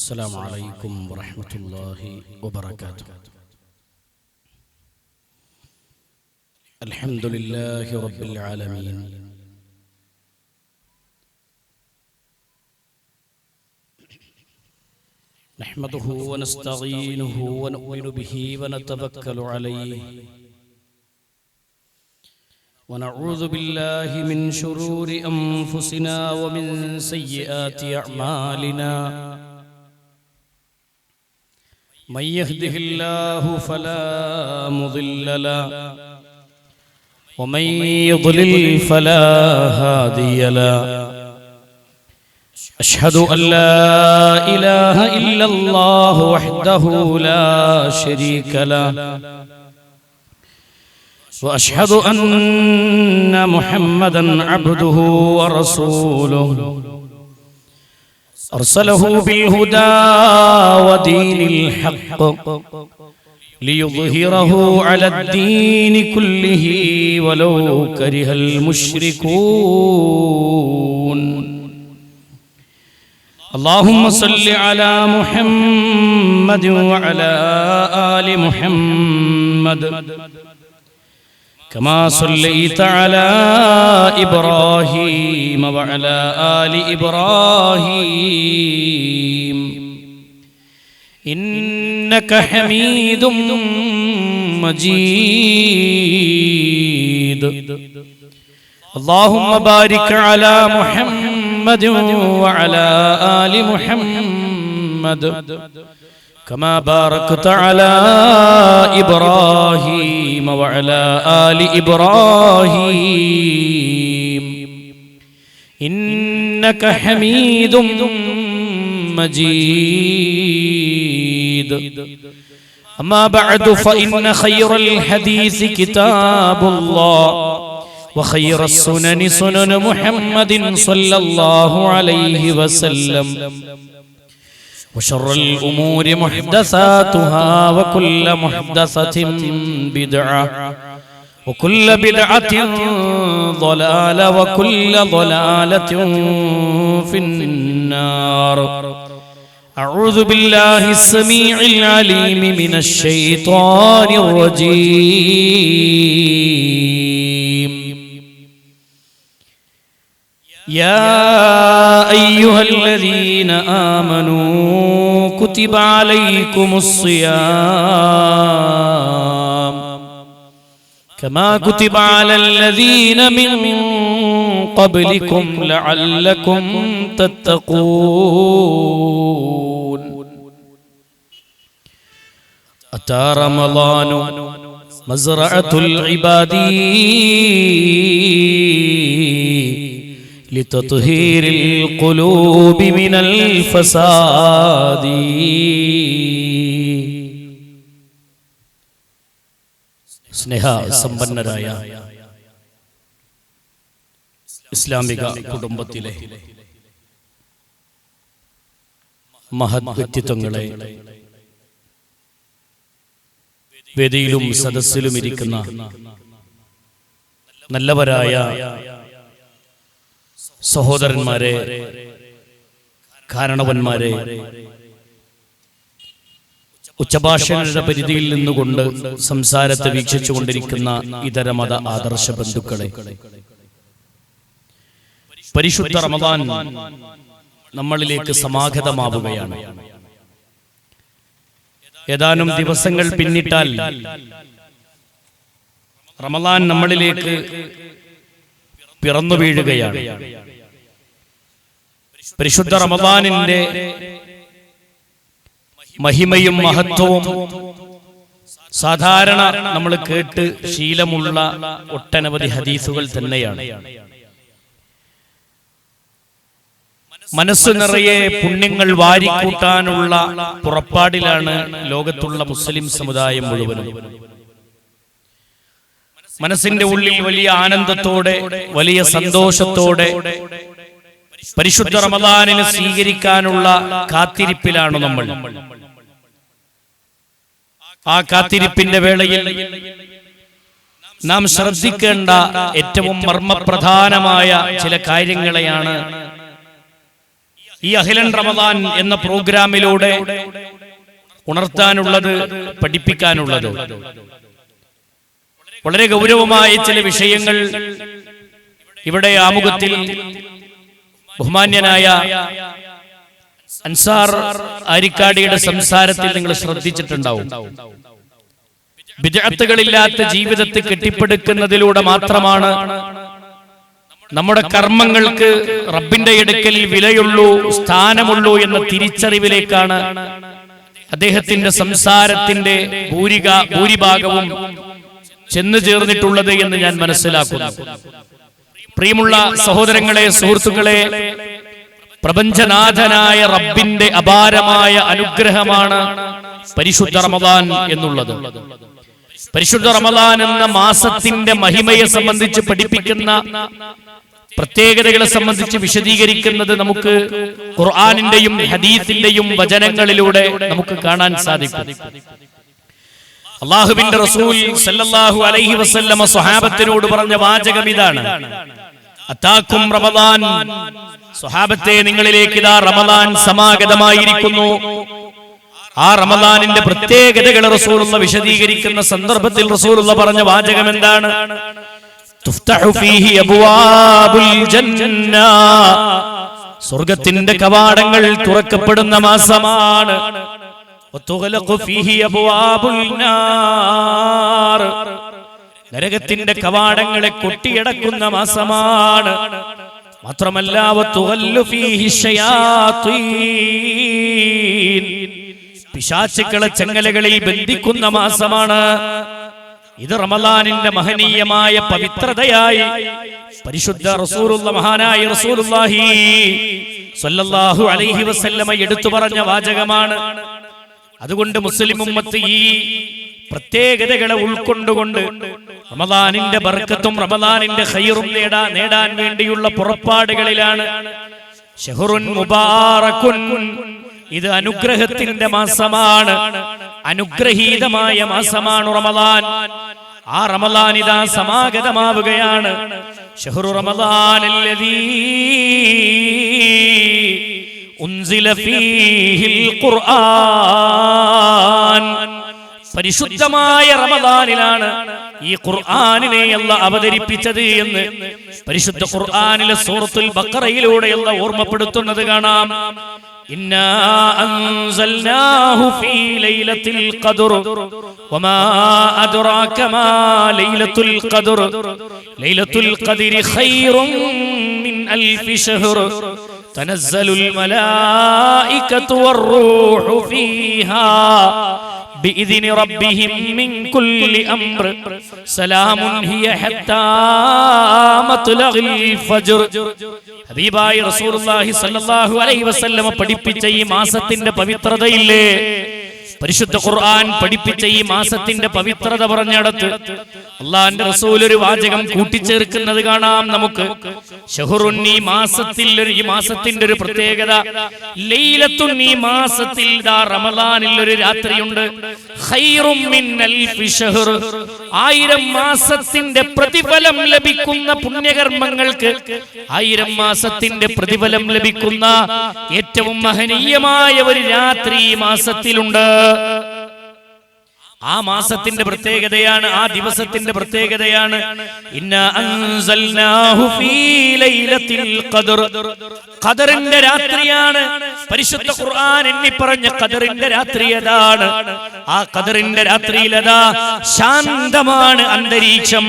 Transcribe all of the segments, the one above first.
السلام عليكم ورحمة الله وبركاته. الحمد لله رب العالمين، نحمده ونستعينه ونؤمن به ونتوكل عليه، ونعوذ بالله من شرور أنفسنا ومن سيئات أعمالنا. من يهده الله فلا مضل له، ومن يضلل فلا هادي له. أشهد أن لا إله إلا الله وحده لا شريك له، وأشهد أن محمدا عبده ورسوله، أرسله بالهدى ودين الحق ليظهره على الدين كله ولو كره المشركون. اللهم صل على محمد وعلى آل محمد كما صليت على إبراهيم وعلى آل إبراهيم إنك حميد مجيد. اللهم بارك على محمد وعلى آل محمد كما باركت على إبراهيم وعلى آل إبراهيم إنك حميد مجيد. أما بعد، فإن خير الحديث كتاب الله، وخير السنن سنن محمد صلى الله عليه وسلم، وشر الأمور محدثاتها، وكل محدثة بدعة، وكل بدعة ضلالة، وكل ضلالة في النار. أعوذ بالله السميع العليم من الشيطان الرجيم. يا أيها الذين آمنوا كتب عليكم الصيام كما كتب على الذين من قبلكم لعلكم تتقون. أتى رمضان مزرعة العباد لتطهير القلوب من الفساد. സ്നേഹ സമ്പന്നരായ ഇസ്ലാമിക കുടുംബത്തിലെ മഹത് വ്യക്തിത്വങ്ങളെ, വേദിയിലും സദസ്സിലും ഇരിക്കുന്ന നല്ലവരായ സഹോദരന്മാരെ, കാരണവന്മാരെ, ഉച്ചഭാഷകളുടെ പരിധിയിൽ നിന്നുകൊണ്ട് സംസാരത്തെ വീക്ഷിച്ചുകൊണ്ടിരിക്കുന്ന ഇതര മത ആദർശ ബന്ധുക്കളെ, പരിശുദ്ധ റമദാൻ നമ്മളിലേക്ക് സമാഗതമാവുകയാണ്. ഏതാനും ദിവസങ്ങൾ പിന്നിട്ടാൽ റമദാൻ നമ്മളിലേക്ക് പിറന്നു വീഴുകയാണ്. പരിശുദ്ധ റമദാനിന്റെ മഹിമയും മഹത്വവും സാധാരണ നമ്മൾ കേട്ട് ശീലമുള്ള ഒട്ടനവധി ഹദീസുകൾ തന്നെയാണ്. മനസ്സ് നിറയെ പുണ്യങ്ങൾ വാരിക്കൂട്ടാനുള്ള പുറപ്പാടിലാണ് ലോകത്തുള്ള മുസ്ലിം സമുദായം മുഴുവനും. മനസ്സിന്റെ ഉള്ളിൽ വലിയ ആനന്ദത്തോടെ, വലിയ സന്തോഷത്തോടെ പരിശുദ്ധ റമദാനിനെ സ്വീകരിക്കാനുള്ള കാത്തിരിപ്പിലാണ് നമ്മൾ. ആ കാത്തിരിപ്പിന്റെ വേളയിൽ നാം ശ്രദ്ധിക്കേണ്ട ഏറ്റവും മർമ്മപ്രധാനമായ ചില കാര്യങ്ങളെയാണ് ഈ അഖിലൻ റമദാൻ എന്ന പ്രോഗ്രാമിലൂടെ ഉണർത്താനുള്ളത്, പഠിപ്പിക്കാനുള്ളത് വളരെ ഗൗരവമായ ചില വിഷയങ്ങൾ ഇവിടെ ആമുഖത്തിൽ ബഹുമാന്യനായ അൻസാർ ആരിക്കാടിയുടെ സംസാരത്തിൽ നിങ്ങൾ ശ്രദ്ധിച്ചിട്ടുണ്ടാവും. ബിദ്അത്തുകളില്ലാത്ത ജീവിതത്തെ കെട്ടിപ്പടുക്കുന്നതിലൂടെ മാത്രമാണ് നമ്മുടെ കർമ്മങ്ങൾക്ക് റബ്ബിന്റെ അടുക്കൽ വിലയുള്ളൂ, സ്ഥാനമുള്ളൂ എന്ന തിരിച്ചറിവിലേക്കാണ് അദ്ദേഹത്തിന്റെ സംസാരത്തിന്റെ ഭൂരിഭാഗവും ചെന്നു ചേർന്നിട്ടുള്ളത് എന്ന് ഞാൻ മനസ്സിലാക്കുന്നു. പ്രിയമുള്ള സഹോദരങ്ങളെ, സുഹൃത്തുക്കളെ, പ്രപഞ്ചനാഥനായ റബ്ബിന്റെ അപാരമായ അനുഗ്രഹമാണ് പരിശുദ്ധ റമദാൻ എന്നുള്ളത്. പരിശുദ്ധ റമദാൻ എന്ന മാസത്തിന്റെ മഹിമയെ സംബന്ധിച്ച് പഠിപ്പിക്കുന്ന, പ്രത്യേകതകളെ സംബന്ധിച്ച് വിശദീകരിക്കുന്നത് നമുക്ക് ഖുർആനിന്റെയും ഹദീസിന്റെയും വചനങ്ങളിലൂടെ നമുക്ക് കാണാൻ സാധിക്കും. അല്ലാഹുവിന്റെ റസൂൽ സല്ലല്ലാഹു അലൈഹി വസല്ലമ സ്വഹാബത്തിനോട് പറഞ്ഞ വാചകം ഇതാണ്: അതാക്കും റമദാൻ, സ്വഹാബത്തെ നിങ്ങളിലേക്ക് ഇതാ റമദാൻ സമാഗതമായിരിക്കുന്നു. ആ റമദാനിന്റെ പ്രത്യേകതകൾ റസൂലുള്ള വിശദീകരിക്കുന്ന സന്ദർഭത്തിൽ റസൂലുള്ള പറഞ്ഞ വാചകം എന്താണ്? തുഫ്തഹു ഫീഹി അബ്വാബുൽ ജന്ന, സ്വർഗ്ഗത്തിന്റെ കവാടങ്ങൾ തുറക്കപ്പെടുന്ന മാസമാണ്. വതുഗ്ലഖു ഫീഹി അബ്വാബുൽ നാർ, നരകത്തിന്റെ കവാടങ്ങളെ കൊട്ടിയടക്കുന്ന മാസമാണ്. മാത്രമല്ല വതുഗല്ലു ഫീഹി ശയാത്തീൻ, പിശാചുക്കളെ ചങ്ങലകളിൽ ബന്ധിക്കുന്ന മാസമാണ്. ഇത് റമദാനിന്റെ മഹനീയമായ പവിത്രതയായി പരിശുദ്ധ റസൂലുള്ള, മഹാനായ റസൂലുള്ളാഹി സ്വല്ലല്ലാഹു അലൈഹി വസല്ലമ എടുത്തു പറഞ്ഞ വാചകമാണ്. അതുകൊണ്ട് മുസ്ലിം ഉമ്മത്ത് ഈ പ്രത്യേകതകളെ ഉൾക്കൊണ്ടുകൊണ്ട് റമദാനിന്റെ ബർക്കത്തും റമദാനിന്റെ ഖൈറും നേടാൻ വേണ്ടിയുള്ള പുറപ്പാടുകളിലാണ്. ശഹ്റുൻ മുബാറകുൻ, ഇത് അനുഗ്രഹത്തിന്റെ മാസമാണ്, അനുഗ്രഹീതമായ മാസമാണ് റമദാൻ. ആ റമദാൻ ഇതാ സമാഗതമാവുകയാണ്. ശഹ്റു റമദാനല്ലദീ ഉൻസില ഫീഹിൽ ഖുർആൻ, പരിശുദ്ധമായ റമദാനിലാണ് ഈ ഖുർആനിനെ അല്ലാഹ് അവതരിപ്പിച്ചത് എന്ന് പരിശുദ്ധ ഖുർആനിലെ സൂറത്തുൽ ബഖറയിലൂടെയുള്ള ഓർമ്മപ്പെടുത്തുന്നത് കാണാം. ഇന്നാ അൻസൽനാഹു ഫീ ലൈലത്തിൽ ഖദ്ർ വമാ അദ്റാക മാ ലൈലത്തുൽ ഖദ്ർ ലൈലത്തുൽ ഖദ്രി ഖൈറും മിൻ അൽഫി ശഹ്ർ തനസ്സലുൽ മലായികതു വർ-റൂഹു ഫീഹാ ബിഇذن റബ്ബിഹിം മിൻ കുല്ലി അംർ സലാമുൻ ഹിയ ഹത്താ മത്ലഇൽ ഫജ്ർ. ഹബീബായ റസൂലുള്ളാഹി സ്വല്ലല്ലാഹു അലൈഹി വസല്ലമ പഠിപ്പിച്ച ഈ മാസത്തിന്റെ പവിത്രതയില്ലേ, പരിശുദ്ധ ഖുർആൻ പഠിപ്പിച്ച ഈ മാസത്തിന്റെ പവിത്രത പറഞ്ഞിടത്ത് അല്ലാഹുവിന്റെ റസൂൽ ഒരു വാചകം കൂട്ടിച്ചേർക്കുന്നത് കാണാം നമുക്ക്. ശഹ്റുൻ, ഈ മാസത്തിന്റെ ഒരു പ്രത്യേകത, ലൈലത്തുൻ, ഈ മാസത്തിൽ റമദാനിൽ ഒരു രാത്രിയുണ്ട്. ഖൈറും മിൻ അൽഫി ശഹ്ർ, 1000 മാസത്തിന്റെ പ്രതിഫലം ലഭിക്കുന്ന പുണ്യകർമ്മങ്ങൾക്ക് 1000 മാസത്തിന്റെ പ്രതിഫലം ലഭിക്കുന്ന ഏറ്റവും മഹനീയമായ ഒരു രാത്രി ഈ മാസത്തിലുണ്ട്. ആ മാസത്തിന്റെ പ്രത്യേകതയാണ്, ആ ദിവസത്തിന്റെ പ്രത്യേകതയാണ്. ഇന്നാ അൻസൽനാഹു ഫീ ലൈലത്തിൽ ഖദ്ർ, ഖദറിന്റെ രാത്രിയാണ് പരിശുദ്ധ ഖുർആൻ എണ്ണി പറഞ്ഞ ഖദറിന്റെ രാത്രി അതാണ്. ആ ഖദറിന്റെ രാത്രിയിലതാ ശാന്തമാണ് അന്തരീക്ഷം,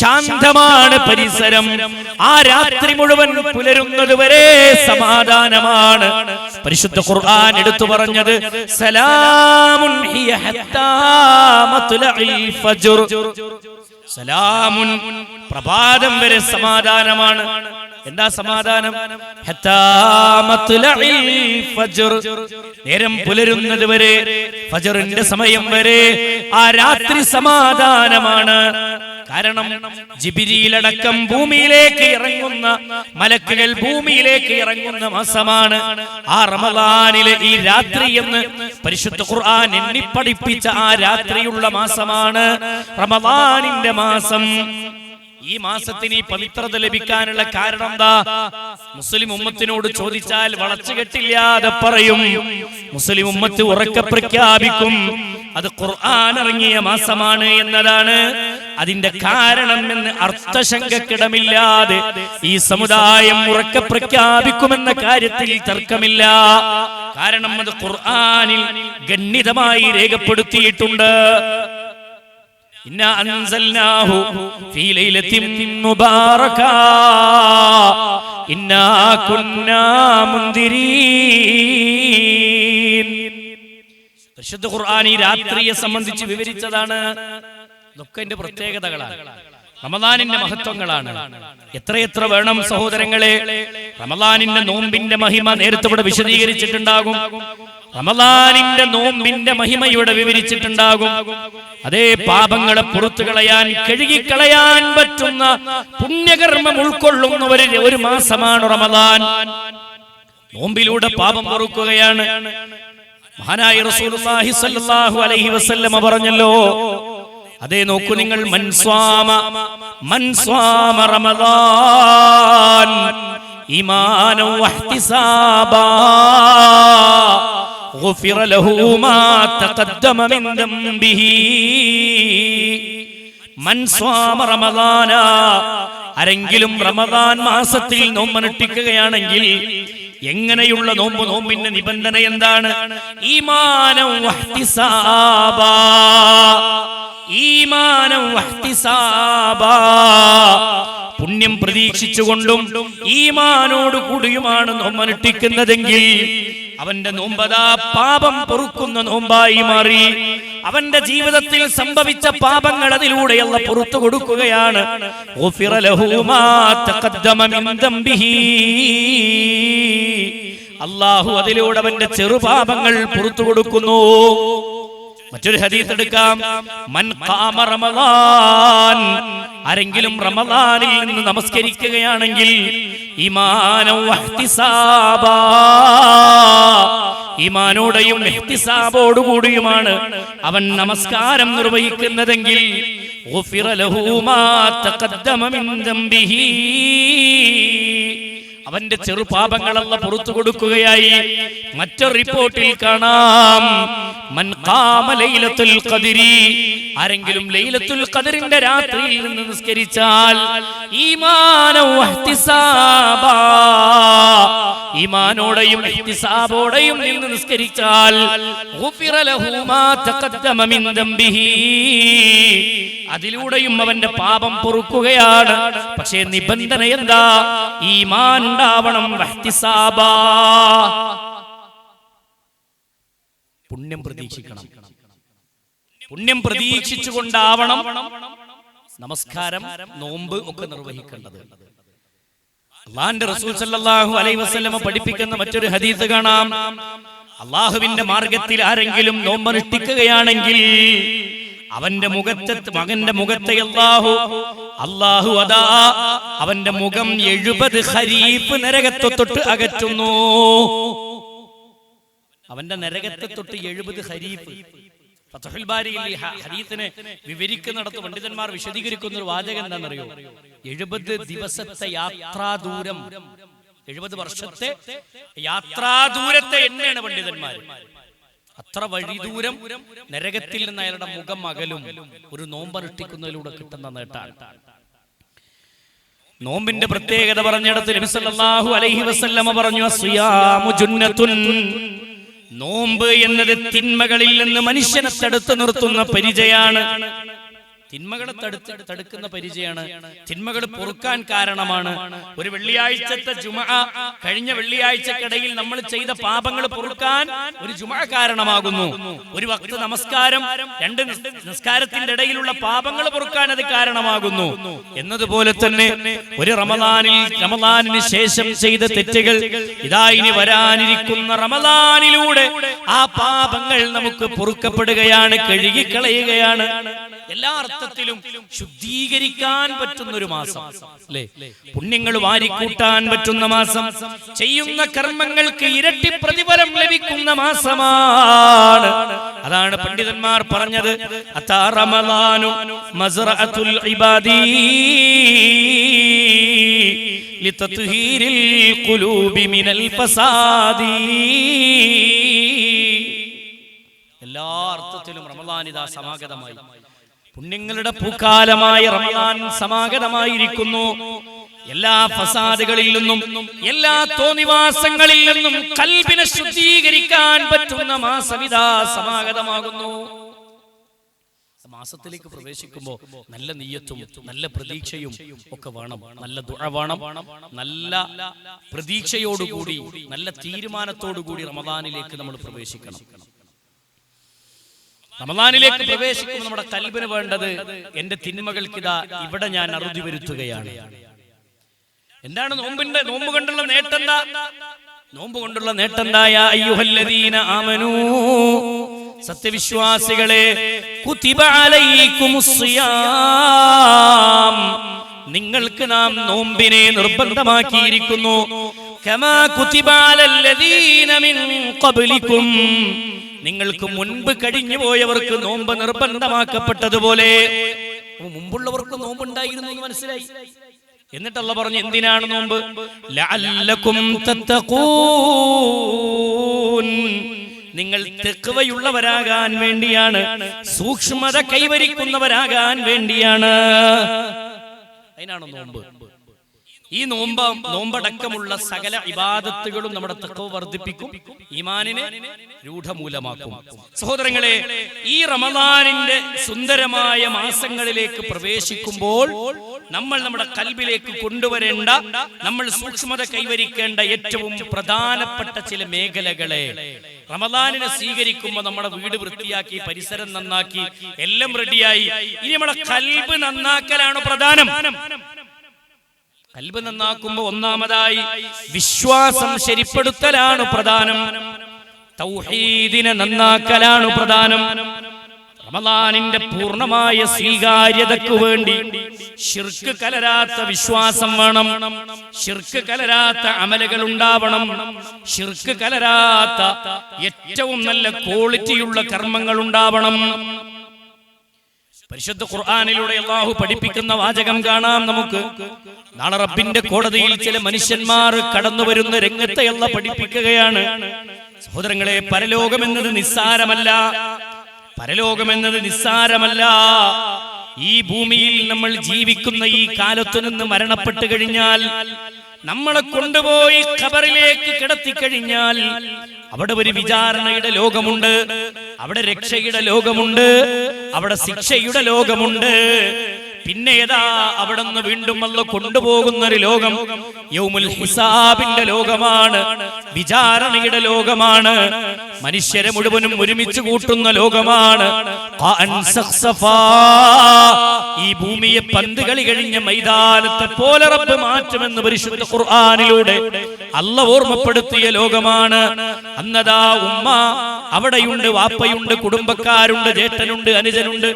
ശാന്തമാണ് പരിസരം. ആ രാത്രി മുഴുവൻ പുലരുന്നത് വരെ സമാധാനമാണ്. പരിശുദ്ധ ഖുർആൻ എടുത്തു പറഞ്ഞത് സലാമുൻ ഹിയ ഹത്താ മത്ലഇൽ ഫജ്ർ, സലാമുൻ, പ്രഭാതം വരെ സമാധാനമാണ്. എന്താ സമാധാനം? ഹത്താ മത്ലഇൽ ഫജ്ർ, നേരം പുലരുന്നത് വരെ, ഫജ്റിന്റെ സമയം വരെ ആ രാത്രി സമാധാനമാണ്. കാരണം ജിബ്രീൽ അടക്കം ഭൂമിയിലേക്ക് ഇറങ്ങുന്ന മലക്കുകൾ ഭൂമിയിലേക്ക് ഇറങ്ങുന്ന മാസമാണ് ആ റമദാനിലെ ഈ രാത്രി എന്ന് പരിശുദ്ധ ഖുർആൻ എണ്ണി പഠിപ്പിച്ച ആ രാത്രിയുള്ള മാസമാണ് റമദാനിന്റെ മാസം. ഈ മാസത്തിന് ഈ പവിത്രത ലഭിക്കാനുള്ള കാരണം എന്താ? മുസ്ലിം ഉമ്മത്തിനോട് ചോദിച്ചാൽ വളച്ചുകെട്ടില്ലാതെ പറയും. മുസ്ലിം ഉമ്മത്ത് ഉറക്കെ പ്രഖ്യാപിക്കും അത് ഖുർആൻ ഇറങ്ങിയ മാസമാണ് എന്നതാണ് അതിന്റെ കാരണം എന്ന് അർത്ഥശങ്കക്കിടമില്ലാതെ ഈ സമുദായം ഉറക്കെ പ്രഖ്യാപിക്കുമെന്ന കാര്യത്തിൽ തർക്കമില്ല. കാരണം അത് ഖുർആനിൽ ഗണ്യതമായി രേഖപ്പെടുത്തിയിട്ടുണ്ട്. ഇന്നാ അൻസൽനാഹു ഫീ ലൈലത്തിൻ മുബാറക ഇന്നാ കുന്നാ മുൻദിരീൻ. പരിശുദ്ധ ഖുർആൻ ഈ രാത്രിയെ സംബന്ധിച്ച് വിവരിച്ചതാണ്. ഇതൊക്കെ അതിന്റെ പ്രത്യേകതകളാണ്, റമദാനിന്റെ മഹത്വങ്ങളാണ്. എത്രയെത്ര വേണം സഹോദരങ്ങളെ. റമദാനിന്റെ നോമ്പിന്റെ മഹിമ നേരത്തെ ഇവിടെ വിശദീകരിച്ചിട്ടുണ്ടാകും. റമദാനിന്റെ നോമ്പിന്റെ മഹിമയുടെ വിവരിച്ചിട്ടുണ്ടാകും. അതേ പാപങ്ങളെ പുറത്തു കളയാൻ, കഴുകിക്കളയാൻ പറ്റുന്ന പുണ്യകർമ്മം ഉൾക്കൊള്ളുന്ന ഒരു മാസമാണ് റമദാൻ. നോമ്പിലൂടെ പാപം പൊറുക്കുകയാണ്. മഹാനായ റസൂലുള്ളാഹി സ്വല്ലല്ലാഹു അലൈഹി വസല്ലം പറഞ്ഞല്ലോ, അതേ നോക്കൂ നിങ്ങൾ, മൻ സ്വാമ റമദാൻ ഈമാനൻ വഹ്തിസാബാ ഗുഫിറ ലഹു മാ തഖദ്ദമ മിൻ ദംബിഹി. മൻ സ്വാമ റമദാന, ആരെങ്കിലും റമദാൻ മാസത്തിൽ നോമ്പനുഷ്ഠിക്കുകയാണെങ്കിൽ, എങ്ങനെയുള്ള നോമ്പ്? നോമ്പിന്റെ നിബന്ധന എന്താണ്? ഈമാനൻ വഹ്തിസാബാ, ഈമാനൻ വഹ്തിസാബാ, പുണ്യം പ്രതീക്ഷിച്ചുകൊണ്ടും ഈമാനോട് കൂടിയുമാണ് നോമ്പനുഷ്ഠിക്കുന്നതെങ്കിൽ അവന്റെ നോമ്പതാ പാപം പൊറുക്കുന്ന നോമ്പായി മാറി. അവന്റെ ജീവിതത്തിൽ സംഭവിച്ച പാപങ്ങൾ അതിലൂടെ അല്ലാഹു പുറത്തു കൊടുക്കുകയാണ്. ഗുഫിറ ലഹു മാ തഖദ്ദമ മിൻ ദംബിഹി, അല്ലാഹു അതിലൂടെ അവന്റെ ചെറുപാപങ്ങൾ പുറത്തു കൊടുക്കുന്നു. മറ്റൊരു ഹദീസ് എടുക്കാം. മൻ ഖാമ റമദാൻ, ആരെങ്കിലും റമദാനിൽ നിന്ന് നമസ്കരിക്കുകയാണെങ്കിൽ, ഈമാനൻ വഹ്തിസാബാ, ഈമാനോടെയും ഇഹ്തിസാബോടുകൂടിയുമാണ് അവൻ നമസ്കാരം നിർവഹിക്കുന്നതെങ്കിൽ, ഗുഫിറ ലഹു മാ തഖദ്ദമ മിൻ ദംബിഹി, അവന്റെ ചെറുപാപങ്ങൾ അല്ലാഹു പുറത്തു കൊടുക്കുകയായി. മറ്റൊരു റിപ്പോർട്ടിൽ കാണാം, മൻ ഖാമ ലൈലത്തുൽ ഖദ്രി, ആരെങ്കിലും ലൈലത്തുൽ ഖദ്റിന്റെ രാത്രിയിൽ നിന്ന് നിസ്കരിച്ചാൽ, ഈമാനൻ വഹ്തിസാബാ, ഈമാനോടെയും ഇഹ്തിസാബോടെയും നിന്ന് നിസ്കരിച്ചാൽ, ഗുഫിറ ലഹു മാ തഖദ്ദമ മിൻ ദംബിഹി, അതിലൂടെയും അവന്റെ പാപം പൊറുക്കുകയാണ്. പക്ഷേ നിബന്ധന എന്താ? ഈമാൻ ഉണ്ടാവണം, വഹ്തിസാബാ, പുണ്യം പ്രതീക്ഷിക്കണം. പുണ്യം പ്രതീക്ഷിച്ചുകൊണ്ടാവണം നമസ്കാരം, നോമ്പ് ഒക്കെ നിർവഹിക്കേണ്ടത്. അല്ലാഹുവിന്റെ റസൂൽ സല്ലല്ലാഹു അലൈഹി വസല്ലം പഠിപ്പിക്കുന്ന മറ്റൊരു ഹദീസ് കാണാം. അല്ലാഹുവിന്റെ മാർഗത്തിൽ ആരെങ്കിലും നോമ്പനുഷ്ഠിക്കുകയാണെങ്കിൽ അവന്റെ മകന്റെ മുഖത്തെ അല്ലാഹു അതാ അവന്റെ മുഖം 70 ഖരീഫ് നരകത്തെ തൊട്ട് അകറ്റുന്നു. അവന്റെ നരകത്തെ തൊട്ട് 70 ഖരീഫ്. ഫത്ഹുൽ ബാരിയിൽ ഈ ഹദീസിനെ വിവരിക്കുന്നിടത്ത് പണ്ഡിതന്മാർ വിശദീകരിക്കുന്ന ഒരു വാചകം എന്താണെന്നറിയോ? 70 ദിവസത്തെ യാത്രാദൂരം, 70 വർഷത്തെ യാത്രാദൂരത്തെ എണ്ണയാണ് പണ്ഡിതന്മാർ. അത്ര വഴി ദൂരം നരകത്തിൽ നിന്ന് അയാളുടെ മുഖം അകലും ഒരു നോമ്പനുഷ്ഠിക്കുന്നതിലൂടെ കിട്ടുന്ന നേട്ടാണ്. നോമ്പിന്റെ പ്രത്യേകത പറഞ്ഞിടത്ത് നബി സല്ലല്ലാഹു അലൈഹി വസല്ലം പറഞ്ഞു, അസ്സിയാമു ജുന്നത്തുൻ, നോമ്പ് എന്നത് തിന്മകളിൽ നിന്ന് മനുഷ്യനെ തടുത്തു നിർത്തുന്ന പരിചയാണ്. തിന്മകളെ തടുക്കുന്ന പരിചയാണ്. തിന്മകൾ പൊറുക്കാൻ കാരണമാണ്. ഒരു വെള്ളിയാഴ്ചത്തെ ജുമുഅ, കഴിഞ്ഞ വെള്ളിയാഴ്ചക്കിടയിൽ നമ്മൾ ചെയ്ത പാപങ്ങൾ പൊറുക്കാൻ ഒരു ജുമുഅ കാരണമാകുന്നു. ഒരു വഖ്ത് നമസ്കാരം, 2 നിസ്കാരത്തിന്റെ ഇടയിലുള്ള പാപങ്ങൾ പൊറുക്കാൻ അത് കാരണമാകുന്നു. എന്നതുപോലെ തന്നെ ഒരു റമദാനിന് ശേഷം ചെയ്ത തെറ്റുകൾ ഇതാ ഇനി വരാനിരിക്കുന്ന റമദാനിലൂടെ ആ പാപങ്ങൾ നമുക്ക് പൊറുക്കപ്പെടുകയാണ്, കഴുകിക്കളയുകയാണ്. എല്ലാ അർത്ഥത്തിലും ശുദ്ധീകരിക്കാൻ പറ്റുന്ന ഒരു മാസം അല്ലേ? പുണ്യങ്ങൾ വാരിക്കൂട്ടാൻ പറ്റുന്ന മാസം, ചെയ്യുന്ന കർമ്മങ്ങൾക്ക് ഇരട്ടി പ്രതിഫലം ലഭിക്കുന്ന മാസമാണ്. അതാണ് പണ്ഡിതന്മാർ പറഞ്ഞത്, അതാ റമളാനു മസ്റഅത്തുൽ ഇബാദി ലിതത്ഹീരിൽ ഖുലൂബി മിനൽ ഫസാദി. എല്ലാ അർത്ഥത്തിലും റമളാൻ ഇതാ സമാഗതമായി. പുണ്യങ്ങളുടെ പൂക്കാലമായ റമളാൻ സമാഗതമായിരിക്കുന്നു. എല്ലാ ഫസാദുകളിൽ നിന്നും എല്ലാ തോന്നിവാസങ്ങളിൽ നിന്നും കൽബിനെ ശുദ്ധീകരിക്കാൻ പറ്റുന്ന മാസം ഇതാ സമാഗതമാകുന്നു. മാസത്തിലേക്ക് പ്രവേശിക്കുമ്പോൾ നല്ല നിയ്യത്തും നല്ല പ്രതീക്ഷയും ഒക്കെ വേണം. നല്ല ദുആ വേണം. നല്ല പ്രതീക്ഷയോടുകൂടി നല്ല തീരുമാനത്തോടുകൂടി റമളാനിലേക്ക് നമ്മൾ പ്രവേശിക്കണം. റമളാനിലേക്ക് പ്രവേശിക്കുമ്പോൾ നമ്മുടെ കൽബിന് വേണ്ടത്, എന്റെ തിന്മകൾക്കിതാ ഇവിടെ ഞാൻ അറുതി വരുത്തുകയാണ്. എന്താണ് നോമ്പ് കൊണ്ടുള്ള നേട്ടം? നോമ്പ് കൊണ്ടുള്ള നേട്ടം യാ അയ്യുഹല്ലദീന ആമനൂ, സത്യവിശ്വാസികളെ, കുതിബ അലൈക്കുമുസ് സിയാം, നിങ്ങൾക്ക് നാം നോമ്പിനെ നിർബന്ധമാക്കിയിരിക്കുന്നു. കമാ കുതിബ അലല്ലദീന മിൻ ഖബ്ലികും, നിങ്ങൾക്ക് മുൻപ് കഴിഞ്ഞു പോയവർക്ക് നോമ്പ് നിർബന്ധമാക്കപ്പെട്ടതുപോലെ. മുമ്പുള്ളവർക്ക് നോമ്പ് ഉണ്ടായിരുന്നു എന്ന് മനസ്സിലായി. എന്നിട്ട് അല്ലാഹു പറഞ്ഞു, എന്തിനാണ് നോമ്പ്? ലഅല്ലകും തത്തഖൂൻ, നിങ്ങൾ തഖ്വയുള്ളവരാകാൻ വേണ്ടിയാണ്, സൂക്ഷ്മത കൈവരിക്കുന്നവരാകാൻ വേണ്ടിയാണ്. അതിനാണ് നോമ്പ്. ഈ നോമ്പടക്കമുള്ള സകല ഇബാദത്തുകളും നമ്മുടെ തഖ്വ വർദ്ധിപ്പിക്കും, ഈമാനിനെ രൂഢമൂലമാക്കും. സഹോദരങ്ങളെ, ഈ റമളാനിന്റെ സുന്ദരമായ മാസങ്ങളിലേക്ക് പ്രവേശിക്കുമ്പോൾ നമ്മൾ നമ്മുടെ കൽബിലേക്ക് കൊണ്ടുവരേണ്ട, നമ്മൾ സൂക്ഷ്മത കൈവരിക്കേണ്ട ഏറ്റവും പ്രധാനപ്പെട്ട ചില മേഖലകളെ റമളാനിനെ സ്വീകരിക്കുമ്പോൾ നമ്മുടെ വീട് വൃത്തിയാക്കി, പരിസരം നന്നാക്കി, എല്ലാം റെഡിയായി. ഇനി നമ്മുടെ കൽബ് നന്നാക്കലാണ് പ്രധാനം. കൽബ് നന്നാക്കുമ്പോൾ ഒന്നാമതായി വിശ്വാസം ശരിപ്പെടുത്തലാണ് പ്രധാനം. തൗഹീദിനെ നന്നാക്കലാണ് പ്രധാനം. റമളാനിന്റെ പൂർണ്ണമായ സ്വീകാര്യതയ്ക്കു വേണ്ടി ശിർക്ക് കലരാത്ത വിശ്വാസം വേണം, ശിർക്ക് കലരാത്ത അമലുകൾ ഉണ്ടാവണം, ശിർക്ക് കലരാത്ത ഏറ്റവും നല്ല ക്വാളിറ്റിയുള്ള കർമ്മങ്ങൾ ഉണ്ടാവണം. പരിശുദ്ധ ഖുർആനിലൂടെ അല്ലാഹു പഠിപ്പിക്കുന്ന വാചകം കാണാം നമുക്ക്. നാളെ റബ്ബിന്റെ കോടതിയിൽ ചില മനുഷ്യന്മാർ കടന്നു വരുന്ന രംഗത്തെ അല്ലാഹു പഠിപ്പിക്കുകയാണ്. സഹോദരങ്ങളെ, പരലോകമെന്നത് നിസ്സാരമല്ല. പരലോകമെന്നത് നിസ്സാരമല്ല. ഈ ഭൂമിയിൽ നമ്മൾ ജീവിക്കുന്ന ഈ കാലത്തു നിന്ന് മരണപ്പെട്ടു കഴിഞ്ഞാൽ, നമ്മളെ കൊണ്ടുപോയി ഖബറിലേക്ക് കിടത്തിക്കഴിഞ്ഞാൽ അവിടെ ഒരു വിചാരണയുടെ ലോകമുണ്ട്, അവിടെ രക്ഷയുടെ ലോകമുണ്ട്, അവിടെ ശിക്ഷയുടെ ലോകമുണ്ട്. പിന്നെ ഏതാ അവിടെ നിന്ന് വീണ്ടും അല്ലാഹു കൊണ്ടുപോകുന്ന ഒരു ലോകം യൗമുൽ ഹിസാബിന്റെ ലോകമാണ്, വിചാരണയുടെ ലോകമാണ്, മനുഷ്യരെ മുഴുവനും ഒരുമിച്ച് കൂട്ടുന്ന ലോകമാണ്. ഈ ഭൂമിയെ പന്ത് കളി കഴിഞ്ഞ മൈതാനത്തെ പോലെ റബ്ബ് മാറ്റുമെന്ന് പരിശുദ്ധ ഖുർആനിലൂടെ അല്ലാഹു ഓർമ്മപ്പെടുത്തിയ ലോകമാണ്. അന്നതാ ഉമ്മ അവിടെയുണ്ട്, വാപ്പയുണ്ട്, കുടുംബക്കാരുണ്ട്, ജേഷ്ഠനുണ്ട്, അനുജനുണ്ട്.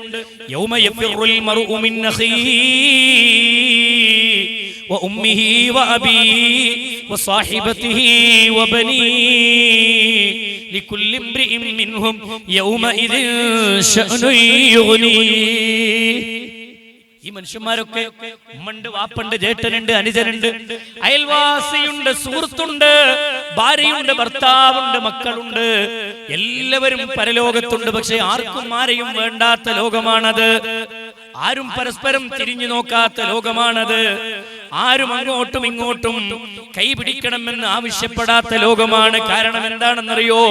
യൗമ യഫിറുൽ മർഉ മിൻ അഖീഹി വഉമ്മിഹി വഅബീഹി വസാഹിബതിഹി വബനീഹി ലികുല്ലി ഇംറിഇൻ മിൻഹും യൗമഇദിൻ ശഅനുൻ യുഗ്നീഹി. ഈ മനുഷ്യന്മാരൊക്കെ ഉമ്മണ്ട്, വാപ്പുണ്ട്, ജേഷ്ഠനുണ്ട്, അനുജനുണ്ട്, അയൽവാസിയുണ്ട്, സുഹൃത്തുണ്ട്, ഭാര്യയുണ്ട്, ഭർത്താവുണ്ട്, മക്കളുണ്ട്, എല്ലാവരും പരലോകത്തുണ്ട്. പക്ഷെ ആർക്കും ആരെയും വേണ്ടാത്ത ലോകമാണത്. ആരും പരസ്പരം തിരിഞ്ഞു നോക്കാത്ത ലോകമാണത്. ആരും അങ്ങോട്ടും ഇങ്ങോട്ടും കൈപിടിക്കണമെന്ന് ആവശ്യപ്പെടാത്ത ലോകമാണ്. കാരണം എന്താണെന്നറിയോ?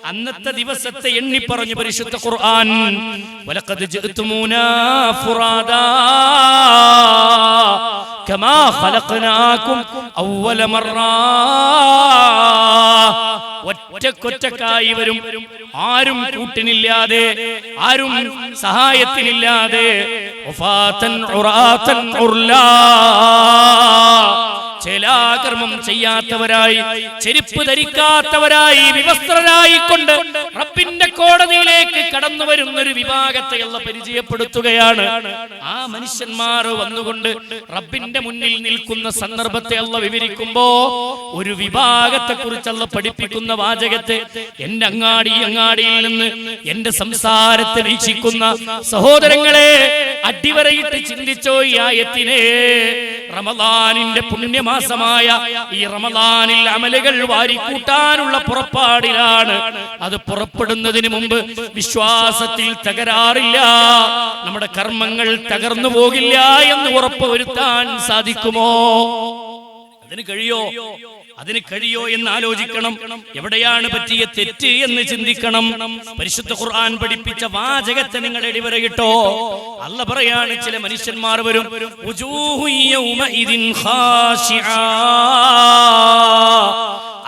അന്നത്തെ ദിവസത്തെ എണ്ണി പറഞ്ഞു പരിശുദ്ധ ഖുർആൻ. വലഖദ് ജഅ്തുമൂനാ ഫുറാദാ കമാ ഖലഖനാകും അവ്വല മർറാ. ഒറ്റക്കൊറ്റക്കായി വരും, ആരും കൂട്ടിനില്ലാതെ, ആരും സഹായത്തിനില്ലാതെ. വഫാതൻ ഉറാതൻ ഉർലാ, ചേലാകർമ്മം ചെയ്യാത്തവരായി, ചെരുപ്പ് ധരിക്കാത്തവരായി, വിവസ്ത്രരായിക്കൊണ്ട് റബ്ബിന്റെ കോടതിയിലേക്ക് കടന്നു വരുന്ന ഒരു വിഭാഗത്തെ അല്ലാഹ് പരിചയപ്പെടുത്തുകയാണ്. ആ മനുഷ്യന്മാർ വന്നുകൊണ്ട് റബ്ബിന്റെ മുന്നിൽ നിൽക്കുന്ന സന്ദർഭത്തെ അല്ലാഹ് വിവരിക്കുമ്പോ ഒരു വിഭാഗത്തെ കുറിച്ച് അല്ലാഹ് പഠിപ്പിക്കുന്ന വാചകത്തെ എന്റെ അങ്ങാടിയിൽ നിന്ന് എന്റെ സംസാരത്തെ വീക്ഷിക്കുന്ന സഹോദരങ്ങളെ അടിവരയിട്ട് ചിന്തിച്ചോ ഈ ആയത്തിനെ. റമദാനിന്റെ പുണ്യമാസമായ ഈ റമദാനിൽ അമലുകൾ വാരിക്കൂട്ടാനുള്ള പുറപ്പാടിലാണ്. അത് പുറപ്പെടുന്നതിന് മുമ്പ് വിശ്വാസത്തിൽ തകരാറില്ല, നമ്മുടെ കർമ്മങ്ങൾ തകർന്നു പോകില്ല എന്ന് ഉറപ്പുവരുത്താൻ സാധിക്കുമോ? അതിന് കഴിയോ എന്ന് ആലോചിക്കണം. എവിടെയാണ് പറ്റിയ തെറ്റ് എന്ന് ചിന്തിക്കണം. പരിശുദ്ധ ഖുർആൻ പഠിപ്പിച്ച വാചകത്തെ നിങ്ങൾ ഇടിവരയിട്ടോ. അല്ലാഹ് പറയാണ്, ചില മനുഷ്യന്മാർ വരും,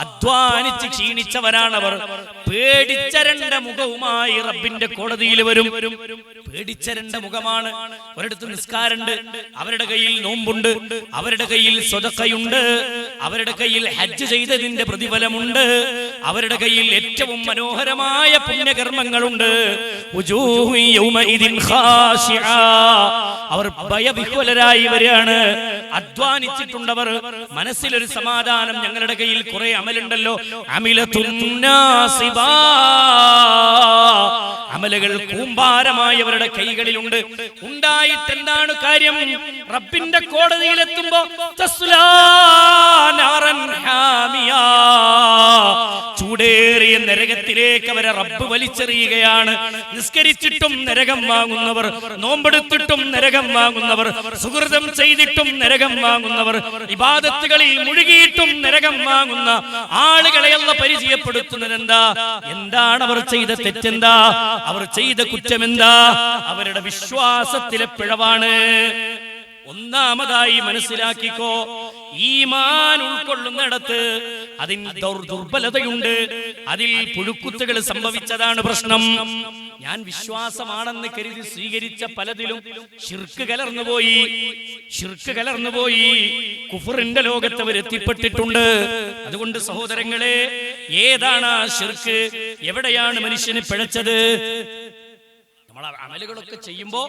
അധ്വാനിച്ച് ക്ഷീണിച്ചവരാണവർ, പേടിച്ചരണ്ട മുഖവുമായി റബ്ബിന്റെ കോടതിയിൽ വരും. പേടിച്ചരണ്ട മുഖമാണ്. ഒരിടത്ത് നിസ്കാരമുണ്ട്, അവരുടെ കയ്യിൽ നോമ്പുണ്ട്, അവരുടെ കയ്യിൽ സ്വതക്കയുണ്ട്, അവരുടെ കയ്യിൽ ഹജ്ജ് ചെയ്തതിന്റെ പ്രതിഫലമുണ്ട്, അവരുടെ കയ്യിൽ ഏറ്റവും മനോഹരമായ പുണ്യകർമ്മങ്ങളുണ്ട്. അവർ ഭയവിഹ്വലരായി വരികയാണ്. അധ്വാനിച്ചിട്ടുണ്ടവർ. മനസ്സിലൊരു സമാധാനം, ഞങ്ങളുടെ കയ്യിൽ കുറെ അമലുണ്ടല്ലോ. അമലുകൾ കൂമ്പാരമായി അവരുടെ കൈകളിലുണ്ട്. ഉണ്ടായിട്ട് എന്താണ് കാര്യം? റബ്ബിന്റെ കോടതിയിലെത്തുമ്പോ ചൂടേറിയ നരകത്തിലേക്ക് അവരെ റബ്ബ് വലിച്ചെറിയുകയാണ്. നിസ്കരിച്ചിട്ടും നരകം വാങ്ങുന്നവർ, നോമ്പെടുത്തിട്ടും നരകം വാങ്ങുന്നവർ, സുഹൃതം ചെയ്തിട്ടും നരകം വാങ്ങുന്നവർ, ഇബാദത്തുകളിൽ മുഴുകിയിട്ടും നരകം വാങ്ങുന്ന ആളുകളെ അല്ലാഹ് പരിചയപ്പെടുത്തുന്നത് എന്താണ് അവർ ചെയ്ത തെറ്റെന്താ? അവർ ചെയ്ത കുറ്റമെന്താ? അവരുടെ വിശ്വാസത്തിലെ പിഴവാണ്. ഒന്നാമതായി മനസ്സിലാക്കിക്കോ, ഈമാൻ ഉൾക്കൊള്ളുന്നിടത്ത് അതിന് ദുർബലതയുണ്ട്, അതിൽ പുഴുക്കുത്തുകൾ സംഭവിച്ചതാണ് പ്രശ്നം. ഞാൻ വിശ്വാസമാണെന്ന് കരുതി സ്വീകരിച്ച പലതിലും ശിർക്ക് കലർന്നുപോയി, കുഫറിന്റെ ലോകത്ത് അവർ എത്തിപ്പെട്ടിട്ടുണ്ട്. അതുകൊണ്ട് സഹോദരങ്ങളെ, ഏതാണ് ആ ശിർക്ക്? എവിടെയാണ് മനുഷ്യന് പിഴച്ചത്? നമ്മൾ അമലുകളൊക്കെ ചെയ്യുമ്പോ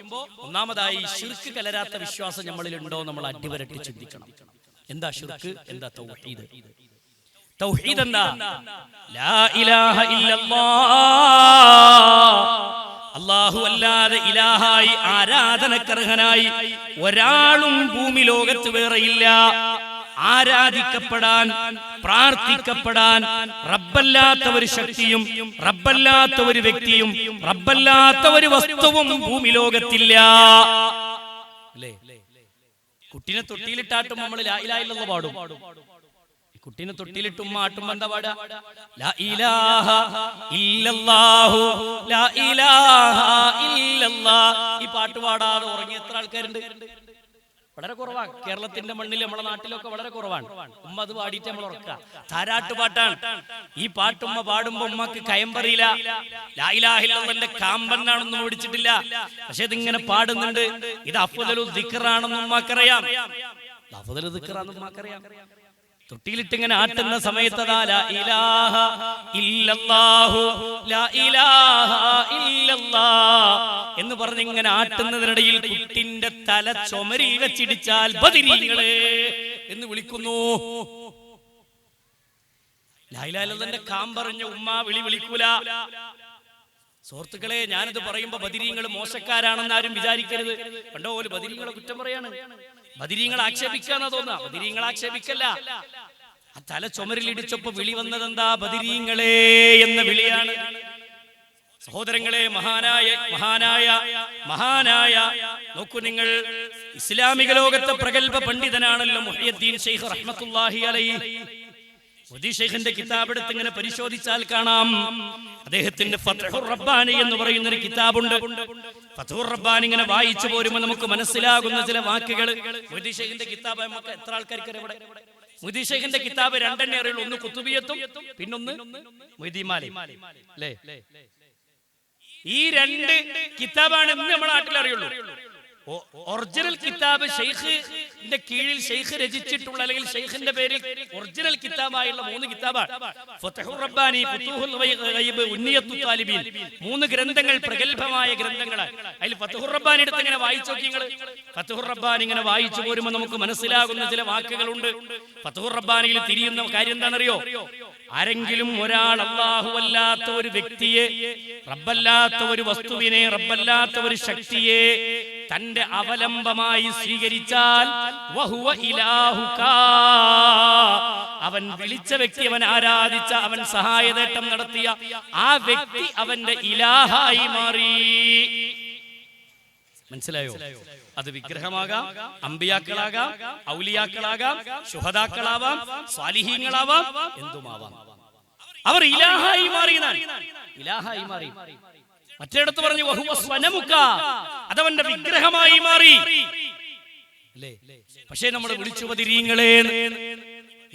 ഒന്നാമതായി ശിർക്ക് കലരാത്ത വിശ്വാസം നമ്മളിലുണ്ടോ നമ്മൾ അടിവരട്ടി ചിന്തിക്കണം. എന്താ ശിർക്ക്? എന്താ തൗഹീദ്? തൗഹീദ് എന്താ? ലാ ഇലാഹ ഇല്ലല്ലാഹ്, അല്ലാഹു അല്ലാതെ ഇലാഹായി ആരാധനക്കർഹനായി ഒരാളും ഭൂമി ലോകത്ത് വേറെയില്ല. ആരാധിക്കപ്പെടാൻ, പ്രാർത്ഥിക്കപ്പെടാൻ റബ്ബല്ലാത്ത ഒരു ശക്തിയും റബ്ബല്ലാത്ത ഒരു വ്യക്തിയും റബ്ബല്ലാത്ത ഒരു വസ്തുവും ഭൂമി ലോകത്തില്ല. അല്ലേ? കുട്ടിനെ തൊട്ടിയിലിട്ടാട്ടും നമ്മൾ ലാ ഇലാഹ ഇല്ലല്ലാഹ് പാടും. കുട്ടീനെ തൊട്ടിയിലിട്ടും ആട്ടും എന്താ പാടാ? ലാ ഇലാഹ ഇല്ലല്ലാഹു, ലാ ഇലാഹ ഇല്ലല്ലാഹ്. ഈ പാട്ട് പാടാതെ ഉറങ്ങിയ എത്ര ആൾക്കാരുണ്ട്? വളരെ കുറവാണ്. കേരളത്തിന്റെ മണ്ണിൽ, നമ്മുടെ നാട്ടിലൊക്കെ വളരെ കുറവാണ്. ഉമ്മ അത് പാടിയിട്ട് നമ്മൾ ഉറക്കുക. താരാട്ടുപാട്ടാണ് ഈ പാട്ടുമ്മ പാടുമ്പോ ഉമ്മക്ക് കയം പറയില്ല. ലാ ഇലാഹ ഇല്ലല്ലാഹുവിന്റെ കാമ്പന്നാണെന്നും ഓടിച്ചിട്ടില്ല. പക്ഷെ ഇതിങ്ങനെ പാടുന്നുണ്ട്. ഇത് അഫ്ദലു ദിക്റാണെന്നും ഉമ്മക്കറിയാം. അഫ്ദലു ദിക്റാണെന്നും ഉമ്മക്കറിയാം. തൊട്ടിയിലിട്ടിങ്ങനെ ആട്ടുന്ന സമയത്ത് ലാ ഇലാഹ ഇല്ലല്ലാഹു, ലാ ഇലാഹ ഇല്ലല്ലാഹ് എന്ന് പറഞ്ഞ് ഇങ്ങനെ ആട്ടുന്നതിനിടയിൽ കുട്ടിന്റെ തല ചുമരിൽ വെച്ചിടിച്ചാൽ ബദരീങ്ങളെ എന്ന് വിളിക്കുന്നു. ലാ ഇലാഹ ഇല്ലല്ലാഹുവിന്റെ കാമ്പറിഞ്ഞ ഉമ്മ വിളിക്കൂല. സുഹൃത്തുക്കളെ, ഞാനിത് പറയുമ്പോ ബദരീങ്ങൾ മോശക്കാരാണെന്ന് ആരും വിചാരിക്കരുത്. കണ്ടോ, ഒരു ബദരീങ്ങളെ കുറ്റം പറയാണ്. ബദരീങ്ങൾ ആക്ഷേപിക്കാന്നാ തോന്നാ. ബദരീങ്ങൾ ആക്ഷേപിക്കല്ല. ആ തല ചുമരിലിടിച്ചപ്പോ വിളി വന്നതെന്താ? ബദരീങ്ങളെ എന്ന വിളിയാണ്. സഹോദരങ്ങളെ, മഹാനായ നോക്കൂ നിങ്ങൾ, ഇസ്ലാമിക ലോകത്തെ പ്രഗൽഭ പണ്ഡിതനാണല്ലോ മുഹയ്യിദ്ദീൻ ശൈഖ് റഹ്മത്തുള്ളാഹി അലൈഹി. മുഹയ്യിദ്ദീൻ ശൈഖിന്റെ കിതാബ് എടുത്ത് ഇങ്ങനെ പരിശോധിച്ചാൽ കാണാം, അദ്ദേഹത്തിന്റെ ഫത്ഹുർ റബ്ബാനി എന്ന് പറയുന്ന ഒരു കിതാബുണ്ട്. ഫത്ഹുർ റബ്ബാനി ഇങ്ങനെ വായിച്ചു പോരുമ്പോൾ നമുക്ക് മനസ്സിലാകുന്ന ചില വാക്കുകൾ. മുഹയ്യിദ്ദീൻ ശൈഖിന്റെ കിതാബ് നമുക്ക് എത്ര ആൾക്കാർക്ക് ഇവിടെ? മുഹയ്യിദ്ദീൻ ശൈഖിന്റെ കിതാബ് രണ്ടെണ്ണേ അറിയുള്ളൂ. ഒന്ന് കുത്തുബിയത്തും പിന്നൊന്ന് മുഹയ്യിദ്ദീൻ മാലി. അല്ലേ? ഈ രണ്ട് കിതാബാണ് ഇന്ന് നമ്മുടെ നാട്ടിൽ അറിയുള്ളൂ. ഒറിജിനൽ കിതാബ് ഷെയ്ഖ് ഷെയ്ഖിന്റെ കീഴിൽ ഷെയ്ഖ് രചിച്ചിട്ടുള്ള അല്ലെങ്കിൽ ഷെയ്ഖിന്റെ പേരിൽ ഒറിജിനൽ കിതാബായുള്ള 3 കിതാബാണ്. ഫത്ഹുർ റബ്ബാനി, ഫുതൂഹുൽ ഗൈബ്, ഉന്നിയത്തുൽ താലിബീൻ. 3 ഗ്രന്ഥങ്ങൾ പ്രഗൽഭമായ ഗ്രന്ഥങ്ങളാണ്. അതിൽ ഫത്ഹുർ റബ്ബാനി എടുത്ത് ഇങ്ങനെ വായിച്ചു നോക്കി നിങ്ങൾ. ഫത്ഹുർ റബ്ബാനി ഇങ്ങനെ വായിച്ചു പോരുമ്പോൾ നമുക്ക് മനസ്സിലാകുന്ന ചില വാക്കുകളുണ്ട്. ഫത്ഹുർ റബ്ബാനിയിൽ തിരിയുന്ന കാര്യം എന്താണെന്നറിയോ? ആരെങ്കിലും ഒരാൾ അല്ലാഹുവല്ലാത്ത ഒരു വ്യക്തിയെ, റബ്ബല്ലാത്ത ഒരു വസ്തുവിനെ, റബ്ബല്ലാത്ത ഒരു ശക്തിയെ തന്റെ അവലംബമായി സ്വീകരിച്ചാൽ വഹുവ ഇലാഹുക, അവൻ വിളിച്ച വ്യക്തി, അവൻ ആരാധിച്ച, അവൻ സഹായതേട്ടം നടത്തിയ ആ വ്യക്തി അവന്റെ ഇലാഹായി മാറി. മനസ്സിലായോ? അത് വിഗ്രഹമാകാം, അമ്പിയാക്കളാകാം, ഔലിയാക്കളാകാം, ശുഹദാക്കളാവാം, സ്വാലിഹീങ്ങളാവാം, എന്തുമാവാം. അവർ ഇലാഹായി മാറി. ഇലാഹായി മാറി. മറ്റേടത്ത് പറഞ്ഞു വഹുവ സ്വനമുക, അതവന്റെ വിഗ്രഹമായി മാറി. പക്ഷേ നമ്മൾ വിളിച്ചു ബദരീങ്ങളെ.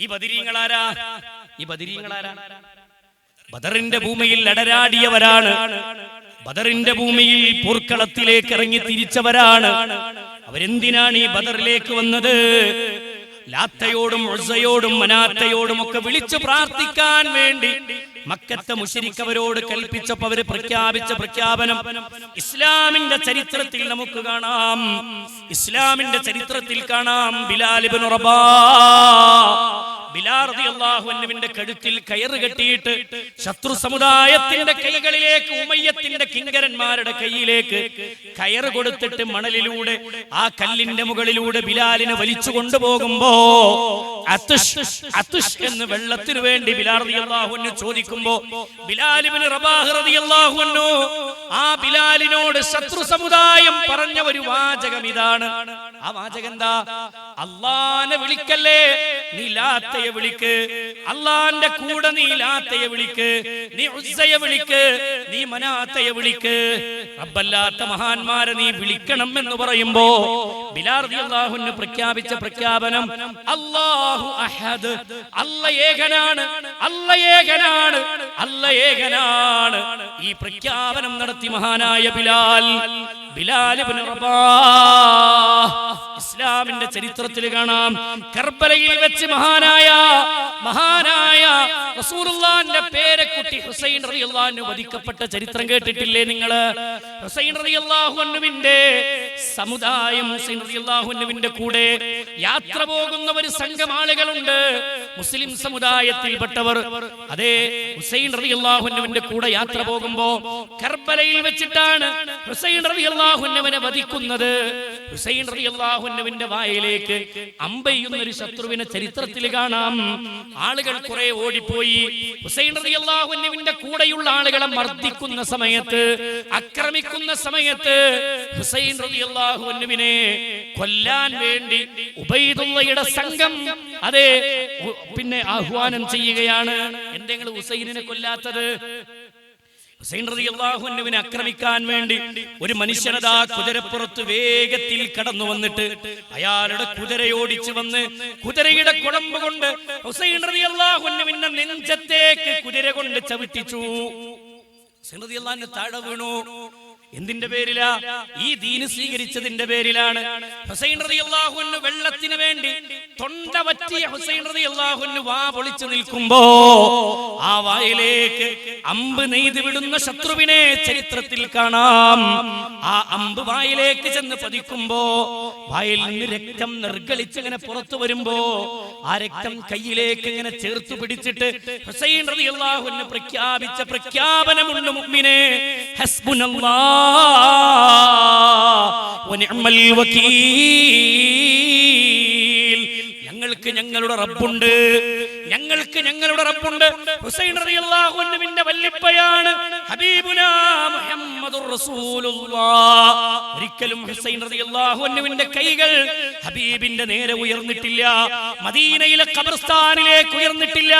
ഈ ബദരീങ്ങളാരാ? ഈ ബദരീങ്ങളാരാ? ബദറിന്റെ ഭൂമിയിൽ അടരാടിയവരാണ്. ബദറിന്റെ ഭൂമിയിൽ പോർക്കളത്തിലേക്ക് ഇറങ്ങി തിരിച്ചവരാണ്. അവരെന്തിനാണ് ഈ ബദറിലേക്ക് വന്നത്? ലാത്തയോടും ഉസ്സയോടും മനാത്തയോടും ഒക്കെ വിളിച്ചു പ്രാർത്ഥിക്കാൻ വേണ്ടി മക്കത്തെ മുശ്രിക്ക് അവരോട് കൽപ്പിച്ചപ്പോൾ അവര് പ്രഖ്യാപിച്ച പ്രഖ്യാപനം ഇസ്ലാമിന്റെ ചരിത്രത്തിൽ നമുക്ക് കാണാം. ഇസ്ലാമിന്റെ ചരിത്രത്തിൽ കാണാം. ബിലാൽ ഇബ്നു റബാഹ്, ബിലാൽ റളിയല്ലാഹു അൻഹുവിന്റെ കഴുത്തിൽ കയറ് കെട്ടിയിട്ട് ശത്രു സമുദായത്തിന്റെ കൈകളിലേക്ക്, ഉമയ്യത്തിന്റെ കിങ്കരന്മാരുടെ കയ്യിലേക്ക് കയറ് കൊടുത്തിട്ട് മണലിലൂടെ ആ കല്ലിന്റെ മുകളിലൂടെ ബിലാലിനെ വലിച്ചു കൊണ്ടുപോകുമ്പോ അതുഷ് എന്ന് വെള്ളത്തിനു വേണ്ടി ബിലാൽ റളിയല്ലാഹു അൻഹു ചോദിക്കുമ്പോ ബിലാൽ ഇബ്നു റബാഹ് റളിയല്ലാഹു അൻഹു ആ ബിലാലിനോട് ശത്രു സമുദായം പറഞ്ഞ ഒരു വാചകം ഇതാണ്. ആ വാചകം എന്താ? അല്ലാഹനെ വിളിക്കല്ലേ, നീ ലാത്തയെ വിളിക്ക്. അല്ലാഹന്റെ കൂടെ നീ ലാത്തയെ വിളിക്ക്, നീ ഉസ്സയെ വിളിക്ക്, നീ മനാത്തയെ വിളിക്ക്. റബ്ബല്ലാത്ത മഹാന്മാരെ നീ വിളിക്കണം എന്ന് പറയുമ്പോ ബിലാൽ റളിയല്ലാഹു അൻഹു പ്രഖ്യാപിച്ച പ്രഖ്യാപനം അല്ലാഹു അഹദ്, അല്ലാഹ് ഏകനാണ്, അല്ലാഹ് ഏകനാണ്, അല്ലാഹ് ഏകനാണ്. ഈ പ്രഖ്യാപനം നടത്തി മഹാനായ ബിലാൽ ഇബ്നു റബാഹ്. ഇസ്ലാമിന്റെ ചരിത്രത്തിൽ കാണാം, കർബലയിൽ വെച്ച് മഹാനായ റസൂലുള്ളാഹിന്റെ പേരക്കുട്ടി ഹുസൈൻ റളിയല്ലാഹു അൻഹു വധിക്കപ്പെട്ട ചരിത്രം കേട്ടിട്ടില്ലേ നിങ്ങൾ? ഹുസൈൻ റളിയല്ലാഹു അൻഹുവിന്റെ സമുദായം, ഹുസൈൻ റളിയല്ലാഹു അൻഹുവിന്റെ കൂടെ യാത്ര പോകുന്ന ഒരു സംഘം ആളുകളുണ്ട്, മുസ്ലിം സമുദായത്തിൽപ്പെട്ടവർ. അതേ ഹുസൈൻ റളിയല്ലാഹു അൻഹുവിന്റെ കൂടെ യാത്ര പോകുമ്പോ കർബലയിൽ വെച്ചിട്ടാണ് ഹുസൈൻ റളിയല്ലാഹു അൻഹുവിനെ വധിക്കുന്നത്. ഹുസൈൻ റളിയല്ലാഹു അൻഹുവിന്റെ വായിലേക്ക് അമ്പെയ്യുന്ന ഒരു ശത്രുവിനെ ചരിത്രത്തിൽ കാണാം. ആളുകൾ കുറെ ഓടിപ്പോയി. ഹുസൈൻ റളിയല്ലാഹു അൻഹുവിന്റെ കൂടെയുള്ള ആളുകളെ മർദ്ദിക്കുന്ന സമയത്ത്, ആക്രമിക്കുന്ന സമയത്ത് ഹുസൈൻ റളിയല്ലാഹു അൻഹുവിനെ കൊല്ലാൻ വേണ്ടി ഉബൈദുള്ളയുടെ സംഘം അതെ പിന്നെ ആഹ്വാനം ചെയ്യുകയാണ്. എന്തെങ്കിലും ഹുസൈനിനെ കൊല്ലാത്തത്? ഹുസൈൻ റളിയല്ലാഹു അൻഹുവിനെ ആക്രമിക്കാൻ വേണ്ടി ഒരു മനുഷ്യനതാ കുതിരപ്പുറത്ത് വേഗത്തിൽ കടന്നു വന്നിട്ട് അയാളുടെ കുതിരയോടിച്ചു വന്ന് കുതിരയുടെ കുളമ്പ് കൊണ്ട് ഹുസൈൻ റളിയല്ലാഹു അൻഹുവിന്റെ നെഞ്ചത്തേക്ക് കുതിര കൊണ്ട് ചവിട്ടിച്ചു. ഹുസൈൻ റളിയല്ലാഹു അൻഹു താഴെ വീണു. എന്തിന്റെ പേരിലാ? ഈ ദീന് സ്വീകരിച്ചതിന്റെ പേരിലാണ്. ഹുസൈൻ റളിയല്ലാഹു അൻഹു വെള്ളത്തിന് വേണ്ടി തൊണ്ട വറ്റിയ ഹുസൈൻ റളിയല്ലാഹു അൻഹു വാ പൊളിച്ചു നിൽക്കുമ്പോ ആ വായിലേക്ക് അമ്പ് നെയ്ത് വിടുന്ന ശത്രുവിനെ ചരിത്രത്തിൽ കാണാം. ആ അമ്പ് വായിലേക്ക് ചെന്ന് പതിക്കുമ്പോ വായിൽ നിന്ന് രക്തം നിർഗളിച്ച് ഇങ്ങനെ പുറത്തു വരുമ്പോ ആ രക്തം കയ്യിലേക്ക് ഇങ്ങനെ ചേർത്ത് പിടിച്ചിട്ട് ഹുസൈൻ റളിയല്ലാഹു അൻഹു പ്രഖ്യാപിച്ച പ്രഖ്യാപനമുണ്ട്, മുഅ്മിനേ ഹസ്ബുനല്ലാഹ് വനിഅമൽ വകീൽ. ഞങ്ങൾക്ക് ഞങ്ങളുടെ റബ്ബുണ്ട്, ഞങ്ങൾക്ക് ഞങ്ങളുടെ റബ്ബുണ്ട്. ഹുസൈൻ റളിയല്ലാഹു അൻഹുവിന്റെ വല്ലിപ്പയാണ് ഹബീബുനാ മുഹമ്മദുർ റസൂലുള്ളാഹ്. ഒരിക്കലും ഹുസൈൻ റളിയല്ലാഹു അൻഹുവിന്റെ കൈകൾ ഹബീബിന്റെ നേരെ ഉയർന്നിട്ടില്ല, മദീനയിലെ ഖബർസ്ഥാനിലേക്ക് ഉയർന്നിട്ടില്ല,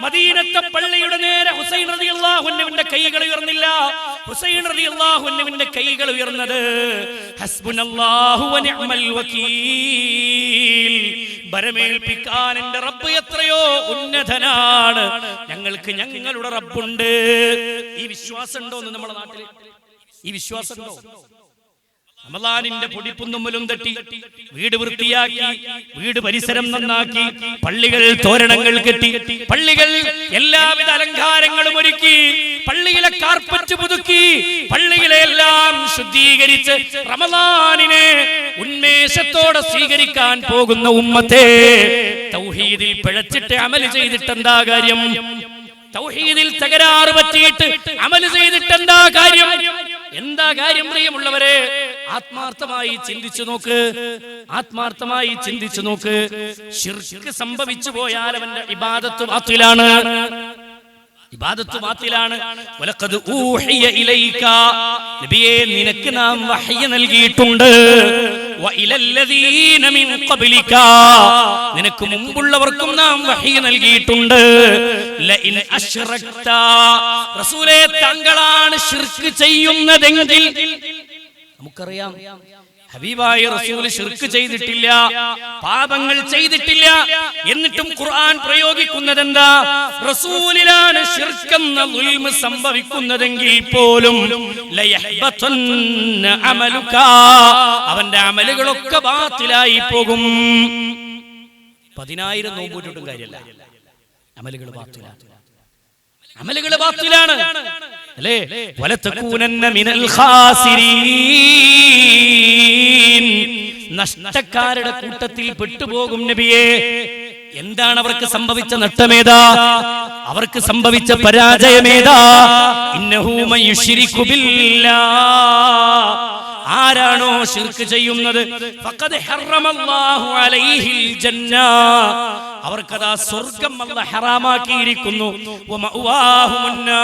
മദീനത്തെ പള്ളിയുടെ നേരെ ഹുസൈൻ റളിയല്ലാഹു അൻഹുവിന്റെ കൈകൾ ഉയർന്നില്ല. ഹുസൈൻ റളിയല്ലാഹു അൻഹുവിന്റെ കൈകൾ ഉയർന്നത് ഹസ്ബുനല്ലാഹു വനിഅമൽ വകീൽ. ഭരമേൽപ്പിക്കാൻ എന്റെ റബ്ബ് എത്രയോ ഉന്നതനാണ്, ഞങ്ങൾക്ക് ഞങ്ങളുടെ റബ്ബുണ്ട്. ഈ വിശ്വാസം ഉണ്ടോ നമ്മുടെ നാട്ടിൽ? ഈ വിശ്വാസം ഉണ്ടോ? റമളാനിന്റെ പൊടിപ്പുന്നുമ്മലും തട്ടി വീട് വൃത്തിയാക്കി, വീട് പരിസരം നന്നാക്കി, പള്ളികൾ തോരണങ്ങൾ കെട്ടി, പള്ളികൾ എല്ലാവിധ അലങ്കാരങ്ങളും ഒരുക്കി, പള്ളിയിലെ കാർപ്പറ്റ് പുതുക്കി, പള്ളികളെ എല്ലാം ശുദ്ധീകരിച്ച് റമളാനിനെ ഉന്മേഷത്തോടെ സ്വീകരിക്കാൻ പോകുന്ന ഉമ്മത്തെ തൗഹീദിൽ പിഴച്ചിട്ട് അമൽ ചെയ്തിട്ട് എന്താ കാര്യം? തൗഹീദിൽ തകരാറ് പറ്റിയിട്ട് അമൽ ചെയ്തിട്ട് എന്താ കാര്യം? എന്താ കാര്യം പ്രിയമുള്ളവരെ? ആത്മാർത്ഥമായി ചിന്തിച്ചു നോക്ക്, ആത്മാർത്ഥമായി ചിന്തിച്ചു നോക്ക്. ശിർക്ക് സംഭവിച്ചു പോയാൽ അവന്റെ ഇബാദത്ത് ബാത്തിലാണ്, ഇബാദത്ത് ബാത്തിലാണ്. വലഖദ് ഊഹിയ ഇലൈക, നബിയേ നിനക്ക് നാം വഹ്യ് നൽകിയിട്ടുണ്ട്. വഇലല്ലദീന മിൻ ഖബ്ലിക, നിനക്ക് മുമ്പുള്ളവർക്കും നാം വഹ്യ് നൽകിയിട്ടുണ്ട്. ലഇൻ അശ്റക്ത, റസൂലേ താങ്കളാണ് ശിർക്ക് ചെയ്യുന്നതെങ്കിൽ, നമുക്കറിയാം ഹബീബായ റസൂൽ ശിർക്ക് ചെയ്തിട്ടില്ല, പാപങ്ങൾ ചെയ്തിട്ടില്ല. എന്നിട്ടും ഖുർആൻ പ്രയോഗിക്കുന്നത് എന്താ? റസൂലിലാണ് ശിർക്കെന്ന ദുൽമ് സംഭവിക്കുന്നതെങ്കിൽ പോലും ലയഹ്ബതന്ന അമലുക, അവന്റെ അമലുകളൊക്കെ ബാത്തിലായി പോകും. 10,000 നോമ്പൂറ്റിട്ടും കാര്യമല്ല, അമലുകൾ ബാത്തിലാണ്, അമലുകൾ ബാത്തിലാണ് അല്ലേ? വലതകൂനന്ന മിനൽ ഖാസിരീൻ, നഷ്ടക്കാരുടെ കൂട്ടത്തിൽ പെട്ടുപോകും നബിയേ. എന്താണ് അവർക്ക് സംഭവിച്ച നഷ്ടമേതാ? അവർക്ക് സംഭവിച്ച പരാജയമേതാ? ഇന്നഹു മയുശ്രികു ബില്ലാഹ്, ആരാണോ ശിർക്ക് ചെയ്യുന്നത് ഫഖദ് ഹറമല്ലാഹു അലൈഹിൽ ജന്ന, അവർക്കതാ സ്വർഗ്ഗം അല്ലാഹു ഹറാമാക്കിയിരിക്കുന്നു. വമഅവാഹുമുന്നാർ,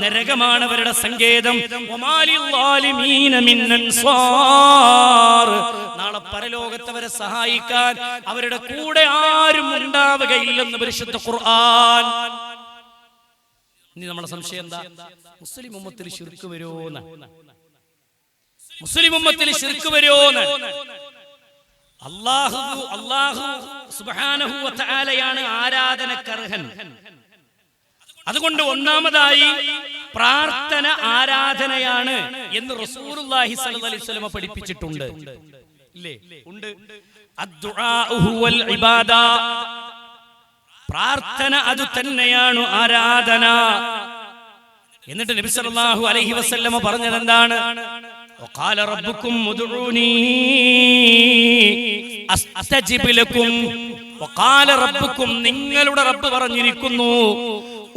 നരകമാണ് അവരുടെ സങ്കേതം. വമാലിൽ ളാലിമീന മിൻ അൻസാർ, നാളെ പരലോകത്ത് അവരെ സഹായിക്കാൻ അവരുടെ കൂടെ ആരും ഉണ്ടാവുകയില്ലെന്ന് പരിശുദ്ധ ഖുർആൻ. ഇനി നമ്മുടെ സംശയം എന്താ? മുസ്ലിം ഉമ്മത്തിൽ ശിർക്ക് വരുമോന്ന്, മുസ്ലിം ഉമ്മത്തിൽ ശിർക്ക് വരുമോന്ന്? അല്ലാഹു സുബ്ഹാനഹു വ തആലയാണ് ആരാധനക്കർഹൻ. അതുകൊണ്ട് ഒന്നാമതായി പ്രാർത്ഥന ആരാധനയാണ് എന്ന് റസൂലുള്ളാഹി സ്വല്ലല്ലാഹി അലൈഹി വസല്ലം പഠിപ്പിച്ചിട്ടുണ്ട്, ഇല്ലേ? ഉണ്ട്. അദ്ദുആഉ ഹുവൽ ഇബാദ, പ്രാർത്ഥന അത് തന്നെയാണ് ആരാധന. എന്നിട്ട് നബി സല്ലല്ലാഹു അലൈഹി വസല്ലം പറഞ്ഞത് എന്താണ്? വഖാല റബ്ബുക്കും ഉദ്ഉനി അസ്തജിബ് ലക്കും. വഖാല റബ്ബുക്കും, നിങ്ങളുടെ റബ്ബ് പറഞ്ഞിരിക്കുന്നു,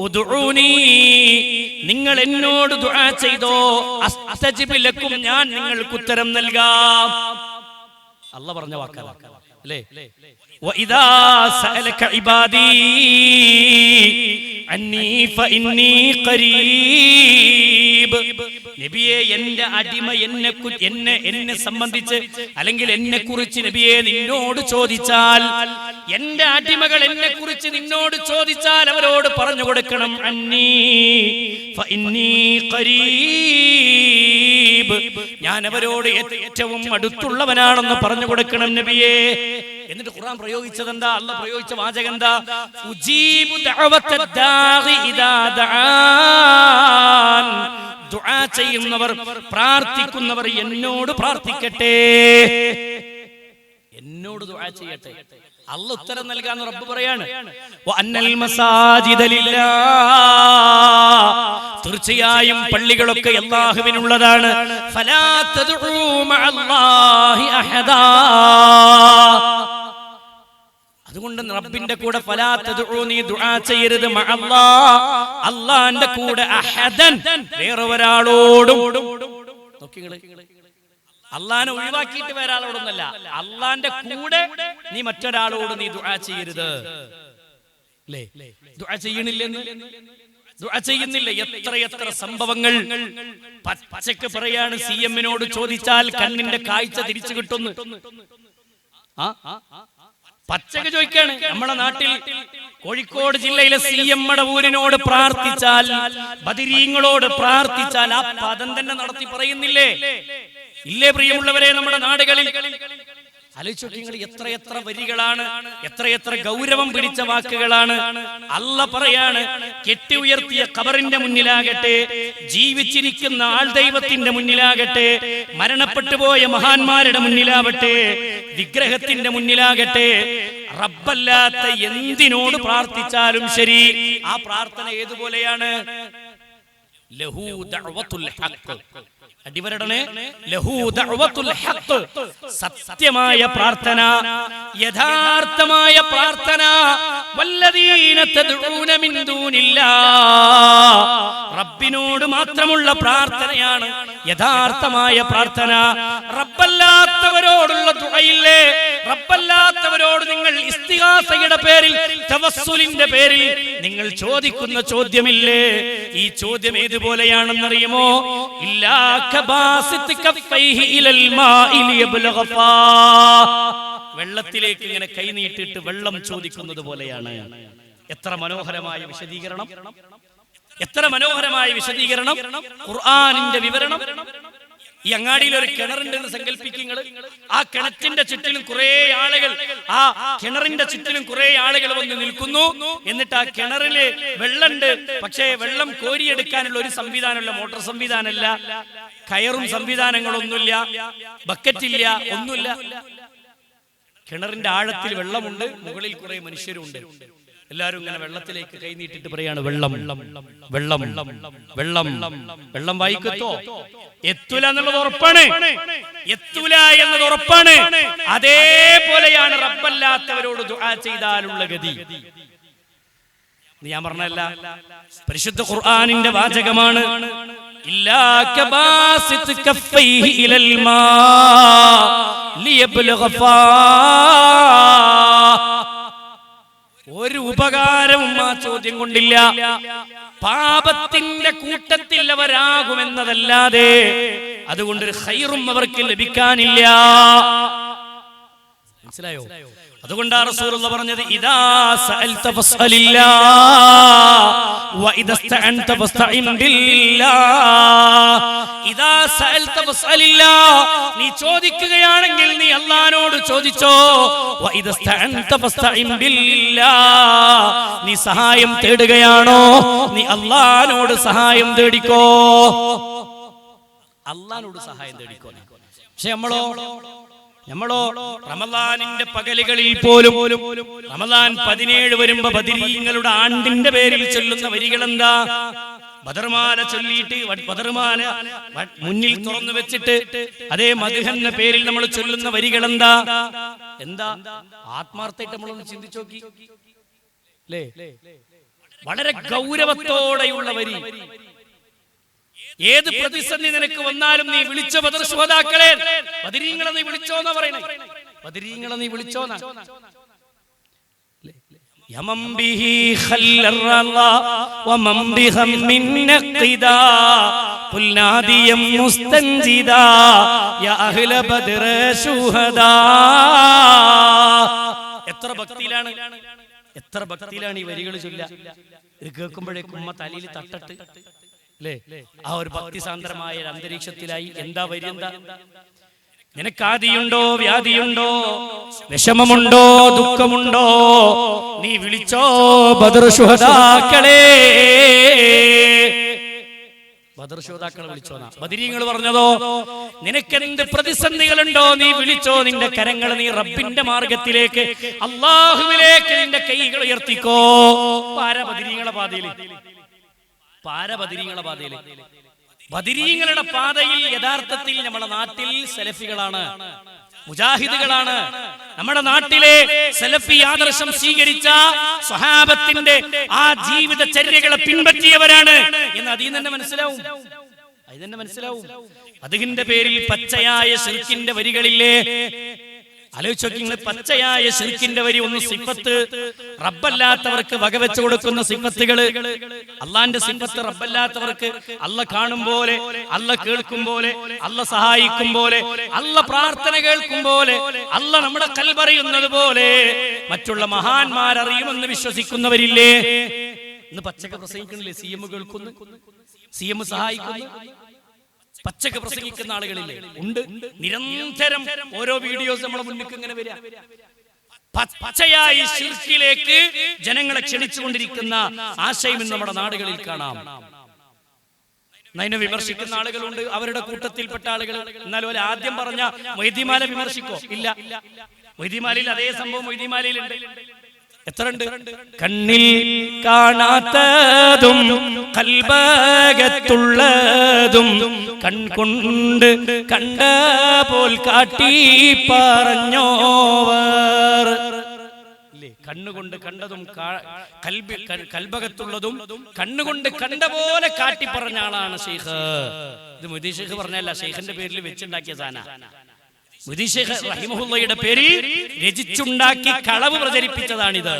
ഉദ്ഉനി, നിങ്ങൾ എന്നോട് ദുആ ചെയ്തോ, അസ്തജിബ് ലക്കും, ഞാൻ നിങ്ങൾക്ക് ഉത്തരം നൽകാം. അല്ലാഹ് പറഞ്ഞ വാക്കാണ് അല്ലേ? വഇദാ സഅലക ഇബാദി അന്നി ഫഇന്നി ഖരീബ്, നബിയെ എന്റെ അടിമ എന്നെ സംബന്ധിച്ച് അല്ലെങ്കിൽ എന്നെ കുറിച്ച് നബിയെ നിന്നോട് ചോദിച്ചാൽ, എന്റെ അടിമകൾ എന്നെ കുറിച്ച് നിന്നോട് ചോദിച്ചാൽ അവരോട് പറഞ്ഞു കൊടുക്കണം, അന്നി ഫഇന്നി ഖരീബ്, ഞാൻ അവരോട് ഏറ്റവും അടുത്തുള്ളവനാണെന്ന് പറഞ്ഞു കൊടുക്കണം നബിയെ. എന്നിട്ട് ഖുർആൻ പ്രയോഗിച്ചത് എന്താ? അല്ലാഹ് പ്രയോഗിച്ച വാചകം എന്താ? ഉജീബു ദഅവത ദാഇ ഇദാ ദഅാൻ, ദുആ ചെയ്യുന്നവർ, പ്രാർത്ഥിക്കുന്നവർ എന്നോട് പ്രാർത്ഥിക്കട്ടെ, എന്നോട് ദുആ ചെയ്യട്ടെ. അല്ലാഹ് ഉത്തരം നൽകാന്ന് റബ്ബ് പറയാണ്. വഅന്നൽ മസാജിദ ലില്ലാഹ്, തീർച്ചയായും പള്ളികളൊക്കെ അല്ലാഹുവിനുള്ളതാണ്. ഫലാ തദ്ഉ മഅല്ലാഹി അഹദാ, അതുകൊണ്ട് റബ്ബിന്റെ കൂടെ ഫലാ തദ്ഉ, നീ ദുആ ചെയ്യരുത്, മഅല്ലാഹ്, അല്ലാഹുവിന്റെ കൂടെ, അഹദൻ, വേറെ ഒരാളോടും. നോക്കിങ്ങളെ, അല്ലാഹനെ ഒഴിവാക്കിയിട്ട് വേറെ ആളോടൊന്നല്ല, അല്ലാഹുവിന്റെ കൂടെ നീ മറ്റൊരാളോട് നീ ദുആ ചെയ്യരുത്. അല്ലേ? ദുആ ചെയ്യണില്ലെന്ന്, ദുആ ചെയ്യുന്നില്ല. എത്ര സംഭവങ്ങൾ പച്ചക്ക് പറയാണ്. CM-നോട് ചോദിച്ചാൽ കണ്ണിന്റെ കാഴ്ച തിരിച്ചു കിട്ടുന്നു. പച്ചക്ക് ചോദിക്കാണ്. നമ്മുടെ നാട്ടിൽ കോഴിക്കോട് ജില്ലയിലെ CM മടവൂരിനോട് പ്രാർത്ഥിച്ചാൽ, ബദരീങ്ങളോട് പ്രാർത്ഥിച്ചാൽ ആ പദം തന്നെ നടത്തി പറയുന്നില്ലേ? ഇല്ലേ പ്രിയമുള്ളവരെ? നമ്മുടെ നാടുകളിൽ ആലോചിക്കുക, എത്രയെത്ര വരികളാണ്, എത്രയെത്ര ഗൗരവം പിടിച്ച വാക്കുകളാണ്. അല്ല പറയാണ്, കെട്ടി ഉയർത്തിയ ഖബറിന്റെ മുന്നിലാകട്ടെ, ജീവിച്ചിരിക്കുന്ന ആൾ ദൈവത്തിന്റെ മുന്നിലാകട്ടെ, മരണപ്പെട്ടു പോയ മഹാന്മാരുടെ മുന്നിലാവട്ടെ, വിഗ്രഹത്തിന്റെ മുന്നിലാകട്ടെ, റബ്ബല്ലാത്ത എന്തിനോട് പ്രാർത്ഥിച്ചാലും ശരി, ആ പ്രാർത്ഥന ഏതുപോലെയാണ്? ലഹു ദഅവത്തുൽ ഹഖ്. അടിവരടണേ, ലഹു ദഅവത്തുൽ ഹഖ്. സത്യമായ പ്രാർത്ഥന, യഥാർത്ഥമായ പ്രാർത്ഥന. വല്ലദീന തദ്ഊന മിൻ ദൂനില്ലാഹ്, റബ്ബിനോട് മാത്രമുള്ള പ്രാർത്ഥനയാണ് യഥാർത്ഥമായ പ്രാർത്ഥന. റബ്ബല്ലാത്തവരോടുള്ള ദുആയില്ലേ, റബ്ബല്ലാത്തവരോട് നിങ്ങൾ ഇസ്തിഗാസയുടെ പേരിൽ, തവസ്സുലിന്റെ പേരിൽ നിങ്ങൾ ചോദിക്കുന്ന ചോദ്യമില്ലേ, ഈ ചോദ്യം ഏതുപോലെയാണെന്നറിയുമോ? ഇല്ലാ കബാസിത് കഫൈഹി ഇലൽ മാഇ ലിയബ്ലഗ ഫാ. വെള്ളത്തിലേക്ക് ഇങ്ങനെ കൈനീട്ടിട്ട് വെള്ളം ചോദിക്കുന്നത് പോലെയാണ്. എത്ര മനോഹരമായ വിശദീകരണം, എത്ര മനോഹരമായ വിശദീകരണം, ഖുർആനിന്റെ വിവരണം. ഈ അങ്ങാടിയിൽ ഒരു കിണറുണ്ടെന്ന് സങ്കല്പിക്കുക. ആ കിണറ്റിന്റെ ചുറ്റിലും കുറെ ആളുകൾ, ആ കിണറിന്റെ ചുറ്റിലും കുറെ ആളുകൾ വന്ന് നിൽക്കുന്നു. എന്നിട്ട് ആ കിണറില് വെള്ളമുണ്ട്, പക്ഷേ വെള്ളം കോരിയെടുക്കാനുള്ള ഒരു സംവിധാനമല്ല, മോട്ടോർ സംവിധാനമല്ല, കയറും സംവിധാനങ്ങളൊന്നുമില്ല, ബക്കറ്റില്ല, ഒന്നുമില്ല. കിണറിന്റെ ആഴത്തിൽ വെള്ളമുണ്ട്, മുകളിൽ കുറെ മനുഷ്യരുണ്ട്. എല്ലാരും ഇങ്ങനെ വെള്ളത്തിലേക്ക് കൈനീട്ടിട്ട് പറയാണ്, വെള്ളം വെള്ളം വെള്ളം വെള്ളം. വായിക്കത്തോ? എത്തൂല എന്നുള്ളത് ഉറപ്പാണ്, എത്തൂല എന്നത് ഉറപ്പാണ്. അതേപോലെയാണ് റബ്ബല്ലാത്തവരോട് ദുആ ചെയ്താലുള്ള ഗതി. ഞാൻ പറഞ്ഞല്ല, പരിശുദ്ധ ഖുർആനിന്റെ വാചകമാണ്. ഇല്ലാ കബാസിത് കഫൈഹി ഇലൽ മാ ലിയബ്ലഗ ഫാ. ഒരു ഉപകാരവും ആ ചോദ്യം കൊണ്ടില്ല. പാപത്തിന്റെ കൂട്ടത്തിൽ അവരാകുമെന്നതല്ലാതെ അതുകൊണ്ടൊരു ഖൈറും അവർക്ക് ലഭിക്കാനില്ല. മനസ്സിലായോ? അതുകൊണ്ടാണ് റസൂലുള്ളാഹി പറഞ്ഞത്, ഇദാ സഅൽത ഫസ്അലില്ലാഹ് വ ഇദാ ഇസ്തഅൻത ഫസ്തഇൻ ബില്ലാഹ്. ഇദാ സഅൽത ഫസ്അലില്ലാഹ്, നീ ചോദിക്കുകയാണെങ്കിൽ നീ അല്ലാഹുവോട് ചോദിച്ചോ. വ ഇദാ ഇസ്തഅൻത ഫസ്തഇൻ ബില്ലാഹ്, നീ സഹായം തേടുകയാണോ, നീ അല്ലാഹുവോട് സഹായം തേടിക്കോ. അല്ലാഹുവോട് സഹായം തേടിക്കോ. പക്ഷെ നമ്മളോ റമളാനിന്റെ പകലുകളിൽ പോലും, റമളാൻ 17 വരുമ്പോ ബദരീങ്ങളുടെ ആണ്ടിന്റെ പേരിൽ ചൊല്ലുന്ന വരികൾ എന്താ? ബദർമാല ചൊല്ലിയിട്ട്, ബദർമാല മുന്നിൽ തുറന്നു വെച്ചിട്ട് അതേ മദ്ഹെന്ന പേരിൽ നമ്മൾ ചൊല്ലുന്ന വരികൾ എന്താ? ആത്മാർത്ഥമായിട്ട് നമ്മളൊന്ന് ചിന്തിച്ചു നോക്കി അല്ലേ? വളരെ ഗൗരവത്തോടെയുള്ള വരി. ഏത് പ്രതിസന്ധി നിനക്ക് വന്നാലും നീ വിളിച്ചോ ബദർ ശുഹദാക്കളെ, ബദരീങ്ങളെ നീ വിളിച്ചോന്നാ പറയണേ, ബദരീങ്ങളെ നീ വിളിച്ചോന്നാ. യമം ബിഹി ഖല്ലറല്ലാ വമം ബിഹമ്മിൻ നഖിദാ ഖുൽനാദിയം മുസ്തൻജിദാ യാ അഹ്ല ബദർ ശുഹദാ. എത്ര ഭക്തിയിലാണ്, എത്ര ഭക്തിയിലാണ് ഈ വരികൾ ചൊല്ലുക. ഇത് കേൾക്കുമ്പോഴേക്കും ഉമ്മ തലയിൽ തട്ടട്ട് അല്ലേ? ആ ഒരു ഭക്തിസാന്ദ്രമായ അന്തരീക്ഷത്തിലായി. എന്താ വരി? എന്താ? നിനക്കാദിയുണ്ടോ, വ്യാധിയുണ്ടോ, വിഷമമുണ്ടോ, ദുഃഖമുണ്ടോ, നീ വിളിച്ചോ ബദർ ശുഹദാക്കളെ. ബദർ ശുഹദാക്കളെ വിളിച്ചോന്നാ ബദരീങ്ങൾ പറഞ്ഞതോ. നിനക്കെന്ത് പ്രതിസന്ധികളുണ്ടോ നീ വിളിച്ചോ. നിന്റെ കരങ്ങൾ നീ റബ്ബിന്റെ മാർഗത്തിലേക്ക്, അല്ലാഹുവിലേക്ക് നിന്റെ കൈകൾ ഉയർത്തിക്കോ. ബദരീങ്ങളെ പാതയില്, ബദരീങ്ങളുടെ പാതയിൽ, ബദരീങ്ങളുടെ പാതയിൽ യഥാർത്ഥത്തിൽ നമ്മുടെ നാട്ടിൽ സലഫികളാണ്, മുജാഹിദുകളാണ്. നമ്മുടെ നാട്ടിലെ സലഫി ആദർശം സ്വീകരിച്ച സ്വഹാബത്തിന്റെ ആ ജീവിത ചര്യകളെ പിൻപറ്റിയവരാണ് എന്ന് അതിൽ തന്നെ മനസ്സിലാവും. അതിന്റെ പേരിൽ പച്ചയായ ശിർക്കിന്റെ വരികളില്ലേ? ആലോചിച്ച്, പച്ചയായ ശിർക്കിന്റെ വരി ഒന്ന് സിഫത്ത്, റബ്ബല്ലാത്തവർക്ക് വകവെച്ചു കൊടുക്കുന്ന സിഫത്തുകള്. അള്ളാന്റെ സിഫത്ത് റബ്ബല്ലാത്തവർക്ക് അല്ല കാണും പോലെ, അല്ല കേൾക്കും പോലെ, അല്ല സഹായിക്കും പോലെ, അല്ല പ്രാർത്ഥന കേൾക്കും പോലെ, അല്ല നമ്മുടെ കൽബറിയുന്നത് പോലെ മറ്റുള്ള മഹാന്മാരറിയുമെന്ന് വിശ്വസിക്കുന്നവരില്ലേ? ഇന്ന് പച്ചക്ക് പ്രസംഗിക്കണില്ലേ? CM കേൾക്കുന്നു, CM സഹായിക്കുന്നു. പച്ചക്ക് പ്രസംഗിക്കുന്ന ആളുകളില്ലേ, ഉണ്ട്. നിരന്തരം ഓരോ വീഡിയോസ് നമ്മുടെ മുന്നിൽ ഇങ്ങനെ വരിക. പച്ചയായി ശിർക്കിലേക്ക് ജനങ്ങളെ ക്ഷണിച്ചുകൊണ്ടിരിക്കുന്ന ആശയം നമ്മുടെ നാടുകളിൽ കാണാം. അതിനെ വിമർശിക്കുന്ന ആളുകളുണ്ട്, അവരുടെ കൂട്ടത്തിൽപ്പെട്ട ആളുകൾ. എന്നാൽ പോലെ ആദ്യം പറഞ്ഞ മൊയ്തീമാല വിമർശിക്കോ? ഇല്ല. മൊയ്തീമാലയിൽ അതേ സംഭവം മൊയ്തീമാലയിലുണ്ട്. എത്ര ഉണ്ട്? കണ്ണിൽ കാണാത്തതും കൽബകത്തുള്ളതും കൺകൊണ്ട് കണ്ട പോൽ കാട്ടി പറഞ്ഞോവർ. കണ്ണുകൊണ്ട് കണ്ടതും കൽബകത്തുള്ളതും കണ്ണുകൊണ്ട് കണ്ട പോലെ കാട്ടി പറഞ്ഞ ആളാണ് ഷെയ്ഖ്. ഇത് മൊയ്തീൻ ഷെയ്ഖ് പറഞ്ഞല്ല, ഷെയ്ഖിന്റെ പേരിൽ വെച്ചുണ്ടാക്കിയ സാധന. മൊയ്തീൻ ഷെയ്ഖ് റഹിമഹുള്ളയുടെ പേരിൽ രചിച്ചുണ്ടാക്കി കളവ് പ്രചരിപ്പിച്ചതാണിത്.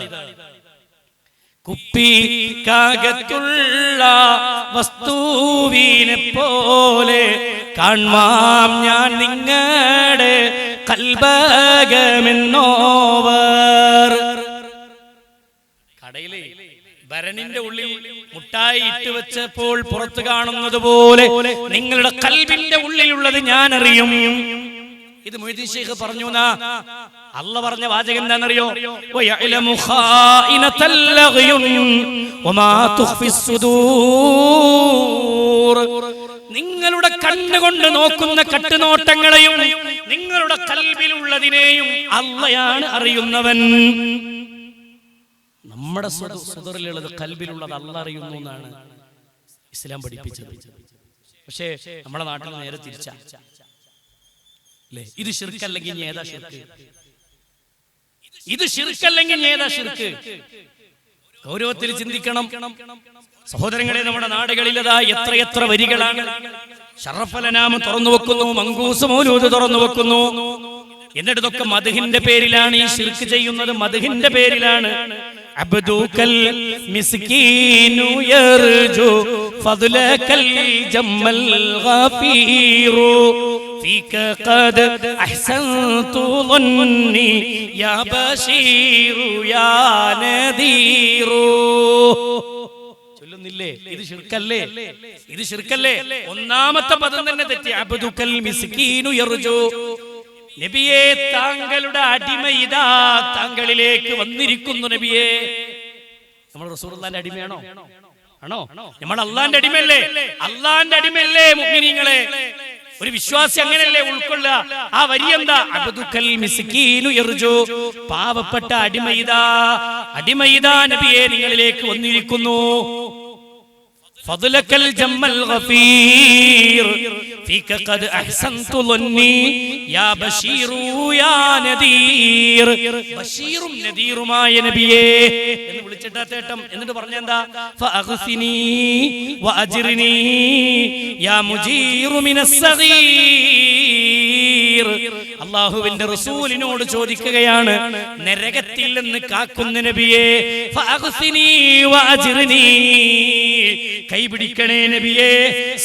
കുപ്പി കാകത്തുള്ള വസ്തുവിനെ പോലെ കാൺമാം ഞാൻ നിങ്ങളുടെ കൽബകമെന്നോവർ. കടയിലെ ഭരണിന്റെ ഉള്ളിൽ മുട്ടായി ഇട്ട് വെച്ചപ്പോൾ പുറത്ത് കാണുന്നത് പോലെ നിങ്ങളുടെ കൽബിന്റെ ഉള്ളിലുള്ളത് ഞാൻ അറിയും. ഇത് മൊയ്തീൻ ഷെയ്ഖ് പറഞ്ഞു. അല്ല പറഞ്ഞ വാചകം എന്താണെന്നറിയോ? വയഅലമു ഖായിനതൽ ലഗ്യുൻ വമാ തുഖ്ഫിസ് സുദൂർ. നിങ്ങളുടെ കണ്ണുകൊണ്ട് നോക്കുന്ന കട്ടുനോട്ടങ്ങളെയും നിങ്ങളുടെ കൽബിലുള്ളതിനെയും അള്ളയാണ് അറിയുന്നവൻ. നമ്മുടെ സുദറിലുള്ളത് കൽബിലുള്ളത് അല്ല അറിയുന്നു എന്നാണ് ഇസ്ലാം പഠിപ്പിച്ചത്. പക്ഷേ നമ്മുടെ നാട്ടിൽ നേരെ തിരിച്ചാ. ഇത് ശിർക്ക് അല്ലെങ്കിൽ ഏതാ ശിർക്ക്? ഇത് ശിർക്ക് അല്ലെങ്കിൽ ഏതാ ശിർക്ക്? ഗൗരവത്തിൽ ചിന്തിക്കണം സഹോദരങ്ങളെ. നമ്മുടെ നാടുകളിലതാ എത്രയെത്ര വരികളാണ്. ശറഫലനാമ തുറന്നു വെക്കുന്നു, മങ്കൂസ് മൗലൂദ് തുറന്നു വെക്കുന്നു. എന്നിട്ട് ഇതൊക്കെ മദ്ഹിന്റെ പേരിലാണ് ഈ ശിർക്ക് ചെയ്യുന്നത്. മദ്ഹിന്റെ പേരിലാണ്. അബ്ദുകൽ മിസ്കീനു യർജു ഫദ്ലകൽ ജമ്മൽ ഗഫീറു ഫീക ഖദ് അഹ്സൻതു ളന്നി യാ ബശീറു യാ നദീറു. ചൊല്ലുന്നില്ലേ? ഇത് ശിർക്കല്ലേ? ഇത് ശിർക്കല്ലേ? ഒന്നാമത്തെ പദം തന്നെ തെറ്റി. അബ്ദുകൽ മിസ്കീനു യർജു. നബിയെ, താങ്കളുടെ അടിമ ഇതാ താങ്കളിലേക്ക് വന്നിരിക്കുന്നു. നബിയെ, നമ്മൾ റസൂലുള്ളാഹിന്റെ അടിമയാണോ? ആണോ? നമ്മൾ അള്ളാന്റെ അടിമയല്ലേ? അള്ളാന്റെ അടിമയല്ലേ മുഅ്മിനീങ്ങളെ? ഒരു വിശ്വാസി അങ്ങനെയല്ലേ ഉൾക്കൊള്ളുക? ആ വരി എന്താ? അബ്ദുകൽ മിസ്കീനു യർജു. പാവപ്പെട്ട അടിമയിതാ, അടിമയിതാ നബിയെ നിങ്ങളിലേക്ക് വന്നിരിക്കുന്നു. ഫദ്ലകൽ ജമ്മൽ ഗഫീർ ഫീക ഖദ് അഹ്സൻതു ളന്നി യാ ബശീറു യാ നദീർ. ബശീറും നദീറുമായ നബിയെ എന്ന് വിളിച്ചിട്ടാ തേട്ടം. എന്നിട്ട് പറഞ്ഞെന്താ? ഫഅഗ്സിനി വഅജ്രിനി യാ മുജീറു മിനസ് സഗീർ. അല്ലാഹുവിന്റെ റസൂലിനോട് ചോദിക്കുകയാണ്, നരകത്തിൽ നിന്ന് കാക്കുന്ന നബിയെ, ഫഅഗ്സിനി വഅജ്രിനി, കൈപിടിക്കണേ നബിയെ,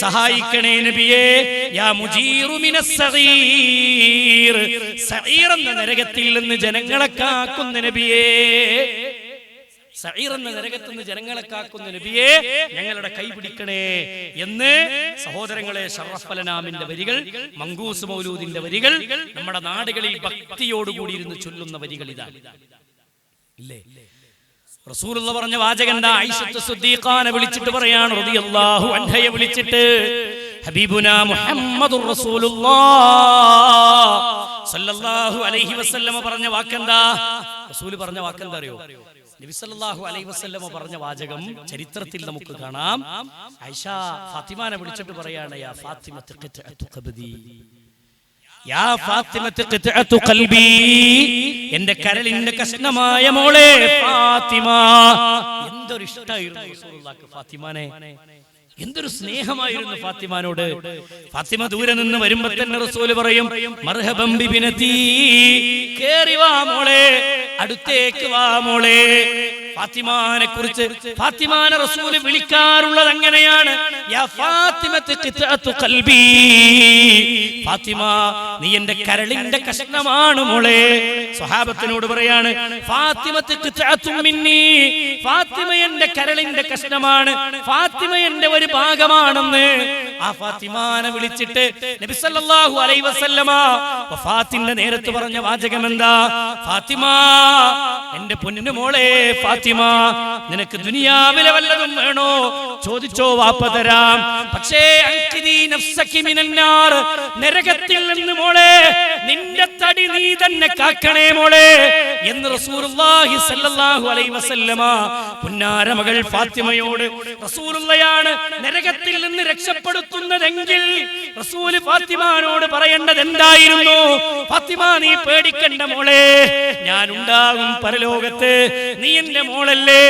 സഹായിക്കണേ നബിയെ. യാ മുജീറു മിനസ് സഗീർ, സഗീർ എന്ന നരകത്തിൽ നിന്ന് ജനങ്ങളെ കാക്കുന്ന നബിയെ, സഈർ എന്ന നരകത്തിൽ നിന്ന് ജനങ്ങളെ കാക്കുന്ന നബിയെ ഞങ്ങളുടെ കൈപിടിക്കണേ എന്ന് സഹോദരങ്ങളെ ശറഫലനാമിന്റെ വരികൾ, മങ്കൂസ് മൗലൂദിന്റെ വരികൾ നമ്മുടെ നാടുകളിൽ ഭക്തിയോടുകൂടി ഇരുന്ന് ചൊല്ലുന്ന വരികൾ ഇതാണ്. ഇല്ലേ? റസൂലുള്ള പറഞ്ഞ വാചകം എന്താ? ആയിഷത്ത് സിദ്ദീഖാനെ വിളിച്ചിട്ട് പറയാണ്, റളിയല്ലാഹു അൻഹയെ വിളിച്ചിട്ട്, ഹബീബുനാ മുഹമ്മദുർ റസൂലുള്ളാഹ് സല്ലല്ലാഹു അലൈഹി വസല്ലമ പറഞ്ഞ വാക്കെന്താ? റസൂൽ പറഞ്ഞ വാക്കെന്താ അറിയോ? നബി സല്ലല്ലാഹു അലൈഹി വസല്ലമ പറഞ്ഞ വാചകം ചരിത്രത്തിൽ നമുക്ക് കാണാം. ആയിഷ ഫാത്തിമാനെ വിളിച്ചിട്ട് പറയാണ്, യാ ഫാത്തിമത്ത് ഖിത്അതു ഖബ്ദി, യാ ഫാത്തിമത്ത് ഖിത്അതു ഖൽബി, എൻ്റെ കരളിന്റെ കഷ്ണമായ മോളെ ഫാത്തിമ. എന്തൊരു ഇഷ്ടമായിരുന്നു റസൂലുള്ളാഹിക്ക് ഫാത്തിമാനെ, എന്തൊരു സ്നേഹമായിരുന്നു ഫാത്തിമാനോട്. ഫാത്തിമ ദൂരെ നിന്ന് വരുമ്പോ തന്നെ റസൂല് പറയും, മർഹബം ബിബിനതി, കേറി വാ മോളെ, അടുത്തേക്ക് വാ മോളെ. ഫാത്തിമാനെ കുറിച്ച് ഫാത്തിമാനെ റസൂൽ വിളിക്കാറുള്ളത് അങ്ങനെയാണ്, യാ ഫാത്തിമത്ത് ഖിത്അത്തു ഖൽബി, ഫാത്തിമ നീ എൻ്റെ കരളിന്റെ കഷ്ണമാണ് മോളെ. സ്വഹാബത്തിനോട് പറയാണ്, ഫാത്തിമത്ത് ഖിത്അത്തു മിന്നി, ഫാത്തിമ എൻ്റെ കരളിന്റെ കഷ്ണമാണ്, ഫാത്തിമ എൻ്റെ ഒരു ഭാഗമാണെന്ന് ആ ഫാത്തിമാനെ വിളിച്ചിട്ട് നബി സല്ലല്ലാഹു അലൈഹി വസല്ലമ വഫാത്തിന്റെ നേരത്ത് പറഞ്ഞ വാചകം എന്താ? ഫാത്തിമ എൻ്റെ പൊന്നു മോളെ, ഫാത്തിമ നിനക്ക് ദുനിയാവിലെ വല്ലതും വേണോ ചോദിച്ചോ, വാപ്പ തരാം. പക്ഷേ അൻഖിദി നഫ്സകി മിനന്നാർ, നരകത്തിൽ നിന്ന് മോളെ നിന്റെ തടി നീ തന്നെ കാക്കണേ മോളെ എന്ന് റസൂലുള്ളാഹി സ്വല്ലല്ലാഹു അലൈഹി വസല്ലമ പുന്നാര മകൾ ഫാത്തിമയോട്. റസൂലുള്ളയാണ് നരകത്തിൽ നിന്ന് രക്ഷപ്പെടുത്തുന്നതെങ്കിൽ റസൂൽ ഫാത്തിമാനോട് പറയേണ്ടത് എന്തായിരുന്നു? ഫാത്തിമ നീ പേടിക്കണ്ട മോളെ, ഞാൻ ഉണ്ടാകും പരലോകത്ത്, നീ എന്റെ മോളല്ലേ,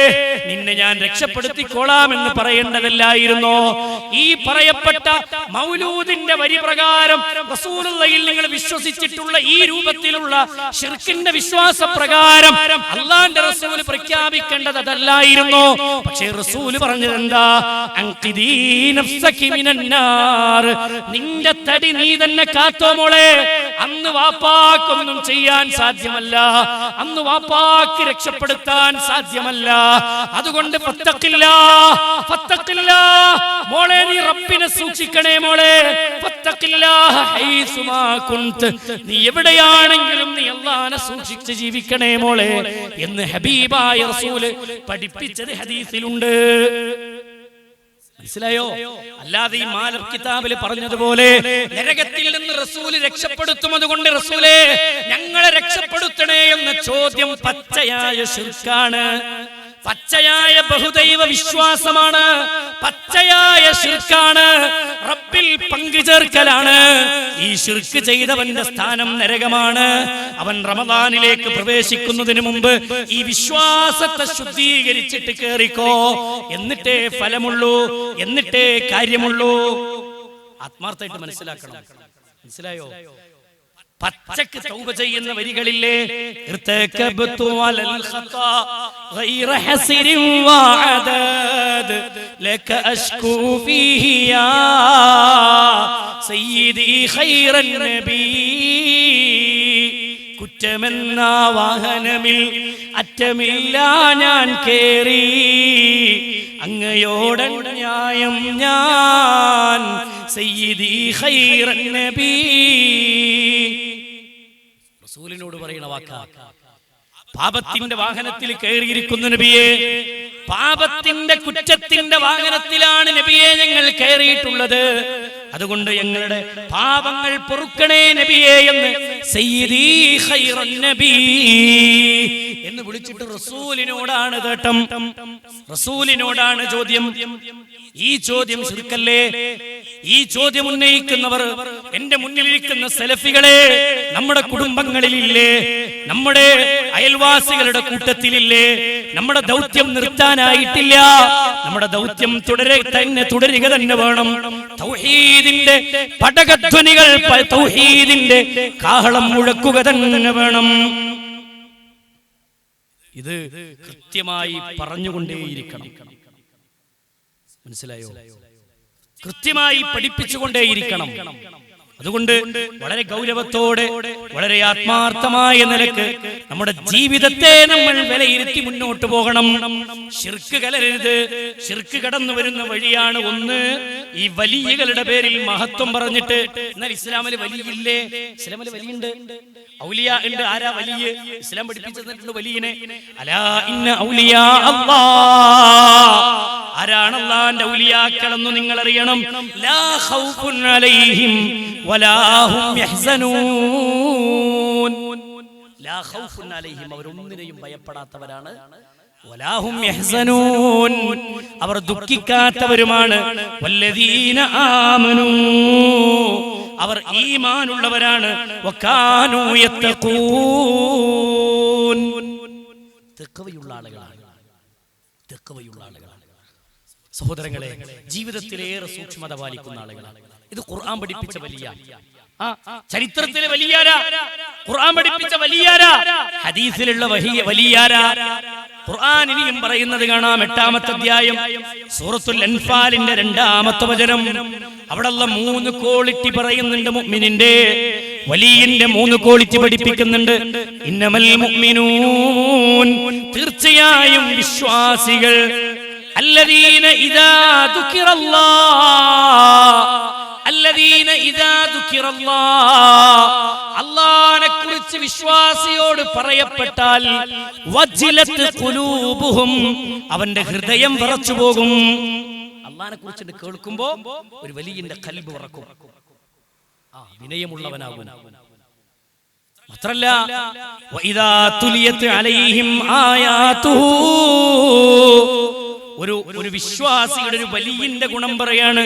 നിന്നെ ഞാൻ രക്ഷപ്പെടുത്തിക്കോളാമെന്ന് പറയേണ്ടതല്ലായിരുന്നോ? ഈ പറയപ്പെട്ട മൗലൂദിന്റെ വരി പ്രകാരം റസൂലുള്ളയിൽ നിങ്ങൾ വിശ്വസിച്ചിട്ടുള്ള ഈ രൂപത്തിലുള്ള ശിർക്കിന്റെ വിശ്വാസ പ്രകാരം അല്ലാഹുവിന്റെ റസൂൽ പ്രഖ്യാപിക്കേണ്ടത് അതല്ലായിരുന്നോ? പക്ഷേ റസൂൽ പറഞ്ഞത് എന്താ? അൻഖിദീ നഫ്സകി മിനന്നാർ, നിന്റെ തടി നീ തന്നെ കാത്തോ മോളെ. അന്ന് വാപ്പാക്കൊന്നും ചെയ്യാൻ സാധ്യമല്ല, അന്ന് വാപ്പാക്ക് രക്ഷപ്പെടുത്താൻ സാധ്യമല്ല. അതുകൊണ്ട് ഫത്തഖില്ലാ മോളെ, നീ റബ്ബിനെ സൂക്ഷിക്കണേ മോളെ. ഫത്തഖില്ലാഹ ഹൈസുമാ കുൻത്, നീ എവിടെയാണെങ്കിലും നീ അല്ലാഹുവിനെ സൂക്ഷിച്ച് ജീവിക്കണേ മോളെ എന്ന് ഹബീബായ റസൂൽ പഠിപ്പിച്ചത് ഹദീസിലുണ്ട്. മനസ്സിലായോ? അല്ലാതെ ഈ മാലഫ് കിതാബിൽ പറഞ്ഞതുപോലെ നരകത്തിൽ നിന്ന് റസൂൽ രക്ഷപ്പെടുത്തും, അതുകൊണ്ട് റസൂലേ ഞങ്ങളെ രക്ഷപ്പെടുത്തണേ എന്ന ചോദ്യം പച്ചയായ ശിർക്കാണ്, പച്ചയായ ബഹുദൈവ വിശ്വാസമാണ്, പച്ചയായ ശിർക്കാണ്, റബ്ബിൽ പങ്കുചേർക്കലാണ്. ഈ ശിർക്ക് ചെയ്തവന്റെ സ്ഥാനം നരകമാണ്. അവൻ റമദാനിലേക്ക് പ്രവേശിക്കുന്നതിന് മുമ്പ് ഈ വിശ്വാസത്തെ ശുദ്ധീകരിച്ചിട്ട് കേറിക്കോ, എന്നിട്ടേ ഫലമുള്ളൂ, എന്നിട്ടേ കാര്യമുള്ളൂ. ആത്മാർത്ഥമായിട്ട് മനസ്സിലാക്കണം. മനസ്സിലായോ? പച്ചക്ക് തൗബ ചെയ്യുന്ന വരികളില്ലേ, ഇർതകബതു അലൽ ഖതാ ഗൈറ ഹസിരിൻ വഅദദ് ലക അഷ്കൂ ഫീഹി യാ സയ്യിദി ഖൈറൻ നബി, കുറ്റമെന്ന വാഹനമിൽ അറ്റമില്ല ഞാൻ കേറി, അങ്ങയോടന്യായം ഞാൻ സയ്യിദി ഖൈറൻ നബി. റസൂലിനോട് പറയുന്ന വാക്കാ, പാപത്തിന്റെ വാഹനത്തിൽ കയറിയിരിക്കുന്ന നബിയെ, പാപത്തിന്റെ കുറ്റത്തിന്റെ വാഹനത്തിലാണ് നബിയെ ഞങ്ങൾ കയറിയിട്ടുള്ളത്, അതുകൊണ്ട് ഞങ്ങളുടെ പാപങ്ങൾ പൊറുക്കണേ നബിയെ എന്ന് സയ്യിദി ഖൈറൻ നബി എന്ന് വിളിച്ചിട്ട് റസൂലിനോടാണ് തേട്ടം, റസൂലിനോടാണ് ചോദ്യം. ഈ ചോദ്യം ശിർക്കല്ലേ? ഈ ചോദ്യം ഉന്നയിക്കുന്നവർ എന്റെ മുന്നിലിരിക്കുന്ന സലഫികളെ നമ്മുടെ കുടുംബങ്ങളിലില്ലേ, നമ്മുടെ അയൽവാസികളുടെ കൂട്ടത്തിലില്ലേ? നമ്മുടെ ദൗത്യം നിർത്താനായിട്ടില്ല, നമ്മുടെ ദൗത്യം തുടരുക തന്നെ വേണം. തൗഹീദിന്റെ പടകധ്വനികൾ, തൗഹീദിന്റെ കാഹളം മുഴക്കുക തന്നെ വേണം. ഇത് കൃത്യമായി പറഞ്ഞുകൊണ്ടേയിരിക്കണം. മനസ്സിലായോ? കൃത്യമായി പഠിപ്പിച്ചുകൊണ്ടേയിരിക്കണം. അതുകൊണ്ട് വളരെ ഗൗരവത്തോടെ, വളരെ ആത്മാർത്ഥമായ നിലക്ക് നമ്മുടെ ജീവിതത്തെ നമ്മൾ വിലയിരുത്തി മുന്നോട്ട് പോകണം. ശിർക്ക് കലരരുത്. ശിർക്ക് കടന്നു വരുന്ന വഴിയാണ് ഒന്ന്, ഈ വലിയകളുടെ പേരിൽ മഹത്വം പറഞ്ഞിട്ട്. എന്നാൽ ഇസ്ലാമിൽ വലിയില്ലേ? ഇസ്ലാമിൽ വലിയുണ്ട്, ഔലിയാ ഉണ്ട്. ആരാ വലിയ? ഇസ്ലാം പഠിപ്പിച്ചു തന്നിട്ടുണ്ട് വലിയനെ. അലാ ഇന്ന ഔലിയാ അല്ലാഹ്, ആരാണ് അല്ലാഹുവിന്റെ ഔലിയാക്കളെന്ന് നിങ്ങൾ അറിയണം. ലാ ഖൗഫുൻ അലൈഹിം വലാ ഹും യഹ്സനൂൻ. ലാ ഖൗഫുൻ അലൈഹിം, അവർ ഒന്നിനെയും ഭയപ്പെടാത്തവരാണ്. വലാ ഹും യഹ്സനൂൻ, അവർ ദുഃഖിക്കാത്തവരുമാണ്. വല്ലദീന ആമനൂ, അവർ ഈമാനുള്ളവരാണ്. വകാനൂ യത്തഖൂൻ, തഖ്വയുള്ള ആളുകളാണ്, തഖ്വയുള്ള ആളുകളാണ്. സഹോദരങ്ങളെ, ജീവിതത്തിലേറെ സൂക്ഷ്മത പാലിക്കുന്ന ആളുകളാണ്. ഇത് ഖുർആൻ പഠിപ്പിച്ച വലിയ, ചരിത്രത്തിലെ വലിയാരാ, ഖുർആൻ പഠിപ്പിച്ച വലിയാരാ, ഹദീസിലുള്ള വലിയാരാ. ഖുർആൻ ഇനിയും പറയുന്നത് കാണാം. 8-ാമത്തെ അധ്യായം സൂറത്തുൽ അൻഫാലിന്റെ 2-ാമത്തെ വചനം. അവിടെ അല്ലാഹ് 3 ക്വാളിറ്റി പറയുന്നുണ്ട്. മുഅ്മിനിന്റെ വലിയന്റെ 3 ക്വാളിറ്റി പഠിപ്പിക്കുന്നുണ്ട്. ഇന്നമൽ മുഅ്മിനൂൻ, തീർച്ചയായും വിശ്വാസികൾ, അല്ലദീന ഇദാ ദുകിറല്ലാഹ്, അല്ലദീന ഇദാ ദുകിറല്ലാഹ്, അല്ലാഹനെ കുറിച്ച് വിശ്വാസിയോട് പറയപ്പെട്ടാൽ വജിലത്ത് ഖുലൂബുഹും, അവന്റെ ഹൃദയം വിറച്ചു പോകും. അല്ലാഹനെ കുറിച്ച് കേൾക്കുമ്പോൾ ഒരു വലിയന്റെ ഖൽബ് വിറക്കും, വിനയമുള്ളവനാകും. മാത്രല്ല വഇദാ തുലിയത് അലൈഹിം ആയാതുഹു, ഒരു വിശ്വാസിയുടെ ഒരു വലിയന്റെ ഗുണം പറയാണ്.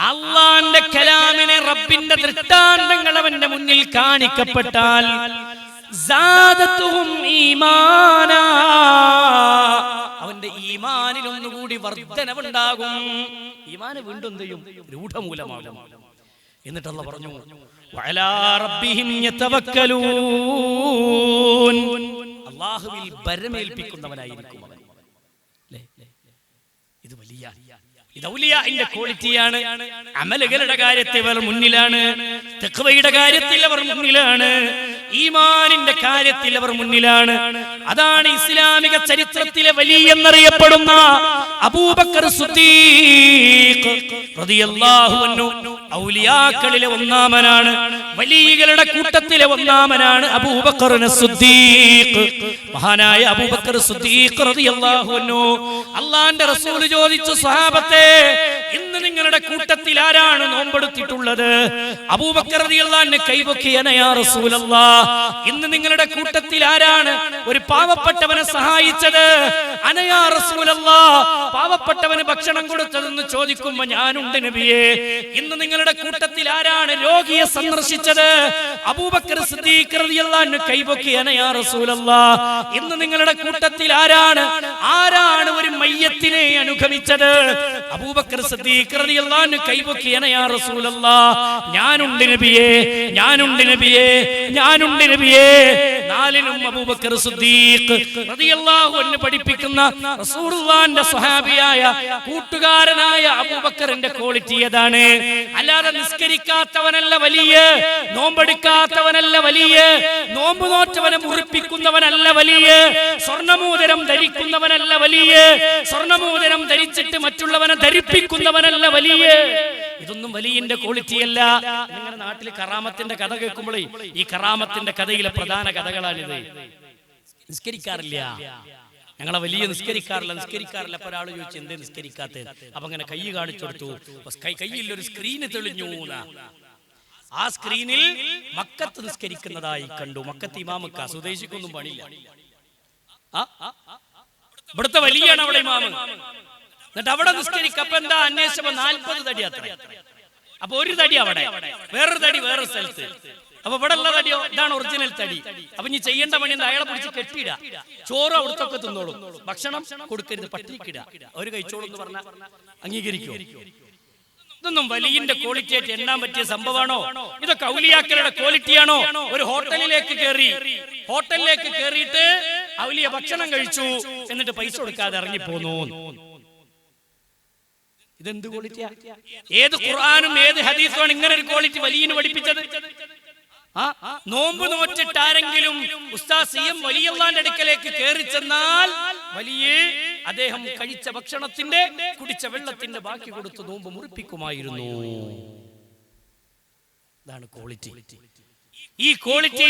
അള്ളാന്റെ കലാമിനെ, റബ്ബിന്റെ ദൃഷ്ടാന്തങ്ങൾ അവന്റെ മുന്നിൽ കാണിക്കപ്പെട്ടാൽ സാദത്തുഹും ഈമാനാ, അവന്റെ ഈമാനിൽ ഒന്നുകൂടി വർധനവുണ്ടാകും. ഈമാന് വീണ്ടും ചെയ്യും, രൂഢമൂലമാകും. എന്നിട്ട് അല്ലാഹ് പറഞ്ഞു വഅലാ റബ്ബിഹിം യതവക്കലൂൻ, അല്ലാഹുവിൽ ഭരമേൽപ്പിക്കുന്നവനായിരിക്കും അവൻ. ഇത് വലിയ ഔലിയാഇന്റെ ക്വാളിറ്റിയാണ്. അമലുകളുടെ കാര്യത്തിൽ അവർ മുന്നിലാണ്, തഖ്വയുടെ കാര്യത്തിൽ അവർ മുന്നിലാണ്, ഈമാനിന്റെ കാര്യത്തിൽ അവർ മുന്നിലാണ്. അതാണ് ഇസ്ലാമിക ചരിത്രത്തിലെ വലിയ എന്നറിയപ്പെടുന്ന അബൂബക്കർ സിദ്ദീഖ് റളിയല്ലാഹു അൻഹു. ഔലിയാക്കളിലെ ഒന്നാമനാണ്, വലിയകളുടെ കൂട്ടത്തിലെ ഒന്നാമനാണ് അബൂബക്കർ സിദ്ദീഖ്. മഹാനായ അബൂബക്കർ സിദ്ദീഖ് റളിയല്ലാഹു അൻഹു. അല്ലാഹുവിന്റെ റസൂൽ ചോദിച്ചു, സ്വഹാബത്തെ, ഇന്ന് നിങ്ങളുടെ കൂട്ടത്തിൽ ആരാണ് നോമ്പെടുത്തിട്ടുള്ളത്? അബൂബക്കർ റളിയല്ലാഹു അൻഹു കൈപൊക്കി, അന യാ റസൂലല്ലാഹ്. ഇന്ന് നിങ്ങളുടെ കൂട്ടത്തിൽ ആരാണ് ഒരു പാവപ്പെട്ടവനെ സഹായിച്ചത്? അന യാ റസൂലല്ലാഹ്. പാവപ്പെട്ടവന് ഭക്ഷണം കൊടുത്തതെന്ന് ചോദിക്കുമ്പോൾ ഞാനുണ്ട് നബിയേ. ഇന്ന് നിങ്ങളുടെ കൂട്ടത്തിൽ ആരാണ് രോഗിയെ സന്ദർശിച്ചത്? അബൂബക്കർ സിദ്ദീഖ് റളിയല്ലാഹു അൻഹു കൈപൊക്കി, അന യാ റസൂലല്ലാഹ്. ഇന്ന് നിങ്ങളുടെ കൂട്ടത്തിൽ ആരാണ് ഒരു മയ്യത്തിനെ അനുഗമിച്ചത്? അബൂബക്കർ സിദ്ദീഖ് റളിയല്ലാഹു അൻഹു കൈപൊക്കി, അന യാ റസൂലല്ലാഹ്. ഞാനുണ്ട് നബിയേ, ഞാനുണ്ട് നബിയേ, ഞാനുണ്ട് നബിയേ. നാലിനും അബൂബക്കർ സിദ്ദീഖ് റളിയല്ലാഹു അൻഹു പഠിപ്പിക്കുന്ന റസൂലുള്ളാഹിന്റെ സ്വഹാബിയായ കൂട്ടുകാരനായ അബൂബക്കറിന്റെ ക്വാളിറ്റി ഏതാണ്? അല്ലാതെ നിസ്കരിക്കാത്തവനല്ല വലിയ, നോമ്പെടുക്കാത്തവനല്ല വലിയ, നോമ്പ് നോറ്റവനെ മുറിപ്പിക്കുന്നവനല്ല വലിയ, സ്വർണ്ണമോതിരം ധരിക്കുന്നവനല്ല വലിയ, സ്വർണ്ണമോതിരം ധരിച്ചിട്ട് മറ്റുള്ളവനെ ധരിപ്പിക്കുന്നവനല്ല വലിയ. ഇതൊന്നും വലിയന്റെ ക്വാളിറ്റിയല്ല. നിങ്ങളുടെ നാട്ടിൽ കറാമത്തിന്റെ കഥ കേൾക്കുമ്പോഴേ ഈ കറാമത്തിന്റെ കഥയിലെ പ്രധാന കഥകളാണിത്. നിസ്കരിക്കാറില്ല, ഞങ്ങളെ വലിയ നിസ്കരിക്കാറില്ല. അപ്പൊ ഒരാൾ ചോദിച്ചു, എന്തേ നിസ്കരിക്കാത്തത്? അപ്പൊ അങ്ങനെ കൈ കാണിച്ചു കൊടുത്തു. കയ്യിൽ ഒരു സ്ക്രീന് തെളിഞ്ഞു. ആ സ്ക്രീനിൽ മക്കത്ത് നിസ്കരിക്കുന്നതായി കണ്ടു. മക്കത്ത് ഇമാമക്ക, സ്വദേശിക്കൊന്നും പണിയില്ല. ഇവിടുത്തെ വലിയാണ് അവിടെ ഇമാമ്. എന്നിട്ട് അവിടെ നിസ്കരിക്കപ്പോ എന്താ അന്വേഷിച്ചപ്പോ 40 തടി അത്ര. അപ്പൊ ഒരു തടി അവിടെ, വേറൊരു തടി വേറൊരു സ്ഥലത്ത്. അപ്പൊ ഇവിടെ ഉള്ള തടിയോ ഇതാണ് ഒറിജിനൽ തടി. അപ്പൊ ഇനി ചെയ്യേണ്ട പണി എന്താ? അയാളെ പിടിച്ച് കെട്ടിയിട. ചോറ് അവിടുത്തൊക്കെ തിന്നോളും, ഭക്ഷണം കൊടുക്കരുത്, പട്ടിണിക്കിട. അവര് കഴിച്ചോളും എന്ന് പറഞ്ഞാൽ അംഗീകരിക്കോ? ഇതൊന്നും വലിയന്റെ ക്വാളിറ്റി ആയിട്ട് എണ്ണാൻ പറ്റിയ സംഭവമാണോ? ഇതൊക്കെ ഔലിയാക്കളുടെ ക്വാളിറ്റിയാണോ? ഒരു ഹോട്ടലിലേക്ക് കയറിയിട്ട് ഔലിയ ഭക്ഷണം കഴിച്ചു, എന്നിട്ട് പൈസ കൊടുക്കാതെ ഇറങ്ങിപ്പോന്നു. ഇതെന്ത് ക്വാളിറ്റിയാ? ഏത് ഖുർആനും ഏത് ഹദീസുമാണ് ഇങ്ങനെ ഒരു ക്വാളിറ്റി വലിയന് പഠിപ്പിച്ചത്? നോമ്പ് നോറ്റിട്ട് ആരെങ്കിലും ഉസ്താദ് സി എം വലിയല്ലാന്റെ അടുക്കലേക്ക് കയറി ചെന്നാൽ വലിയ അദ്ദേഹം കഴിച്ച ഭക്ഷണത്തിന്റെ കുടിച്ച വെള്ളത്തിന്റെ ബാക്കി കൊടുത്ത് നോമ്പ് മുറിപ്പിക്കുമായിരുന്നു. ഇതാണ് ക്വാളിറ്റി. ഈ ക്വാളിറ്റി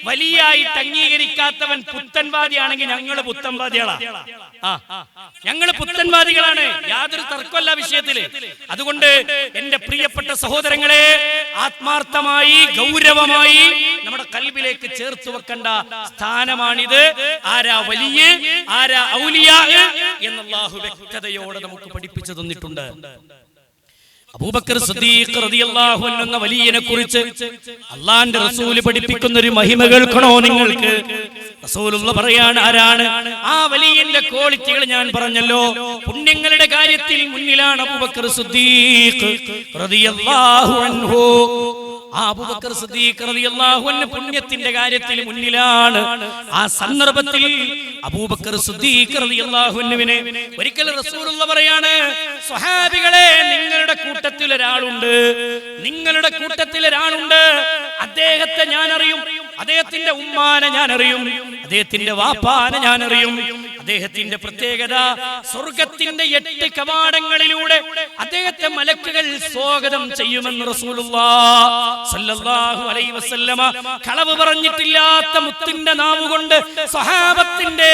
വലിയായിട്ട് അംഗീകരിക്കാത്തവൻ പുത്തൻവാദിയാണെങ്കിൽ ഞങ്ങള് പുത്തൻവാദികളാ. ഞങ്ങള് പുത്തൻവാദികളാണ്, യാതൊരു തർക്കമല്ല വിഷയത്തില്. അതുകൊണ്ട് എന്റെ പ്രിയപ്പെട്ട സഹോദരങ്ങളെ, ആത്മാർത്ഥമായി ഗൗരവമായി നമ്മുടെ കൽബിലേക്ക് ചേർത്ത് വെക്കേണ്ട സ്ഥാനമാണിത്. ആരാ വലിയ, ആരാ ഔലിയാ എന്ന് അല്ലാഹു വ്യക്തതയോടെ നമുക്ക് പഠിപ്പിച്ചു തന്നിട്ടുണ്ട്. അബൂബക്കർ സിദ്ദീഖ് റളിയല്ലാഹു അൻഹു എന്ന വലിയനെ കുറിച്ച് അല്ലാഹുവിന്റെ റസൂൽ പഠിപ്പിക്കുന്ന ഒരു മഹിമ കേൾക്കണോ നിങ്ങൾക്ക്? റസൂലുള്ള പറയാണ്, ആരാണ് ആ വലിയന്റെ ക്വാളിറ്റികൾ ഞാൻ പറഞ്ഞല്ലോ. പുണ്യങ്ങളുടെ കാര്യത്തിൽ മുന്നിലാണ് അബൂബക്കർ സിദ്ദീഖ് റളിയല്ലാഹു അൻഹു. അബൂബക്കർ സിദ്ദീഖ് റളിയല്ലാഹു അൻഹു പുണ്യത്തിന്റെ കാര്യത്തിൽ മുന്നിലാണ്. ആ സന്ദർഭത്തിൽ അബൂബക്കർ സിദ്ദീഖ് റളിയല്ലാഹു അൻഹുവിനെ ഒരിക്കൽ റസൂലുള്ളാഹി പറയാണ്, സ്വഹാബികളെ, നിങ്ങളുടെ കൂട്ടത്തിൽ ഒരാളുണ്ട്, നിങ്ങളുടെ കൂട്ടത്തിൽ ഒരാളുണ്ട്, അദ്ദേഹത്തെ ഞാൻ അറിയും, അദ്ദേഹത്തിന്റെ ഉമ്മാനെ ഞാൻ അറിയും, അദ്ദേഹത്തിന്റെ വാപ്പാനെ ഞാൻ അറിയും. അദ്ദേഹത്തിന്റെ പ്രത്യേകത, സ്വർഗത്തിന്റെ 8 കവാടങ്ങളിലൂടെ അദ്ദേഹത്തെ മലക്കുകൾ സ്വാഗതം ചെയ്യുമെന്ന് റസൂലുള്ളാഹി സ്വല്ലല്ലാഹു അലൈഹി വസല്ലമ കളവ് പറഞ്ഞിട്ടില്ലാത്ത മുത്തിന്റെ നാവുകൊണ്ട് സ്വഹാബത്തിന്റെ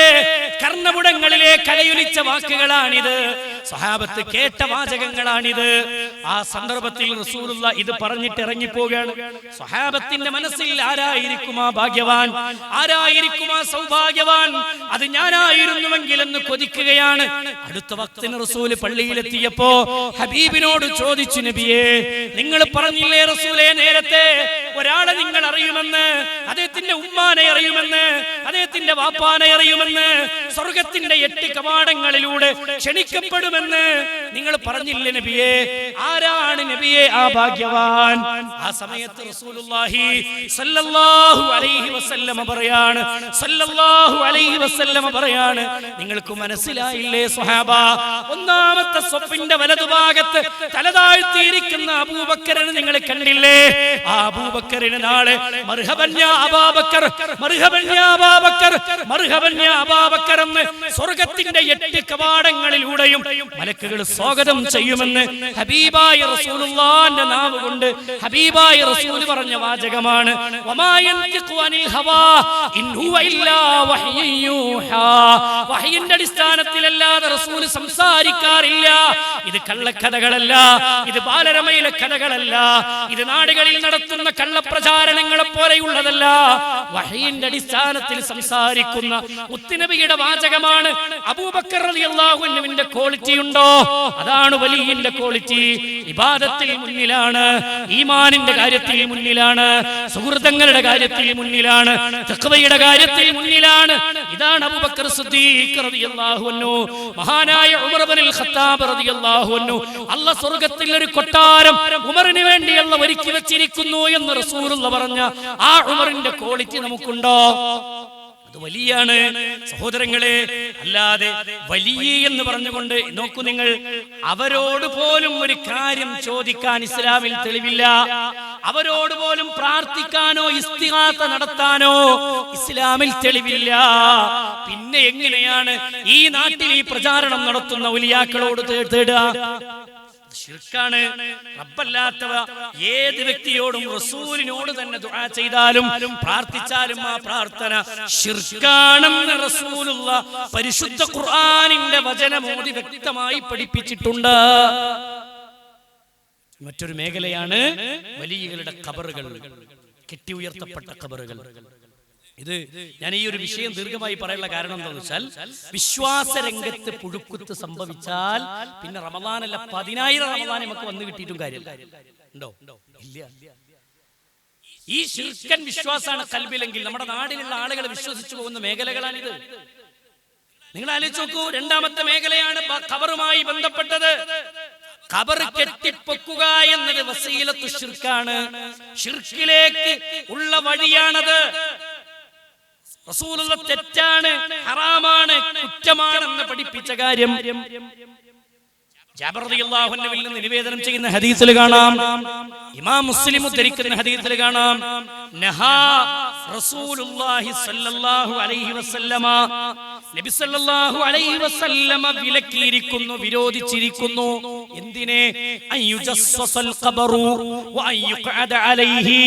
കർണപുടങ്ങളിലെ കലയൊലിച്ച വാക്കുകളാണിത്, സ്വഹാബത്ത് കേട്ട വാചകങ്ങളാണിത്. ആ സന്ദർഭത്തിൽ റസൂലുള്ളാഹി ഇത് പറഞ്ഞിട്ട് ഇറങ്ങിപ്പോവുകയാണ്. സ്വഹാബത്തിന്റെ മനസ്സിൽ ആരായിരിക്കും ആ ഭാഗ്യവാൻ, ആരായിരിക്കും ആ സൗഭാഗ്യവാൻ, അത് ഞാനായിരുന്നുവെങ്കിൽ എന്ന് കൊതിക്കുകയാണ്. അടുത്ത വക്തിന് റസൂല് പള്ളിയിലെത്തിയപ്പോ ഹബീബിനോട് ചോദിച്ചു, നബിയേ, നിങ്ങൾ പറഞ്ഞില്ലേ റസൂലേ നേരത്തെ ഒരാളെ നിങ്ങൾ അറിയുമെന്ന്, അദ്ദേഹത്തിന്റെ ഉമ്മാനെ അറിയുമെന്ന്, അദ്ദേഹത്തിന്റെ വാപ്പാനെ അറിയുമെന്ന്, സ്വർഗത്തിന്റെ 8 കവാടങ്ങളിലൂടെ ക്ഷണിക്കപ്പെടുമെന്ന് നിങ്ങൾ പറഞ്ഞില്ലേ നബിയേ, ആരാണ് നബിയേ ആ ഭാഗ്യവാൻ? ആ സമയത്ത് റസൂലുള്ളാഹി സ്വല്ലല്ലാഹു അലൈഹി വസല്ലമ പറയാണ്, സ്വല്ലല്ലാഹു അലൈഹി വസല്ലമ പറയാണ്, നിങ്ങൾക്ക് മനസ്സിലായില്ലേ സ്വഹാബ, ഒന്നാമത്തെ സ്വഫിന്റെ വലതുഭാഗത്ത് തലതാഴ്ത്തിയിരിക്കുന്ന അബൂബക്കറിനെ നിങ്ങൾ കണ്ടില്ലേ? ആ അബൂബക്കറിന് നാളെ മർഹബൻ യാ അബൂബക്കർ, മർഹബൻ യാ അബൂബക്കർ, മർഹബൻ യാ അബൂബക്കർ എന്ന് സ്വർഗ്ഗത്തിന്റെ 8 കവാടങ്ങളിലൂടെയും മലക്കുകൾ സ്വാഗതം ചെയ്യുമെന്ന് ഹബീബായ റസൂലുള്ളാഹിന്റെ നാവ് കൊണ്ട് ഹബീബായ റസൂൽ പറഞ്ഞ വാചകമാണ്. വമാ യൻതിഖു അനിൽ ഹവാ ഇൻ ഹുവ ഇല്ലാ വഹ്യു യൂഹാ. വഹയിന്റെ അടിസ്ഥാനത്തിലല്ലാതെ റസൂൽ സംസാരിക്കാറില്ല. ഇത് കള്ളക്കഥകളല്ല, ഇത് ബാലരമയിലെ കഥകളല്ല, ഇത് നാടുകളിൽ നടത്തുന്ന കള്ളപ്രചാരണങ്ങളെ പോലെയുള്ളതല്ല. വഹയിന്റെ അടിസ്ഥാനത്തിൽ സംസാരിക്കുന്ന മുത്തുനബിയുടെ വാചകമാണ്. അബൂബക്കർ റളിയല്ലാഹു അൻഹുവിന്റെ ക്വാളിറ്റി ഉണ്ടോ? അതാണ് വലിയന്റെ ക്വാളിറ്റി. ഇബാദത്തിൽ മുന്നിലാണ്, ഈമാനിന്റെ കാര്യത്തിൽ മുന്നിലാണ്, സുഹൃതങ്ങളുടെ കാര്യത്തിൽ മുന്നിലാണ്, തഖ്വയുടെ കാര്യത്തിൽ മുന്നിലാണ്. ഇതാണ് അബൂബക്കർ സിദ്ദീഖ് റളിയല്ലാഹു അൻഹു. മഹാനായ ഉമർ ഇബ്നുൽ ഖത്താബ് റളിയല്ലാഹു അൻഹു, അല്ലാഹു സ്വർഗ്ഗത്തിൽ ഒരു കൊട്ടാരം ഉമറിന് വേണ്ടി അല്ലാഹു ഒരുക്കി വെച്ചിരിക്കുന്നു എന്ന് റസൂലുള്ളാഹി പറഞ്ഞ ആ ഉമറിന്റെ ക്വാളിറ്റി നമുക്കുണ്ടോ? അത് വലിയാണ് സഹോദരങ്ങളെ. അല്ലാതെ വലിയ എന്ന് പറഞ്ഞുകൊണ്ട് നോക്കൂ നിങ്ങൾ, അവരോട് പോലും ഒരു കാര്യം ചോദിക്കാൻ ഇസ്ലാമിൽ തെളിവില്ല. അവരോട് പോലും പ്രാർത്ഥിക്കാനോ ഇസ്തിഗാസ നടത്താനോ ഇസ്ലാമിൽ തെളിവില്ല. പിന്നെ എങ്ങനെയാണ് ഈ നാട്ടിൽ ഈ പ്രചാരണം നടത്തുന്ന ഉലിയാക്കളോട് തേടുക? ശിർക്കാണ്. റബ്ബല്ലാത്തവ ഏത് വ്യക്തിയോടും റസൂലിനോട് തന്നെ ദുആ ചെയ്താലും പ്രാർത്ഥിച്ചാലും ആ പ്രാർത്ഥന ശിർക്കാണെന്ന് റസൂലുള്ളാഹി പരിശുദ്ധ ഖുർആനിന്റെ വചനമോദി വ്യക്തമായി പഠിപ്പിച്ചിട്ടുണ്ട്. മറ്റൊരു മേഖലയാണ് വലിയകളുടെ ഖബറുകൾ, കെട്ടി ഉയർത്തപ്പെട്ട ഖബറുകൾ. ഇത് ഞാൻ ഈ ഒരു വിഷയം ദീർഘമായി പറയാനുള്ള കാരണം എന്താണെന്ന് വെച്ചാൽ, വിശ്വാസ രംഗത്ത് പുഴുക്കുത്ത് സംഭവിച്ചാൽ പിന്നെ റമദാനല്ല 10,000 റമദാൻ നമുക്ക് വന്നു കിട്ടിയിട്ടും കാര്യമില്ല. ഉണ്ടോ? ഇല്ല. ഈ ശിർക്കൻ വിശ്വാസമാണ് കൽബിലെങ്കിൽ നമ്മുടെ നാടിലുള്ള ആളുകൾ വിശ്വസിച്ചു പോകുന്ന മേഖലകളാണിത്. നിങ്ങൾ ആലോചിച്ച് നോക്കൂ. രണ്ടാമത്തെ മേഖലയാണ് ഖബറുമായി ബന്ധപ്പെട്ടത്. ഖബർ കെട്ടിപ്പൊക്കുക എന്നത് വസീലത്തു ശിർക്കാണ്, ശിർക്കിലേക്ക് ഉള്ള വഴിയാണത്. റസൂലുള്ളാഹി തെറ്റാണ്, ഹറാമാണ്, കുറ്റമാണെന്ന് പഠിപ്പിച്ച കാര്യം ജാബിർ റളിയല്ലാഹു അൻഹുവിൽ നിന്ന് നിവേദനം ചെയ്യുന്ന ഹദീസിൽ കാണാം, ഇമാം മുസ്ലിം ഉദ്ധരിക്കുന്ന ഹദീസിൽ കാണാം, നഹാ റസൂലുള്ളാഹി സ്വല്ലല്ലാഹു അലൈഹി വസല്ലമ, നബി സല്ലല്ലാഹു അലൈഹി വസല്ലമ വിലക്കിയിരിക്കുന്നു, വിരോധിച്ചിരിക്കുന്നു. എന്തിനെ? അയ്യുജസ്സൽ ഖബറു വഅയ്യുഖഅദ അലൈഹി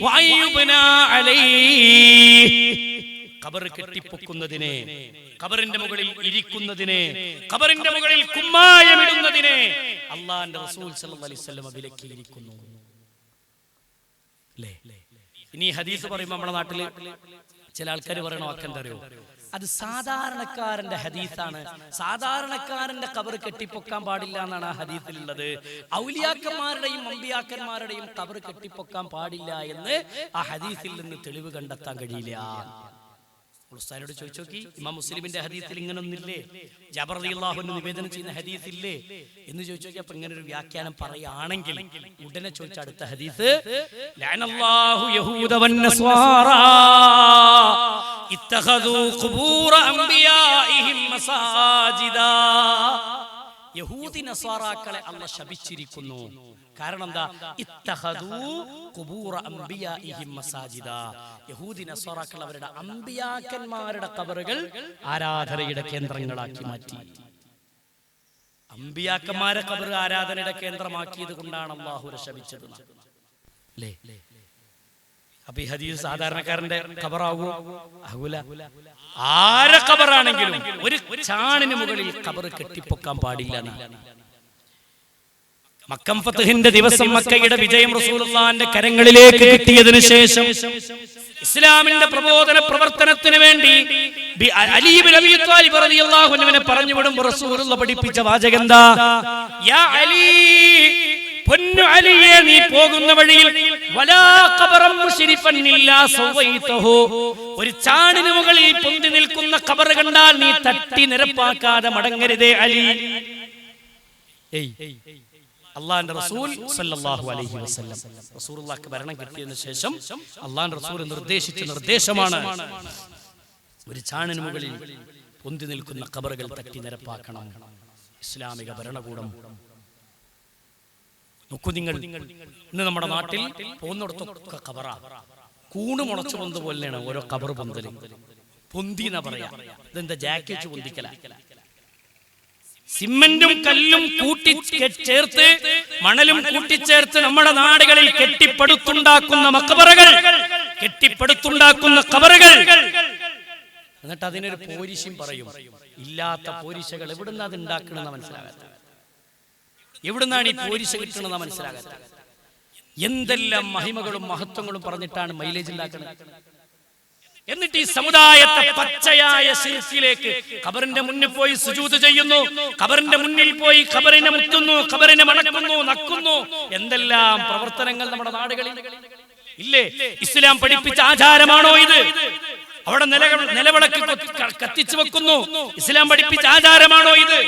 വഅയ്യുബ്നാ അലൈഹി. ഖബർ കെട്ടിപ്പൊക്കുന്നതിനെ, ഖബറിന്റെ മുകളിൽ ഇരിക്കുന്നതിനെ, ഖബറിന്റെ മുകളിൽ കുമ്മായമിടുന്നതിനെ അല്ലാഹുവിന്റെ റസൂൽ സല്ലല്ലാഹു അലൈഹി വസല്ലം വിലക്കിയിരിക്കുന്നു. അല്ലേ? ഇനി ഹദീസ് പറയുമ്പോൾ നമ്മുടെ നാട്ടില് ചില ആൾക്കാർ പറയണ വാക്കെന്താ അറിയോ? അത് സാധാരണക്കാരന്റെ ഹദീസാണ്, സാധാരണക്കാരന്റെ ഖബർ കെട്ടിപ്പൊക്കാൻ പാടില്ല എന്നാണ് ആ ഹദീസിലുള്ളത്. ഔലിയാക്കന്മാരുടെയും അമ്പിയാക്കന്മാരുടെയും ഖബർ കെട്ടിപ്പൊക്കാൻ പാടില്ല എന്ന് ആ ഹദീസിൽ നിന്ന് തെളിവ് കണ്ടെത്താൻ കഴിയില്ല. ഉസ്താദിനോട് ചോദിച്ചു നോക്കി, ഇമാം മുസ്ലിമിന്റെ ഹദീസിൽ ഇങ്ങനെ ഒന്നില്ലേ, ജാബർ റളിയല്ലാഹു അൻഹു നിവേദനം ചെയ്യുന്ന ഹദീസ് ഇല്ലേ എന്ന് ചോദിച്ചു നോക്കി. അപ്പൊ ഇങ്ങനെ ഒരു വ്യാഖ്യാനം പറയുകയാണെങ്കിൽ ഉടനെ ചോദിച്ച അടുത്ത ഹദീസ്, ലഅനല്ലാഹു യഹൂദ വന്നസ്വാറ ഇത്തഖദൂ ഖുബൂറ അംബിയാഇഹിം മസാജിദാ. യഹൂദി നസ്വാറാക്കളെ അല്ലാഹ് ശപിച്ചിരിക്കുന്നു. കാരണം എന്താ? ഇത്തഖദൂ ഖുബൂറ അംബിയാഇഹിം മസാജിദാ. യഹൂദി നസ്വാറാക്കൾ അവരുടെ അമ്പിയാക്കന്മാരുടെ ഖബറുകൾ ആരാധനയുടെ കേന്ദ്രങ്ങളാക്കി മാറ്റി. അമ്പിയാക്കന്മാരെ ഖബർ ആരാധനയുടെ കേന്ദ്രമാക്കിയത് കൊണ്ടാണ് അല്ലാഹു ശപിച്ചത്. അല്ലേ? അപ്പൊ ഈ ഹദീസ് സാധാരണക്കാരന്റെ ഖബറാവോ? ആകൂല. ആരെ ഖബറാണെങ്കിലും ഒരു ചാണിന് മുകളിൽ ഖബർ കെട്ടിപ്പൊക്കാൻ പാടില്ല. മക്കം ഫത്ഹിന്റെ ദിവസം മക്കയുടെ വിജയം റസൂലുള്ളാഹിന്റെ കരങ്ങളിലേക്ക് കിട്ടിയതിനു ശേഷം ഇസ്ലാമിന്റെ പ്രബോധന പ്രവർത്തനത്തിന് വേണ്ടി അലി ഇബ്നു അബീ ത്വാലിബ് റളിയല്ലാഹു അൻഹുവിനെ പറഞ്ഞു വിടുമ്പോൾ റസൂലുള്ളാഹി പഠിപ്പിച്ച വാചകം എന്താ? യാ അലി, പൊന്നു അലിയെ, നീ പോകുന്ന വഴിയിൽ വലാ ഖബറൻ മുശ്രിഫൻ ഇല്ലാ സവൈതഹു, ഒരു ചാണിന് മുകളിൽ പൊന്തി നിൽക്കുന്ന ഖബർ കണ്ടാൽ നീ തട്ടി നിരപ്പാക്കാതെ മടങ്ങരുതേ അലി. അള്ളാഹുവിന്റെ റസൂൽ സല്ലല്ലാഹു അലൈഹി വസല്ലം, റസൂലുള്ളാഹിക്ക് ഭരണം കിട്ടിയതിനു ശേഷം അള്ളാഹുവിന്റെ റസൂൽ നിർദ്ദേശിച്ച നിർദ്ദേശമാണ്, ഒരു ചാണിന് മുകളിൽ പൊന്തി നിൽക്കുന്ന ഖബറുകൾ തട്ടി നിരപ്പാക്കണം. ഇസ്ലാമിക ഭരണകൂടം നോക്കൂ നിങ്ങൾ, ഇന്ന് നമ്മുടെ നാട്ടിൽ പോകുന്നിടത്തൊക്കെ ഖബറാ. കൂണ് മുളച്ചു പൊന്ത് പോലെയാണ് ഓരോ ഖബർ പൊന്തലും. പൊന്തി എന്നാ പറയാ. ഇതെന്താ? ജാക്കറ്റ് പൊന്തിക്കല. സിമന്റും കല്ലും കൂട്ടിച്ചേർത്ത് മണലും കൂട്ടിച്ചേർത്ത് നമ്മുടെ നാടുകളിൽ കെട്ടിപ്പടുത്തുണ്ടാക്കുന്ന മഖബറകൾ, കെട്ടിപ്പടുത്തുണ്ടാക്കുന്ന ഖബറുകൾ. എന്നിട്ട് അതിനൊരു പോരിശയും പറയും. ഇല്ലാത്ത പോരിശകൾ എവിടുന്ന് അത് ഉണ്ടാക്കണമെന്ന് മനസ്സിലാകാത്ത, എവിടുന്നാണ് ഈ പോരിശ കിട്ടണമെന്ന് മനസ്സിലാകാത്ത, എന്തെല്ലാം മഹിമകളും മഹത്വങ്ങളും പറഞ്ഞിട്ടാണ് മൈലേജ് ഉണ്ടാക്കുന്നത്. എന്നിട്ട് ഈ സമുദായത്തെ പച്ചയായ ശിർക്കിലേക്ക്, ഖബറിന്റെ മുന്നിൽ പോയി സുജൂദ് ചെയ്യുന്നു, ഖബറിന്റെ മുന്നിൽ പോയി ഖബറിനെ മുത്തുന്നു, ഖബറിനെ മണക്കുന്നു, നക്കുന്നു, എന്തെല്ലാം പ്രവർത്തനങ്ങൾ നമ്മുടെ നാടുകളിൽ ഇല്ലേ? ഇസ്ലാം പഠിപ്പിച്ച ആചാരമാണോ ഇത്? അവിടെ നിലവിളക്ക് കത്തിച്ചു വെക്കുന്നു. ഇസ്ലാം പഠിപ്പിച്ച ആചാരമാണോ ഇത്?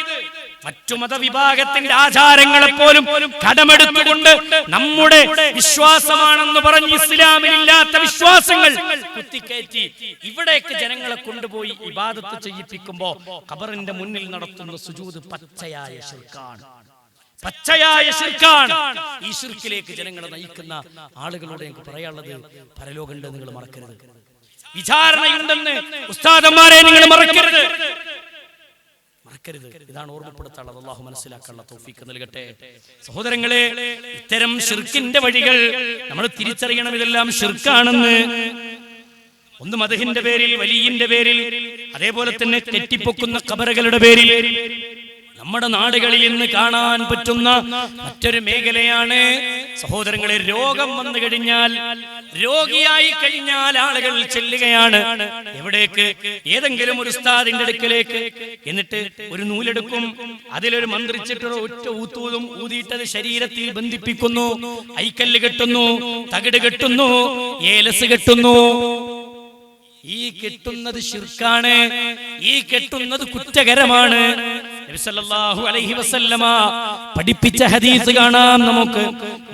മറ്റു മതവിഭാഗത്തിന്റെ ആചാരങ്ങളെപ്പോലും കടമെടുത്തുകൊണ്ട് നമ്മുടെ വിശ്വാസമാണെന്ന് പറഞ്ഞ് ഇസ്ലാമിലില്ലാത്ത വിശ്വാസങ്ങൾ കുത്തിക്കയറ്റി ഇവിടേക്ക് ജനങ്ങളെ കൊണ്ടുപോയി ഇബാദത്ത് ചെയ്യിപ്പിക്കുമ്പോ ഖബറിന്റെ മുന്നിൽ നടത്തുന്ന സുജൂദ് പച്ചയായ ശിർക്കാണ്. പച്ചയായ ശിർക്കാണ്. ഈ ശിർക്കിലേക്ക് ജനങ്ങളെ നയിക്കുന്ന ആളുകളോട് എനിക്ക് പറയാനുള്ളത്, പരലോകമുണ്ട്, നിങ്ങൾ മറക്കരുത്. വിചാരണയുണ്ടെന്ന് ഉസ്താദന്മാരെ നിങ്ങൾ മറക്കരുത്. ഇതാണ് ഓർമ്മപ്പെടുത്താനുള്ളത്. അല്ലാഹു മനസ്സിലാക്കാനുള്ള തൗഫീഖ് നൽകട്ടെ. സഹോദരങ്ങളെ, ഇത്തരം ശിർക്കിന്റെ വഴികൾ നമ്മൾ തിരിച്ചറിയണം. ഇതെല്ലാം ശിർക്കാണെന്ന്. ഒന്ന് മദ്ഹിന്റെ പേരിൽ, വലിയിന്റെ പേരിൽ, അതേപോലെ തന്നെ കെട്ടിപ്പൊക്കുന്ന ഖബറുകളുടെ പേരിൽ നമ്മുടെ നാടുകളിൽ ഇന്ന് കാണാൻ പറ്റുന്ന മറ്റൊരു മേഖലയാണ് സഹോദരങ്ങളെ, രോഗം വന്നു കഴിഞ്ഞാൽ, രോഗിയായി കഴിഞ്ഞാൽ ആളുകൾ ചെല്ലുകയാണ്. എവിടേക്ക്? ഏതെങ്കിലും ഒരു ഉസ്താദിന്റെ അടുക്കലേക്ക്. എന്നിട്ട് ഒരു നൂലെടുക്കും, അതിലൊരു മന്ത്രിച്ചിട്ട് ഒറ്റ ഊത്തൂതും ഊതിയിട്ടത് ശരീരത്തിൽ ബന്ധിപ്പിക്കുന്നു. ഐക്കല്ല് കെട്ടുന്നു, തകിട് കെട്ടുന്നു, ഏലസ് കെട്ടുന്നു. ഈ കെട്ടുന്നത് ശിർക്കാണ്. ഈ കെട്ടുന്നത് കുറ്റകരമാണ്. നബി സല്ലല്ലാഹു അലൈഹി വസല്ലമ പഠിപ്പിച്ച ഹദീസ് കാണാം നമുക്ക്.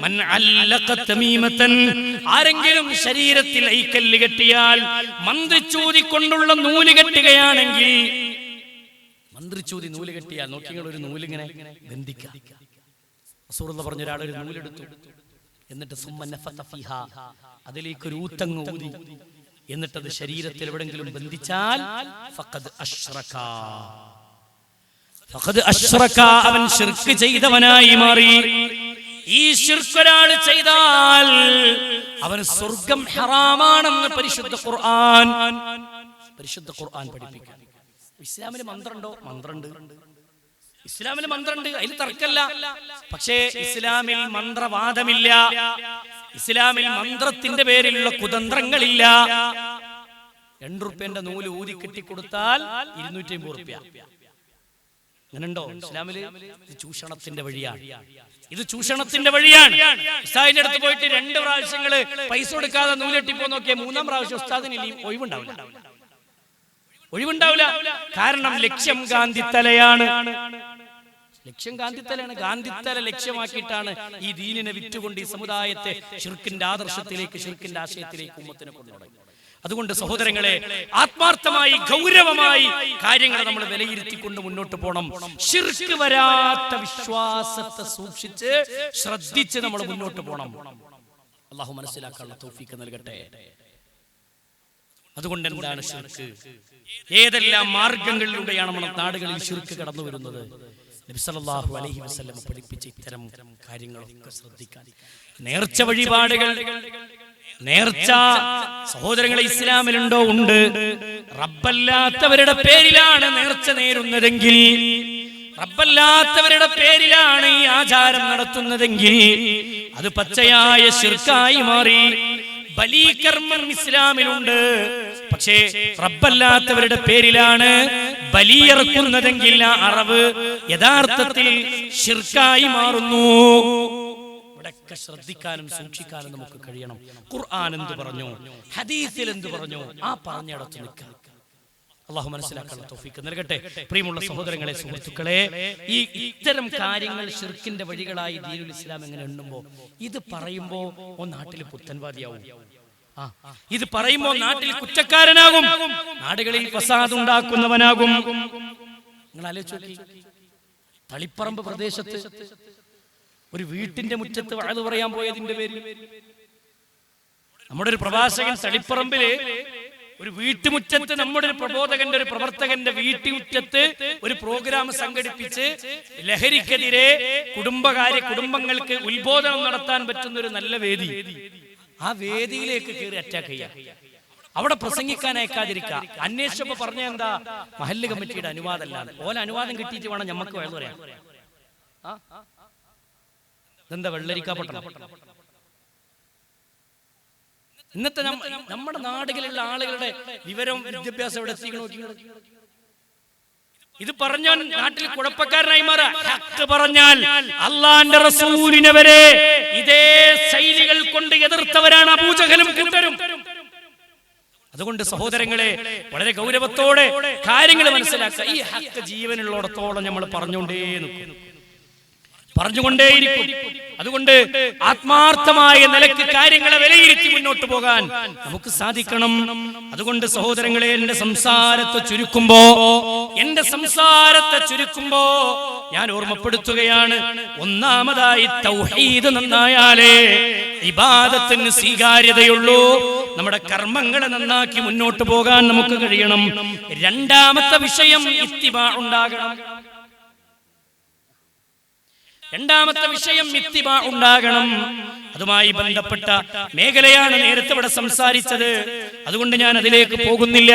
മൻ അല്ലഖ തമീമതൻ, ആരെങ്കിലും ശരീരത്തിൽ ഐക്കല്ല് കെട്ടിയാൽ, മന്ത്രിച്ചൂതി കൊണ്ടുള്ള നൂല് കെട്ടുകയാണെങ്കിൽ, മന്ത്രിച്ചൂതി നൂല് കെട്ടിയാൽ, നോക്കിങ്ങൾ ഒരു നൂലിങ്ങനെ ബന്ധിക്കുക. റസൂലുള്ളാഹി പറഞ്ഞ ഒരാൾ ഒരു നൂലെടുത്തു, എന്നിട്ട് സുമ്മ നഫത ഫീഹാ, അതിലേക്ക് ഒരു ഊത്തങ്ങ് ഊതി, എന്നിട്ടത് ശരീരത്തിൽ എവിടെങ്കിലും ബന്ധിച്ചാൽ ഫഖദ് അശ്റക, ഫഖദ് അശ്റക, അവൻ ശിർക്ക് ചെയ്തവനായി മാറി. ഈ ശിർക്ക് ഒരാൾ ചെയ്താൽ അവന് സ്വർഗ്ഗം ഹറാമാണെന്ന് പരിശുദ്ധ ഖുർആൻ പഠിപ്പിക്കുന്നു. ഇസ്ലാമിൽ മന്ത്രമുണ്ടോ? മന്ത്രമുണ്ട്. ഇസ്ലാമിൽ മന്ത്രമുണ്ട്, അതിൽ തർക്കമില്ല. പക്ഷേ ഇസ്ലാമിൽ മന്ത്രവാദമില്ല. ഇസ്ലാമിൽ മന്ത്രത്തിന്റെ പേരിലുള്ള കുതന്ത്രങ്ങളില്ല. 2 റുപ്യന്റെ നൂല് ഊതി കെട്ടിക്കൊടുത്താൽ 250 റുപ്യ. അങ്ങനെയുണ്ടോ ഇസ്ലാമില്? ഇത് ചൂഷണത്തിന്റെ വഴിയാണ്. ഇത് ചൂഷണത്തിന്റെ വഴിയാണ്. ഉസ്താദിന്റെ അടുത്ത് പോയിട്ട് 2 പ്രാവശ്യങ്ങള് പൈസ കൊടുക്കാതെ നൂലെട്ടിപ്പോ നോക്കിയാൽ 3-ാം പ്രാവശ്യം ഉസ്താദിന് ഒഴിവുണ്ടാവില്ല. ഒഴിവുണ്ടാവില്ല. കാരണം ലക്ഷ്യം ഗാന്ധിത്തലയാണ്. ലക്ഷ്യം ഗാന്ധിത്തലയാണ്. ഗാന്ധിത്തല ലക്ഷ്യമാക്കിയിട്ടാണ് ഈ ദീനിനെ വിറ്റുകൊണ്ട് ഈ സമുദായത്തെ ശിർക്കിന്റെ ആദർശത്തിലേക്ക്, ശിർക്കിന്റെ ആശയത്തിലേക്ക് ഉമ്മത്തിനെ കൊണ്ടുപോകുന്നത്. അതുകൊണ്ട് സഹോദരങ്ങളെ, ആത്മാർത്ഥമായി ഗൗരവമായി കാര്യങ്ങൾ നമ്മൾ വിലയിരുത്തിക്കൊണ്ട് മുന്നോട്ട് പോകണം. ശിർക്ക് വരാത്ത വിശ്വാസത്തെ സൂക്ഷിച്ച് ശ്രദ്ധിച്ച് നമ്മൾ മുന്നോട്ട് പോകണം. അള്ളാഹു മനസ്സിലാക്കാനുള്ള തൗഫീഖ് നൽകട്ടെ. അതുകൊണ്ട് എന്താണ് ശിർക്ക്? ഏതെല്ലാം മാർഗങ്ങളിലൂടെയാണ് നമ്മുടെ നാടുകളിൽ ശിർക്ക് കടന്നു വരുന്നത്? നബി സല്ലല്ലാഹു അലൈഹി വസല്ലം പഠിപ്പിച്ച ഇത്തരം കാര്യങ്ങളൊക്കെ ശ്രദ്ധിക്കാൻ. നേർച്ച വഴിപാടുകൾ, നേർച്ച സഹോദരങ്ങളെ ഇസ്ലാമിലുണ്ടോ? ഉണ്ട്. റബ്ബല്ലാത്തവരുടെ പേരിലാണ് നേർച്ച നേരുന്നതെങ്കിൽ, റബ്ബല്ലാത്തവരുടെ പേരിലാണ് ഈ ആചാരം നടത്തുന്നതെങ്കിൽ അത് പച്ചയായ ശിർക്കായി മാറി. ബലികർമ്മം ഇസ്ലാമിലുണ്ട്. പക്ഷേ റബ്ബല്ലാത്തവരുടെ പേരിലാണ് ബലിയറുക്കുന്നതെങ്കിൽ ആ അറവ് യഥാർത്ഥത്തിൽ ശിർക്കായി മാറുന്നു. ഇവിടെയൊക്കെ ശ്രദ്ധിക്കാനും സൂക്ഷിക്കാനും നമുക്ക് കഴിയണം. ഖുർആൻ എന്ത് പറഞ്ഞു, ഹദീസിൽ എന്ത് പറഞ്ഞു, ആ പറഞ്ഞിടത്ത് നിൽക്കാം. അള്ളാഹു മനസ്സിലാക്കാനുള്ള തൗഫീഖ് നൽകട്ടെ. പ്രിയമുള്ള സഹോദരങ്ങളെ, സുഹൃത്തുക്കളെ, ഈ ഇത്തരം കാര്യങ്ങൾ ശിർക്കിന്റെ വഴികളായി ദീനുൽ ഇസ്ലാം എങ്ങനെ എണ്ണുമ്പോ, ഇത് പറയുമ്പോ നാട്ടിൽ പുത്തൻവാദിയാവും. ഇത് പറയുമ്പോ നാട്ടിൽ കുറ്റക്കാരനാകും, നാടുകളിൽ ഫസാദ് ഉണ്ടാക്കുന്നവനാകും. നിങ്ങൾ ആലോചിച്ചു, തളിപ്പറമ്പ് പ്രദേശത്ത് ഒരു വീട്ടിന്റെ മുറ്റത്ത് വഅദ് പറയാൻ പോയതിന്റെ പേരിൽ നമ്മുടെ ഒരു പ്രഭാഷകൻ തളിപ്പറമ്പില് ഒരു വീട്ടുമുറ്റത്ത്, നമ്മുടെ ഒരു പ്രബോധകന്റെ, ഒരു പ്രവർത്തകന്റെ വീട്ടുമുറ്റത്ത് ഒരു പ്രോഗ്രാം സംഘടിപ്പിച്ച് ലഹരിക്കെതിരെ കുടുംബങ്ങൾക്ക് ഉത്ബോധനം നടത്താൻ പറ്റുന്ന ഒരു നല്ല വേദി, ആ വേദിയിലേക്ക് കയറി അറ്റാക്ക് ചെയ്യാം. അവിടെ പ്രസംഗിക്കാൻ അയക്കാതിരിക്കുക. അന്വേഷിച്ചപ്പോ പറഞ്ഞ എന്താ, മഹല്ല് കമ്മിറ്റിയുടെ അനുവാദമല്ല. ഓല അനുവാദം കിട്ടിയിട്ട് വേണം ഞമ്മക്ക് വേണം പറയാം. ഇതെന്താ വെള്ളരിക്കാപ്പട്ടണം? ഇന്നത്തെ നമ്മുടെ നാടുകളിലുള്ള ആളുകളുടെ വിവരം, വിദ്യാഭ്യാസം എവിടെ എത്തിക്കണോ? ഇത് പറഞ്ഞാൽ നാട്ടിൽ കുഴപ്പക്കാരനായി മാറാ. ഹക്ക് പറഞ്ഞാൽ അള്ളാന്റെ റസൂലിനെ വരെ ഇതേ ശൈലികൾ കൊണ്ട് എതിർത്തവരാണ് അബൂജഹലും കൂട്ടരും. അതുകൊണ്ട് സഹോദരങ്ങളെ, വളരെ ഗൗരവത്തോടെ കാര്യങ്ങൾ മനസ്സിലാക്കുക. ഈ ഹക്ക് ജീവനുള്ളിടത്തോളം നമ്മൾ പറഞ്ഞുകൊണ്ടേയിരിക്കും. അതുകൊണ്ട് ആത്മാർത്ഥമായ നിലയ്ക്ക് കാര്യങ്ങളെ വിലയിരുത്തി മുന്നോട്ട് പോകാൻ നമുക്ക് സാധിക്കണം. അതുകൊണ്ട് സഹോദരങ്ങളെ, എന്റെ സംസാരത്തെ ചുരുക്കുമ്പോ ഞാൻ ഓർമ്മപ്പെടുത്തുകയാണ്, ഒന്നാമതായി തൗഹീദ് നന്നായാലേ ഇബാദത്തിന് സ്വീകാര്യതയുള്ളൂ. നമ്മുടെ കർമ്മങ്ങളെ നന്നാക്കി മുന്നോട്ട് പോകാൻ നമുക്ക് കഴിയണം. രണ്ടാമത്തെ വിഷയം ഇത്തിബാ ഉണ്ടാകണം. അതുമായി ബന്ധപ്പെട്ട മേഖലയാണ് നേരത്തെ ഇവിടെ സംസാരിച്ചത്. അതുകൊണ്ട് ഞാൻ അതിലേക്ക് പോകുന്നില്ല.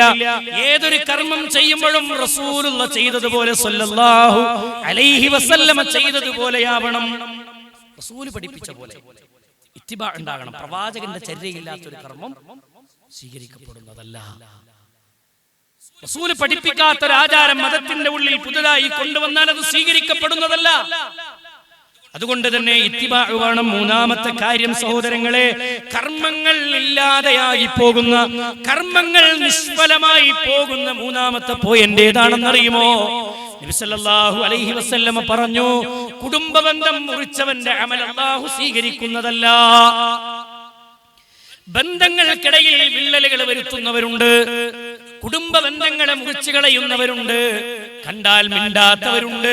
ഏതൊരു കർമ്മം ചെയ്യുമ്പോഴും റസൂലുള്ള ചെയ്തതുപോലെ, സ്വല്ലല്ലാഹു അലൈഹി വസല്ലമ ചെയ്തതുപോലെയാവണം. റസൂൽ പഠിപ്പിച്ച പോലെ ഇത്തിബാ ഉണ്ടാകണം. പ്രവാചകന്റെ ചര്യയില്ലാത്തൊരു കർമ്മം സ്വീകരിക്കപ്പെടുന്നതല്ല. റസൂൽ പഠിപ്പിക്കാത്തൊരു ആചാരം മതത്തിന്റെ ഉള്ളിൽ പുതുതായി കൊണ്ടുവന്നാൽ അത് സ്വീകരിക്കപ്പെടുന്നതല്ല. അതുകൊണ്ട് തന്നെ ഇത്തിബാ വേണം. മൂന്നാമത്തെ കാര്യം സഹോദരങ്ങളെ, കർമ്മങ്ങൾ ഇല്ലാതെയായി പോകുന്ന, കർമ്മങ്ങൾ നിഷ്ഫലമായി പോകുന്ന മൂന്നാമത്തെ പോയിന്റ് ഏതാണെന്നറിയുമോ? നബി സല്ലല്ലാഹു അലൈഹി വസല്ലമ പറഞ്ഞു, കുടുംബബന്ധം മുറിച്ചവന്റെ അമൽ അല്ലാഹു സ്വീകരിക്കുന്നതല്ല. ബന്ധങ്ങൾക്കിടയിൽ വിള്ളലുകൾ വരുത്തുന്നവരുണ്ട്, കുടുംബ ബന്ധങ്ങളെ മുറിച്ചു കളയുന്നവരുണ്ട്, കണ്ടാൽ മിണ്ടാത്തവരുണ്ട്,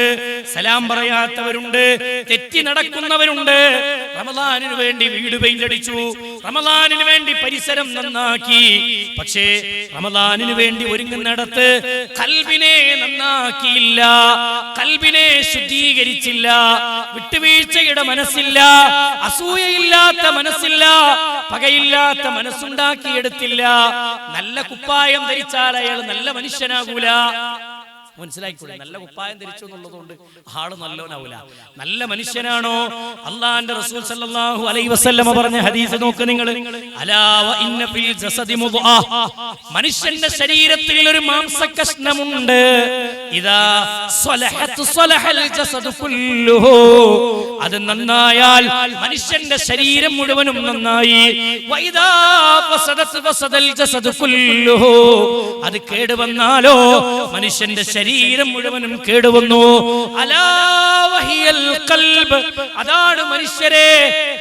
സലാം പറയാത്തവരുണ്ട്, തെറ്റി നടക്കുന്നവരുണ്ട്. റമദാനിനു വേണ്ടി വീട് പെയിന്റ് അടിച്ചു, റമദാനിനു വേണ്ടി പരിസരം നന്നാക്കി, പക്ഷേ റമദാനിനു വേണ്ടി ഒരുങ്ങുന്നിടത്ത് ഖൽബിനെ നന്നാക്കിയില്ല, ഖൽബിനെ ശുദ്ധീകരിച്ചില്ല, വിട്ടുവീഴ്ചയുടെ മനസ്സില്ല, അസൂയയില്ലാത്ത മനസ്സില്ല, പകയില്ലാത്ത മനസ്സുണ്ടാക്കിയെടുത്തില്ല. നല്ല കുപ്പായം ധരിച്ചാൽ അയാൾ നല്ല മനുഷ്യനാകൂല. മനസ്സിലായിക്കൂടെ? നല്ല കുപ്പായം ധരിച്ചു എന്നുള്ളതുകൊണ്ട് ആള് നല്ലോനാവൂല. നല്ല മനുഷ്യനാണോ? അള്ളാന്റെ റസൂൽ സല്ലല്ലാഹു അലൈഹി വസല്ലമ പറഞ്ഞ ഹദീസ് നോക്ക് നിങ്ങൾ. അലാ വ ഇന്ന ഫിൽ ജസദി മുദ്ആ, മനുഷ്യന്റെ ശരീരത്തിൽ ഒരു മാംസകഷ്ണമുണ്ട്. ഇദാ സ്വലഹത് സ്വലഹൽ ജസദു കുല്ലുഹു, അത് നന്നായാൽ മനുഷ്യന്റെ ശരീരം മുഴുവനും നന്നായി. വഇദാ ഫസദത് ഫസദൽ ജസദു കുല്ലുഹു, അത് കേടുവന്നാലോ മനുഷ്യന്റെ ശരീരം മുഴുവനും കേടുവന്നു. അലാ വഹിയൽ ഖൽബ്, അതാണ് മനുഷ്യരെ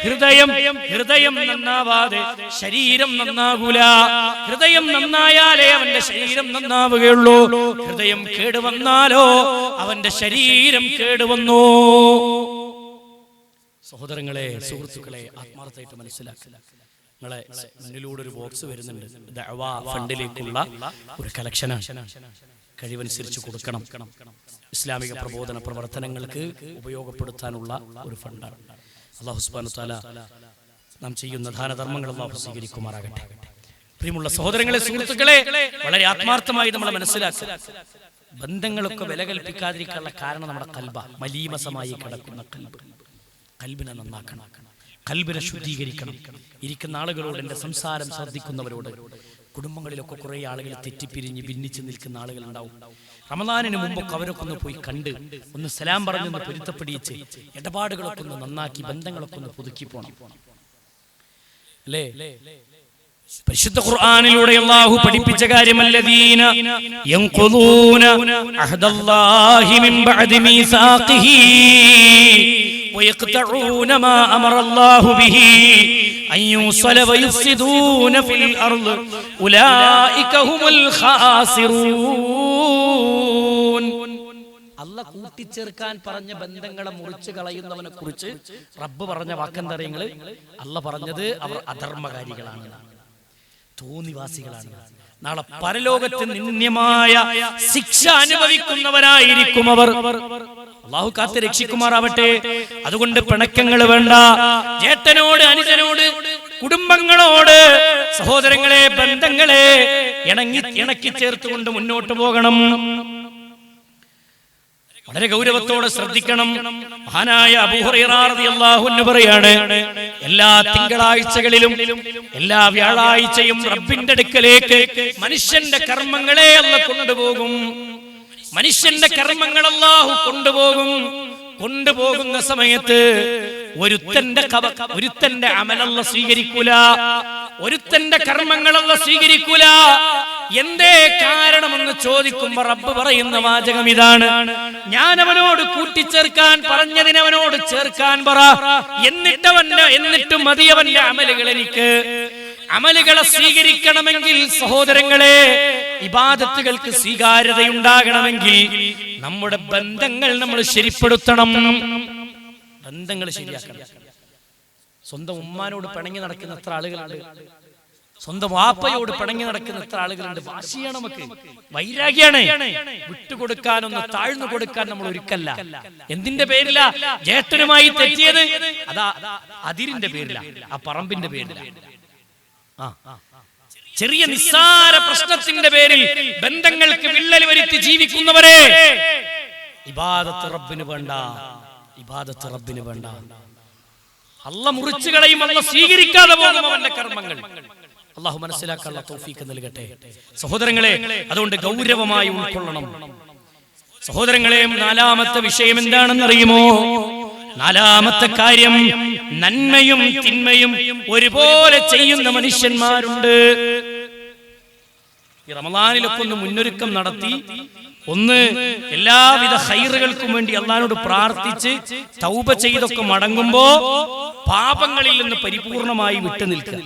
ഹൃദയം. ഹൃദയം നന്നാവാതെ ശരീരം നന്നാകൂല. ഹൃദയം നന്നായാലേ അവന്റെ ശരീരം നന്നാവുകയുള്ളൂ. ഹൃദയം കേടുവന്നാലോ അവന്റെ ശരീരം കേടുവന്നു. സഹോദരങ്ങളെ, സുഹൃത്തുക്കളെ, ആത്മാർത്ഥമായിട്ട് മനസ്സിലാക്കുക. നിങ്ങളെ മുന്നിലൂടെ ഒരു ബോക്സ് വരുന്നുണ്ട്. ദഅവാ ഫണ്ടിലേക്കുള്ള ഒരു കളക്ഷനാണ്. കഴിവനുസരിച്ച് കൊടുക്കണം. ഇസ്ലാമിക പ്രബോധന പ്രവർത്തനങ്ങൾക്ക് ഉപയോഗപ്പെടുത്താനുള്ള ഒരു ഫണ്ടാണ്. അല്ലാഹു സുബ്ഹാനഹു വ തആല നാം ചെയ്യുന്ന ദാനധർമ്മങ്ങൾ അല്ലാഹു സ്വീകരിക്കുമാറാകട്ടെ. പ്രിയമുള്ള സഹോദരങ്ങളെ, സുഹൃത്തുക്കളെ, വളരെ ആത്മാർത്ഥമായി നമ്മൾ മനസ്സിലാക്കുക. ബന്ധങ്ങളൊക്കെ വില കൽപ്പിക്കാതിരിക്കാനുള്ള കാരണം നമ്മുടെ കൽബ, മലീമസമായി കിടക്കുന്ന കൽബ്. കൽബിനെ നന്നാക്കണം, കൽബിനെ ശുദ്ധീകരിക്കണം. ഇരിക്കുന്ന ആളുകളോട്, എൻ്റെ സംസാരം ശ്രദ്ധിക്കുന്നവരോട്, കുടുംബങ്ങളിലൊക്കെ കുറേ ആളുകൾ തെറ്റിപ്പിരിഞ്ഞ് ഭിന്നിച്ച് നിൽക്കുന്ന ആളുകൾ ഉണ്ടാവും. റമദാനിന് മുമ്പൊക്കെ അവരൊക്കെ ഒന്ന് പോയി കണ്ട് ഒന്ന് സലാം പറഞ്ഞൊന്ന് പൊരുത്തപ്പെടിയിച്ച് ഇടപാടുകളൊക്കെ ഒന്ന് നന്നാക്കി ബന്ധങ്ങളൊക്കെ ഒന്ന് പുതുക്കി പോണം അല്ലേ? പരിശുദ്ധ ഖുർആനിലൂടെ അല്ലാഹു പഠിപ്പിച്ച കാര്യമല്ലദീന യൻഖുദൂന അഹദല്ലാഹി മിൻ ബഅദി മീസാഖിഹി വയഖ്തഊന മാ അമറല്ലാഹു ബിഹി അൻ യുസല വയുഫ്സിദൂന ഫിൽ അർദ് ഉലൈക ഹുമുൽ ഖാസിറൂൻ. അല്ലാഹ് കൂട്ടിച്ചേർക്കാൻ പറഞ്ഞ ബന്ധങ്ങളെ മുറിച്ചു കളയുന്നവനെ കുറിച്ച് റബ്ബ് പറഞ്ഞ വാക്കെന്തറിയങ്ങൾ? അല്ലാഹ് പറഞ്ഞത് അവർ അധർമ്മകാരികളാണ്, തോന്നിവാസികളാണ്. നാളെ പരലോകത്ത് നിന്ദ്യമായ ശിക്ഷ അനുഭവിക്കുന്നവരായിരിക്കും അവർ. അല്ലാഹു കാത്ത് രക്ഷിക്കുമാറാവട്ടെ. അതുകൊണ്ട് പിണക്കങ്ങൾ വേണ്ട. ജേട്ടനോട്, അനുജനോട്, കുടുംബങ്ങളോട്, സഹോദരങ്ങളെ, ബന്ധങ്ങളെ ഇണക്കി ചേർത്തുകൊണ്ട് മുന്നോട്ട് പോകണം. വളരെ ഗൗരവത്തോടെ ശ്രദ്ധിക്കണം. മഹാനായ അബൂ ഹുറൈറ റളിയല്ലാഹു അൻഹു പറയാണ്, എല്ലാ തിങ്കളാഴ്ചകളിലും എല്ലാ വ്യാഴാഴ്ചയും റബ്ബിന്റെ അടുക്കലേക്ക് മനുഷ്യന്റെ കർമ്മങ്ങളെ അല്ലാഹു കൊണ്ടുപോകും. മനുഷ്യന്റെ കർമ്മങ്ങൾ അല്ലാഹു കൊണ്ടുപോകുന്ന സമയത്ത് ഒരുത്തന്റെ അമലല്ല സ്വീകരിക്കൂല, ഒരുത്തന്റെ കർമ്മങ്ങളല്ല സ്വീകരിക്കൂല. എന്തേ കാരണമെന്ന് ചോദിക്കുമ്പോ റബ്ബ് പറയുന്ന വാചകം ഇതാണ്: ഞാൻ അവനോട് കൂട്ടിച്ചേർക്കാൻ പറഞ്ഞതിന് അവനോട് ചേർക്കാൻ പറ, എന്നിട്ടും മതിയവന്റെ അമലുകൾ എനിക്ക്. അമലുകളെ സ്വീകരിക്കണമെങ്കിൽ സഹോദരങ്ങളെ, ഇബാദത്തുകൾക്ക് സ്വീകാര്യതയുണ്ടാകണമെങ്കിൽ നമ്മുടെ ബന്ധങ്ങൾ നമ്മൾ ശരിപ്പെടുത്തണം. ബന്ധങ്ങൾ ശരിയാക്കണം. സ്വന്തം ഉമ്മാനോട് പിണങ്ങി നടക്കുന്ന എത്ര ആളുകളുണ്ട്, സ്വന്തം വാപ്പയോട് പിണങ്ങി നടക്കുന്ന എത്ര ആളുകളുണ്ട്. വാശിയാണ്, നമുക്ക് വൈരാഗ്യാണ്. വിട്ടുകൊടുക്കാനൊന്ന് താഴ്ന്നു കൊടുക്കാൻ നമ്മൾ ഒരുക്കല്ല. എന്തിന്റെ പേരില? ജേഷ്ഠനുമായി തെറ്റിയത് അതാ അതിരിന്റെ പേരില, ആ പറമ്പിന്റെ പേരില. ചെറിയ നിസ്സാര പ്രശ്നത്തിന്റെ പേരിൽ ബന്ധങ്ങൾക്ക് വിള്ളൽ വരുത്തി ജീവിക്കുന്നവരെ ഇബാദത്ത് റബ്ബിന് വേണ്ട, ഇബാദത്ത് റബ്ബിന് വേണ്ട. അല്ലാഹ് മുറിച്ചു കളയും, അല്ലാഹ് സ്വീകരിക്കാതെ പോകും അവന്റെ കർമ്മങ്ങൾ. അല്ലാഹു മനസ്സിലാക്കാനുള്ള തൗഫീഖ് നൽകട്ടെ. സഹോദരങ്ങളെ, അതുകൊണ്ട് ഗൗരവമായി ഉൾക്കൊള്ളണം. സഹോദരങ്ങളെ, നാലാമത്തെ വിഷയം എന്താണെന്നറിയുമോ? നാലാമത്തെ കാര്യം, നന്മയും തിന്മയും ഒരുപോലെ ചെയ്യുന്ന മനുഷ്യന്മാരുണ്ട്. ഈ റമളാനിലൊക്കെ ഒന്ന് മുന്നൊരുക്കം നടത്തി, ഒന്ന് എല്ലാവിധ ഖൈറുകൾക്കും വേണ്ടി അല്ലാഹുവോട് പ്രാർത്ഥിച്ച് തൗബ ചെയ്തൊക്കെ മടങ്ങുമ്പോ പാപങ്ങളിൽ നിന്ന് പരിപൂർണമായി വിട്ടുനിൽക്കുക.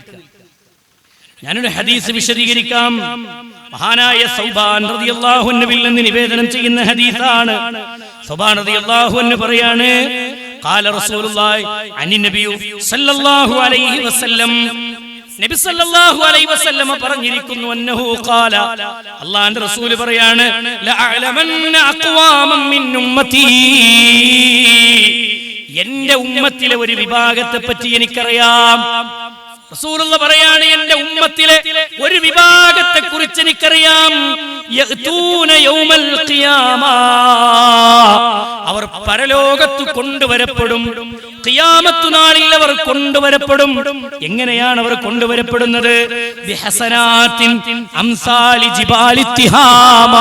ഞാനൊരു ഹദീസ് വിശദീകരിക്കാം. മഹാനായ സൗബാൻ റളിയല്ലാഹു അൻഹുവിൽ നിന്ന് നിവേദനം ചെയ്യുന്ന ഹദീസാണ്. സൗബാൻ റളിയല്ലാഹു അൻഹു പറയാണ്, ഖാല റസൂലുള്ളാഹി അനി നബി സല്ലല്ലാഹു അലൈഹി വസല്ലം, നബി സല്ലല്ലാഹു അലൈഹി വസല്ലം പറഞ്ഞിരിക്കുന്നു, അന്നഹു ഖാല, അല്ലാഹുവിന്റെ റസൂൽ പറയാണ്, ലഅലമന്ന അഖ്വാമൻ മിൻ ഉമ്മത്തി, എന്റെ ഉമ്മത്തിലെ ഒരു വിഭാഗത്തെ പറ്റി എനിക്കറിയാം. റസൂലുള്ളാഹി പറയാണ്, എന്റെ ഉമ്മത്തിലെ ഒരു വിഭാഗത്തെ കുറിച്ച് എനിക്കറിയാം. യഅ്തൂന യൗമൽ ഖിയാമ, അവർ പരലോകത്ത് കൊണ്ടുവരപ്പെടും. ഖിയാമത്ത് നാളിൽ അവർ കൊണ്ടുവരപ്പെടും. എങ്ങനെയാണ് അവർ കൊണ്ടുവരപ്പെടുന്നത്? ബിഹസനാത്തിൻ അംസാലി ജിബാലി തിഹാമ,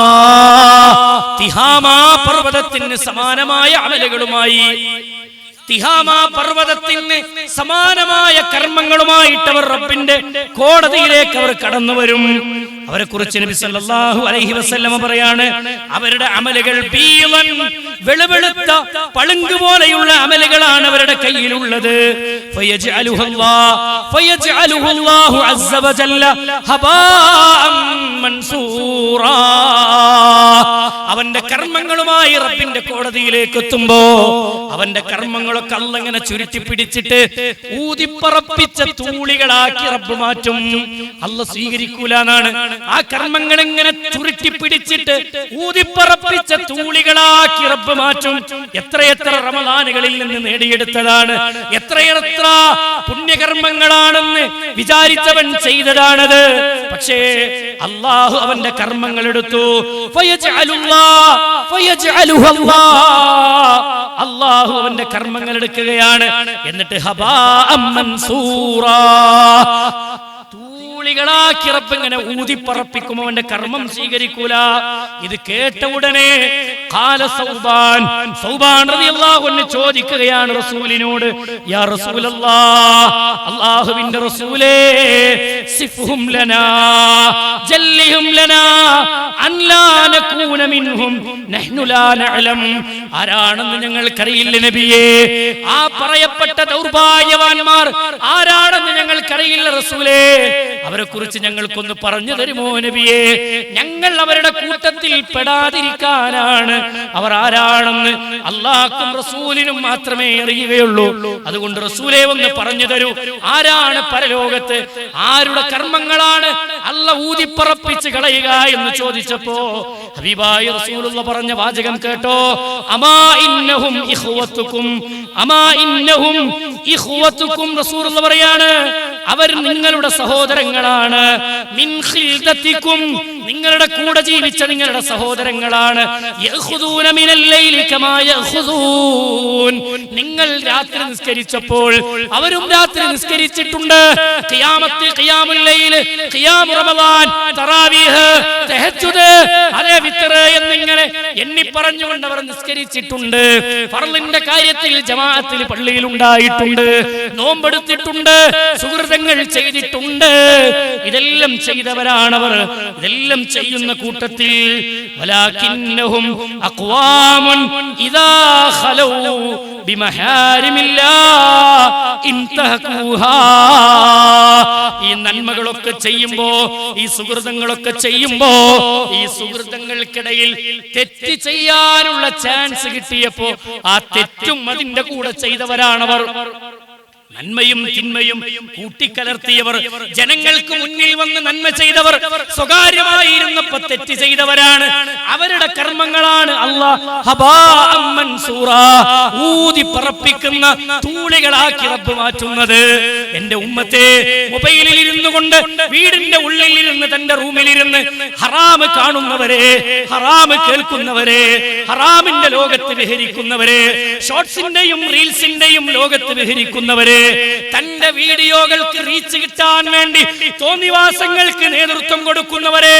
തിഹാമ പർവ്വതത്തിന് സമാനമായ അമലുകളുമായി, തിഹാമ പർവ്വതത്തിന് സമാനമായ കർമ്മങ്ങളുമായിട്ട് അവർ റബ്ബിന്റെ കോടതിയിലേക്ക് അവർ കടന്നു വരും. അവരെ കുറിച്ച് നബി സല്ലല്ലാഹു അലൈഹി വസല്ലം പറയാണ്, അവരുടെ അമലുകൾ ബീളൻ, വെളുവെളുത്ത പളുങ്ക് പോലെയുള്ള അമലുകളാണ് അവരുടെ കയ്യിലുള്ളത്. ഫയജ്അലുഹുല്ലാഹു അസ്സ വജല്ല ഹബാഅൻ മൻസൂറാ, അവന്റെ കർമ്മങ്ങളുമായി റബ്ബിന്റെ കോടതിയിലേക്ക് എത്തുമ്പോ അവന്റെ കർമ്മങ്ങളൊക്കെ അല്ലാഹ് ഇങ്ങനെ ചുരുട്ടി പിടിച്ചിട്ട് ഊതിപ്പറപ്പിച്ച തൂളികളാക്കി റബ്ബ് മാറ്റും. അല്ലാഹ് സ്വീകരിക്കൂല എന്നാണ്. ആ കർമ്മങ്ങൾ ഇങ്ങനെ ചുരുട്ടി പിടിച്ചിട്ട് ഊതിപ്പറപ്പിച്ച തൂളികളാക്കി റബ്ബ് മാറ്റും. എത്രയെത്ര റമളാനുകളിൽ നിന്ന് നേടിയെടുത്തതാണ്, എത്രയെത്ര പുണ്യകർമ്മങ്ങളാണെന്ന് വിചാരിച്ചവൻ ചെയ്തതാണത്. പക്ഷേ അല്ലാഹു അവന്റെ കർമ്മങ്ങൾ എടുത്തു. അല്ലാഹു അവന്റെ കർമ്മങ്ങൾ എടുക്കുകയാണ്. എന്നിട്ട് ഹബാഅൻ മൻസൂറാ, ാക്കി റബ്ബ് ഇങ്ങനെ ഊതിപ്പറപ്പിക്കും. അവന്റെ കർമ്മം സ്വീകരിക്കൂല. ഇത് കേട്ട ഉടനെ ഖാല സൗബാൻ റളിയല്ലാഹു അൻഹു ചോദിക്കുകയാണ് റസൂലിനോട്, യാ റസൂലല്ലാഹ്, അല്ലാഹുവിന്റെ റസൂലേ, സിഫ്ഹും ലനാ ജല്ലിഹും ലനാ അൻ ലാ നകൂന മിൻഹും നഹ്നു ലാ നഅലം, ആരാണെന്ന് ഞങ്ങൾക്കറിയില്ല നബിയേ. ആ പറയപ്പെട്ട ദൗർഭാഗ്യവാന്മാർ ആരാണെന്ന് ഞങ്ങൾക്കറിയില്ല റസൂലേ. അവരെ കുറിച്ച് ഞങ്ങൾക്കൊന്ന് പറഞ്ഞു തരുമോ നബിയേ? ഞങ്ങൾ അവരുടെ കൂട്ടത്തിൽ പെടാതിരിക്കാനാണ്. അവർ ആരാണെന്ന് അല്ലാഹുവും റസൂലിനും മാത്രമേ അറിയുകയുള്ളൂ. അതുകൊണ്ട് റസൂലേ ഒന്ന് പറഞ്ഞു തരൂ, ആരാണ് പരലോകത്ത്, ആരുടെ കർമ്മങ്ങളാണ് അല്ലാഹ് ഊതിപ്പറപ്പിച്ച് കളയുക എന്ന് ചോദിച്ചപ്പോ ഹബീബായ റസൂലുള്ളാഹി പറഞ്ഞ വാചകം കേട്ടോ, അമാ ഇന്നഹും ഇഖ്വത്തുക്കും, അമാ ഇന്നഹും ഇഖ്വത്തുക്കും. റസൂലുള്ളാഹി പറയാണ്, അവർ നിങ്ങളുടെ സഹോദരങ്ങളാണ്. മിൻ ഖിൽദതികും, നിങ്ങളുടെ കൂടെ ജീവിച്ച നിങ്ങളുടെ സഹോദരങ്ങളാണ്. യഖുദൂന മിനൽ ലൈലി കമാ യഖുദൂൻ, നിങ്ങൾ രാത്രി നിസ്കരിച്ചപ്പോൾ അവരും രാത്രി നിസ്കരിച്ചിട്ടുണ്ട്. ഖിയാമത്ത്, ഖിയാമുൽ ലൈൽ, ഖിയാം റമളാൻ, തറാവീഹ്, തഹജ്ജുദ്, അതേ വിത്ർ എന്നിങ്ങനെ എണ്ണി പറഞ്ഞുകൊണ്ട് അവർ നിസ്കരിച്ചിട്ടുണ്ട്. ഫർളിന്റെ കാര്യത്തിൽ ജമാഅത്തിൽ പള്ളിയിൽ ഉണ്ടായിട്ടുണ്ട്, നോമ്പെടുത്തിട്ടുണ്ട്, സുഹൃതങ്ങൾ ചെയ്തിട്ടുണ്ട്. ഇതെല്ലാം ചെയ്തവരാണവർ. ഇതെല്ലാം ചെയ്യുന്ന കൂട്ടത്തിൽ വലാകിന്നഹും അഖ്വാമുൻ ഇദാ ഖലൂ ബിമഹാരിമില്ലാഹ് ഇൻതഹഖൂഹാ, ഈ നന്മകളൊക്കെ ചെയ്യുമ്പോ, ഈ സുഹൃതങ്ങളൊക്കെ ചെയ്യുമ്പോ, ഈ സുഹൃതങ്ങൾക്കിടയിൽ തെറ്റ് ചെയ്യാനുള്ള ചാൻസ് കിട്ടിയപ്പോ ആ തെറ്റും അതിന്റെ കൂടെ ചെയ്തവരാണവർ. നന്മയും തിന്മയും കൂട്ടിക്കലർത്തിയവർ, ജനങ്ങൾക്ക് മുന്നിൽ വന്ന് നന്മ ചെയ്തവർ, സ്വകാര്യമായിരുന്നപ്പോ തെറ്റ് ചെയ്തവരാണ്. അവരുടെ കർമ്മങ്ങളാണ് അല്ലാഹ് ഹബാഅൻ മൻസൂറാ, ഊതി പറപ്പിക്കുന്ന തൂളികളാക്കി റബ്ബ് മാറ്റുന്നത്. എന്റെ ഉമ്മത്തെ, മൊബൈലിൽ ഇരുന്നു കൊണ്ട്, വീടിന്റെ ഉള്ളിൽ ഇരുന്ന്, തന്റെ റൂമിലിരുന്ന് ഹറാമ് കാണുന്നവരെ, ഹറാമ് കേൾക്കുന്നവരെ, ഹറാമിന്റെ ലോകത്ത് വിഹരിക്കുന്നവരെ, ഷോർട്സിന്റെയും റീൽസിന്റെയും ലോകത്ത് വിഹരിക്കുന്നവരെ, തന്റെ വീഡിയോകൾക്ക് റീച്ച് കിട്ടാൻ വേണ്ടി തോന്നിവാസങ്ങൾക്ക് നേതൃത്വം കൊടുക്കുന്നവരെ,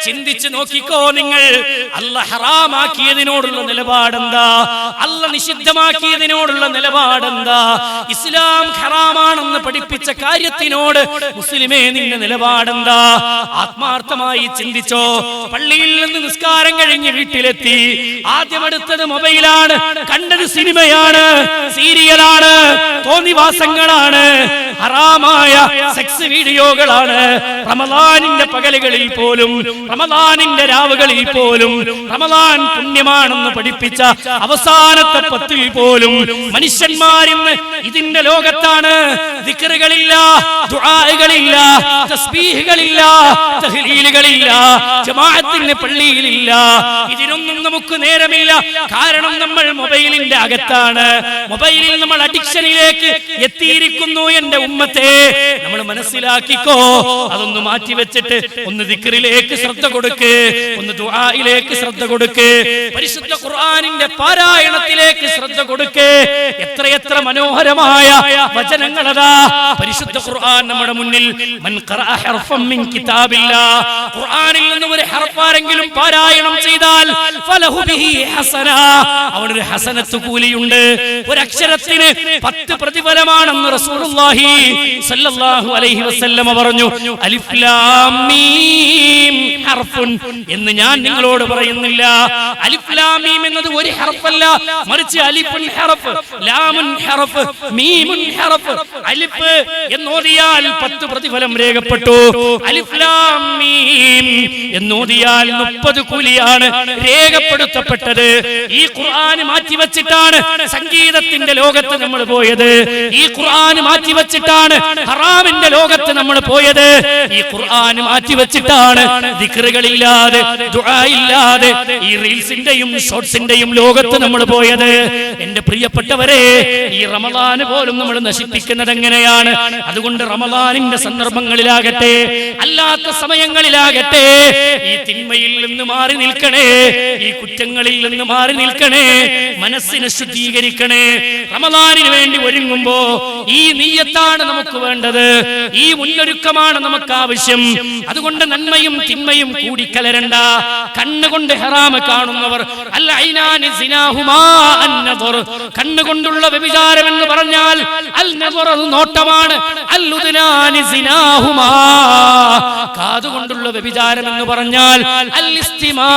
ചിന്തിച്ചു നോക്കിക്കോ നിങ്ങൾ. അല്ലാഹ് ഹറാമാക്കിയതിനോടുള്ള നിലപാടെന്താ? അല്ലാഹ് നിഷിദ്ധമാക്കിയതിനോടുള്ള നിലപാടെന്താ? ഇസ്ലാം ഹറാമാണെന്ന് പഠിപ്പിച്ച കാര്യത്തിനോട് മുസ്ലിമേ നിന്റെ നിലപാടെന്താ? ആത്മാർത്ഥമായി ചിന്തിച്ചോ. പള്ളിയിൽ നിന്ന് നിസ്കാരം കഴിഞ്ഞ് വീട്ടിലെത്തി, ആദ്യം എടുത്തത് മൊബൈലാണ്, കണ്ടത് സിനിമയാണ്, സീരിയലാണ്, തോന്നിവാസങ്ങളാണ്, ഹറാമായ സെക്സ് വീഡിയോകളാണ്. റമളാനിന്റെ പകലുകളിൽ പോലും, റമളാനിന്റെ രാവുകളിൽ പോലും, റമളാൻ പുണ്യമാണെന്ന് പഠിപ്പിച്ച അവസാനത്തെ 10 പോലും മനുഷ്യന്മാരിന്ന് ഇതിന്റെ ലോകത്താണ്. ദിക്റുകളില്ല, ദുആകളില്ല, തസ്ബീഹുകളില്ല, തഹ്ലീലുകളില്ല, ജമാഅത്തിന് പള്ളിയിലില്ല. ഇതിനൊന്നും നമുക്ക് നേരമില്ല. കാരണം നമ്മൾ മൊബൈലിന്റെ അകത്താണ്. മൊബൈലിൽ നമ്മൾ അഡിക്ഷനിലേക്ക് എത്തിയിരിക്കുന്നു. എന്റെ ഉമ്മത്തെ നമ്മൾ മനസ്സിലാക്കിക്കോ. അതൊന്ന് മാറ്റി വെച്ചിട്ട് ഒന്ന് ദിക്റിലേക്ക് ശ്രദ്ധ കൊടുക്ക്, ഒന്ന് ദുആയിലേക്ക് ശ്രദ്ധ കൊടുക്ക്, പരിശുദ്ധ ഖുർആനിന്റെ പാരായണത്തിലേക്ക് ശ്രദ്ധ കൊടുക്ക്. എത്രയെത്ര മനോഹരമായ വചനങ്ങളതാ പരിശുദ്ധ ഖുർആൻ നമ്മുടെ മുന്നിൽ. മൻ ഖറഅ ഹർഫൻ മിൻ കിതാബില്ലാഹ്, ഖുർആനിൽ നിന്ന് ഒരു ഹർഫാരെങ്കിലും പാരായണം ചെയ്താൽ ഫലഹു ബിഹി ഹസന, അവനൊരു ഹസനത്ത് കൂലിയുണ്ട്. ഒരു അക്ഷരത്തിന് 10 പ്രതിഫലമാണെന്ന് റസൂലുള്ളാഹി സ്വല്ലല്ലാഹു അലൈഹി വസല്ലം പറഞ്ഞു. അലിഫ് ലാം മീം ഹർഫുൻ എന്ന് ഞാൻ നിങ്ങളോട് പറയുന്നില്ല. അലിഫ് ലാം മീം എന്നത് ഒരു ഹർഫല്ല, മറിച്ച് അലിഫുൻ ഹർഫ്, ലാമുൻ ഹർഫ്, മീമുൻ ഹർഫ്. അലിഫ് എന്നോദിയാൽ 10 പ്രതിഫലം രേഖപ്പെട്ടു. അലിഫ് ലാം മീം എന്നോദിയാൽ 30 കൂലിയാണ് രേഖപ്പെടുത്തപ്പെട്ടത്. ഈ ഖുർആൻ മാറ്റിവെച്ചിട്ടാണ് സംഗീതത്തിന്റെ ലോകത്ത് നമ്മൾ പോയത്. ഈ ഖുർആൻ മാറ്റിവെച്ചിട്ടാണ് ഹറാമിന്റെ ലോകത്ത് നമ്മൾ പോയത്. ഈ ഖുർആൻ മാറ്റിവെച്ചിട്ടാണ് ദിക്റുകളില്ലാതെ, ദുആ ഇല്ലാതെ ഈ റീൽസിന്റെയും ഷോർട്സിന്റെയും ലോകത്ത് നമ്മൾ പോയത്. എന്റെ പ്രിയപ്പെട്ടവരെ, ഈ റമളാൻ പോലും നമ്മൾ നശിപ്പിക്കുന്നത് എങ്ങനെയാണ്? അതുകൊണ്ട് റമളാനിന്റെ സന്ദർഭങ്ങളിലാകട്ടെ, അല്ലാത്ത സമയങ്ങളിലാകട്ടെ, ഈ തിന്മയിൽ നിന്ന് മാറി നിൽക്കണേ, ഈ കുറ്റങ്ങളിൽ നിന്ന് മാറി നിൽക്കണേ, മനസ്സിനെ ശുദ്ധീകരിക്കണേ. റമളാനിന് വേണ്ടി ഒരുങ്ങുമ്പോ ഈ നിയ്യത്താണ് നമുക്ക് വേണ്ടത്, ഈ മുന്നൊരുക്കമാണ് നമുക്ക് ആവശ്യം. അതുകൊണ്ട് നന്മയും തിന്മയും കൂടിക്കലരണ്ട. കണ്ണുകൊണ്ട് ഹറാമ് കാണുന്നവർ, അൽ ഐനാനി സിനാഹുമാ അൻ-നദർ, കണ്ണുകൊണ്ടുള്ള വ്യഭിചാരം എന്ന് പറഞ്ഞാൽ അൽ നദർ നോട്ടമാണ്. അൽ ഉദ്നാനി സിനാഹുമാ, കാതുകൊണ്ടുള്ള വ്യഭിചാരം എന്ന് പറഞ്ഞാൽ അൽ ഇസ്തിമാ,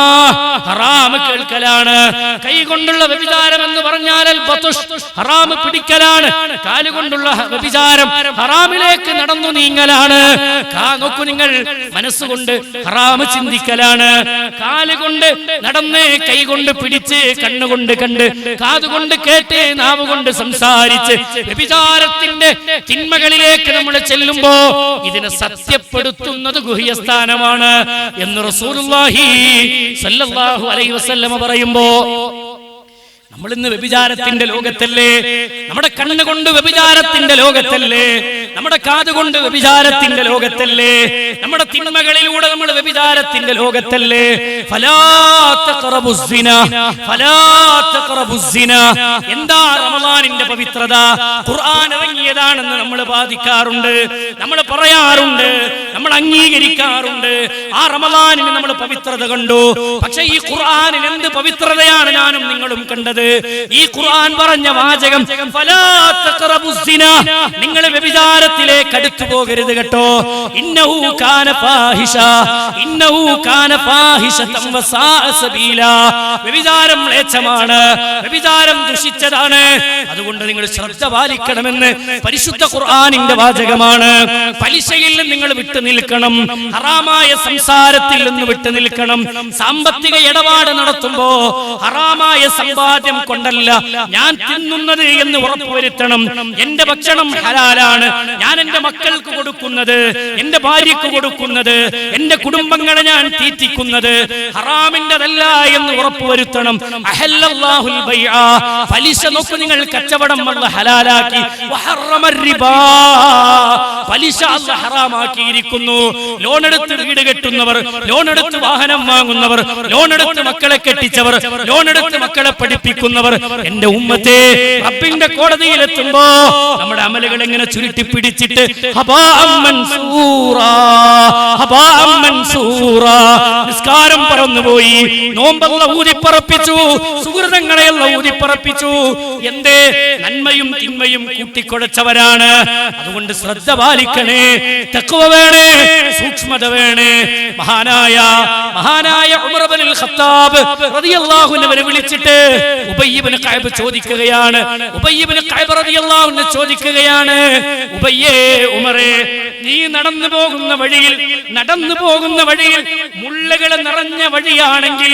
ഹറാമ് കേൾക്കലാണ്. കൈകൊണ്ടുള്ള വ്യഭിചാരം എന്ന് പറഞ്ഞാൽ അൽ ബതുഷ്, ഹറാമ് പിടിക്കലാണ്. കാലുകൊണ്ടുള്ള വ്യഭിചാരം ഹറാമിലേക്ക് നടന്നു നീങ്ങലാണ്. നോക്കൂ നിങ്ങൾ, മനസ്സുകൊണ്ട് ഹറാമ് ചിന്തിക്കലാണ്. കാലുകൊണ്ട് നടന്ന്, കൈകൊണ്ട് പിടിച്ച്, കണ്ണുകൊണ്ട് കണ്ട്, കാതുകൊണ്ട് കേട്ട്, നാവ് കൊണ്ട് സംസാരിച്ച് വ്യഭിചാരത്തിന്റെ തിന്മകളിലേക്ക് നമ്മൾ ചെല്ലുമ്പോ ഇതിനെ സത്യപ്പെടുത്തുന്നത് ഗുഹ്യസ്ഥാനമാണ് എന്ന് റസൂലുള്ളാഹി സ്വല്ലല്ലാഹു അലൈഹി വസല്ലം പറയുമ്പോ, നമ്മൾ ഇന്ന് വ്യഭിചാരത്തിന്റെ ലോകത്തല്ലേ? നമ്മുടെ കണ്ണുകൊണ്ട് വ്യഭിചാരത്തിന്റെ ലോകത്തല്ലേ? നമ്മുടെ കാതുകൊണ്ട് വ്യഭിചാരത്തിന്റെ ലോകത്തല്ലേ? നമ്മുടെ തിന്മകളിലൂടെ നമ്മൾ വ്യഭിചാരത്തിന്റെ ലോകത്തല്ലേ? ഫലാ തഖറബുസ് സിന, ഫലാ തഖറബുസ് സിന. എന്താ റമളാനിന്റെ പവിത്രത? ഖുർആൻ ഇറങ്ങിയതാണെന്ന് നമ്മൾ വാദിക്കാറുണ്ട്, നമ്മൾ പറയാറുണ്ട്, നമ്മൾ അംഗീകരിക്കാറുണ്ട്. ആ റമളാനിന് നമ്മൾ പവിത്രത കണ്ടു. പക്ഷേ ഈ ഖുർആനിൽ എന്ത് പവിത്രതയാണ് ഞാനും നിങ്ങളും കണ്ടത്? ഈ ഖുർആൻ പറഞ്ഞ വാചകം ഫലാ തഖറബുസ് സിന, നിങ്ങൾ വ്യഭിചാരത്തിലേക്ക് അടുത്തു പോകരുത് കേട്ടോ. ഇന്നഹു കാന ഫാഹിഷ, ഇന്നഹു കാന ഫാഹിശതൻ വസാഅ സബീല. വ്യഭിചാരം മ്ലേച്ഛമാണ്, വ്യഭിചാരം ദുഷിച്ചതാണ്. അതുകൊണ്ട് നിങ്ങൾ ശ്രദ്ധ പാലിക്കണമെന്ന് പരിശുദ്ധ ഖുർആനിന്റെ വാചകമാണ്. പലിശയിൽ നിന്ന് നിങ്ങൾ വിട്ടു നിൽക്കണം, ഹറാമായ സംസാരത്തിൽ നിന്ന് വിട്ടു നിൽക്കണം. സാമ്പത്തിക ഇടപാട് നടത്തുമ്പോ ഹറാമായ സമ്പാദ്യം കൊണ്ടല്ല ഞാൻ തിന്നുന്നത് എന്ന് ഉറപ്പുവരുത്തണം. എന്റെ ഭക്ഷണം ഹലാലാണ്, ഞാൻ എന്റെ മക്കൾക്ക് കൊടുക്കുന്നത്, എന്റെ ഭാര്യക്ക് കൊടുക്കുന്നത്, എന്റെ കുടുംബങ്ങളെ ഞാൻ തീറ്റിക്കുന്നത് ഹറാമിന്റെതല്ല എന്ന് ഉറപ്പുവരുത്തണം. അഹല്ലല്ലാഹുൽ ബൈഅ, പലിശ നോക്കൂ നിങ്ങൾ, കച്ചവടം അല്ലാഹു ഹലാലാക്കി. വഹറമർ റിബാ, പലിശ അല്ലാഹു ഹറാമാക്കിയിരിക്കുന്നു. ലോൺ എടുത്ത് വീട് കെട്ടുന്നവർ, ലോൺ എടുത്ത് വാഹനം വാങ്ങുന്നവർ, ലോൺ എടുത്ത് മക്കളെ കെട്ടിച്ചവർ, ലോൺ എടുത്ത് മക്കളെ പഠിപ്പിക്കുന്നവർ, എന്റെ ഉമ്മത്തെ റബ്ബിന്റെ കോടതിയിലെത്തുമ്പോ നമ്മുടെ അമലുകൾ എങ്ങനെ ചുരുട്ടി പിടിച്ചിട്ട് ഹബാഅം മൻസൂറാ, ഹബാഅം മൻസൂറാ. നിസ്കാരം പറന്നുപോയി, നോമ്പല്ല ഊതിപ്പറപ്പിച്ചു, സുഹൃതങ്ങളെയല്ല ഊതിപ്പറപ്പിച്ചു. എന്തേ? നന്മയും തിന്മയും കൂട്ടിക്കുഴച്ചവരാണ്. അതുകൊണ്ട് ശ്രദ്ധ പാലിക്കണേ, തഖ്വ വേണേ, സൂക്ഷ്മത വേണേ. മഹാനായ ഉമർ ഇബ്നുൽ ഖത്താബ് റളിയല്ലാഹു അൻഹു വിളിച്ചിട്ട് ഉബയ്യ് ഇബ്നു കഅബ് ചോദിക്കുകയാണ്, ഉബയ്യ് ഇബ്നു കഅബ് റളിയല്ലാഹു അൻഹു ചോദിക്കുകയാണ്, ഉബയ്യേ, ഉമറേ, നീ നടന്നു പോകുന്ന വഴിയിൽ മുള്ളുകൾ നിറഞ്ഞ വഴിയാണെങ്കിൽ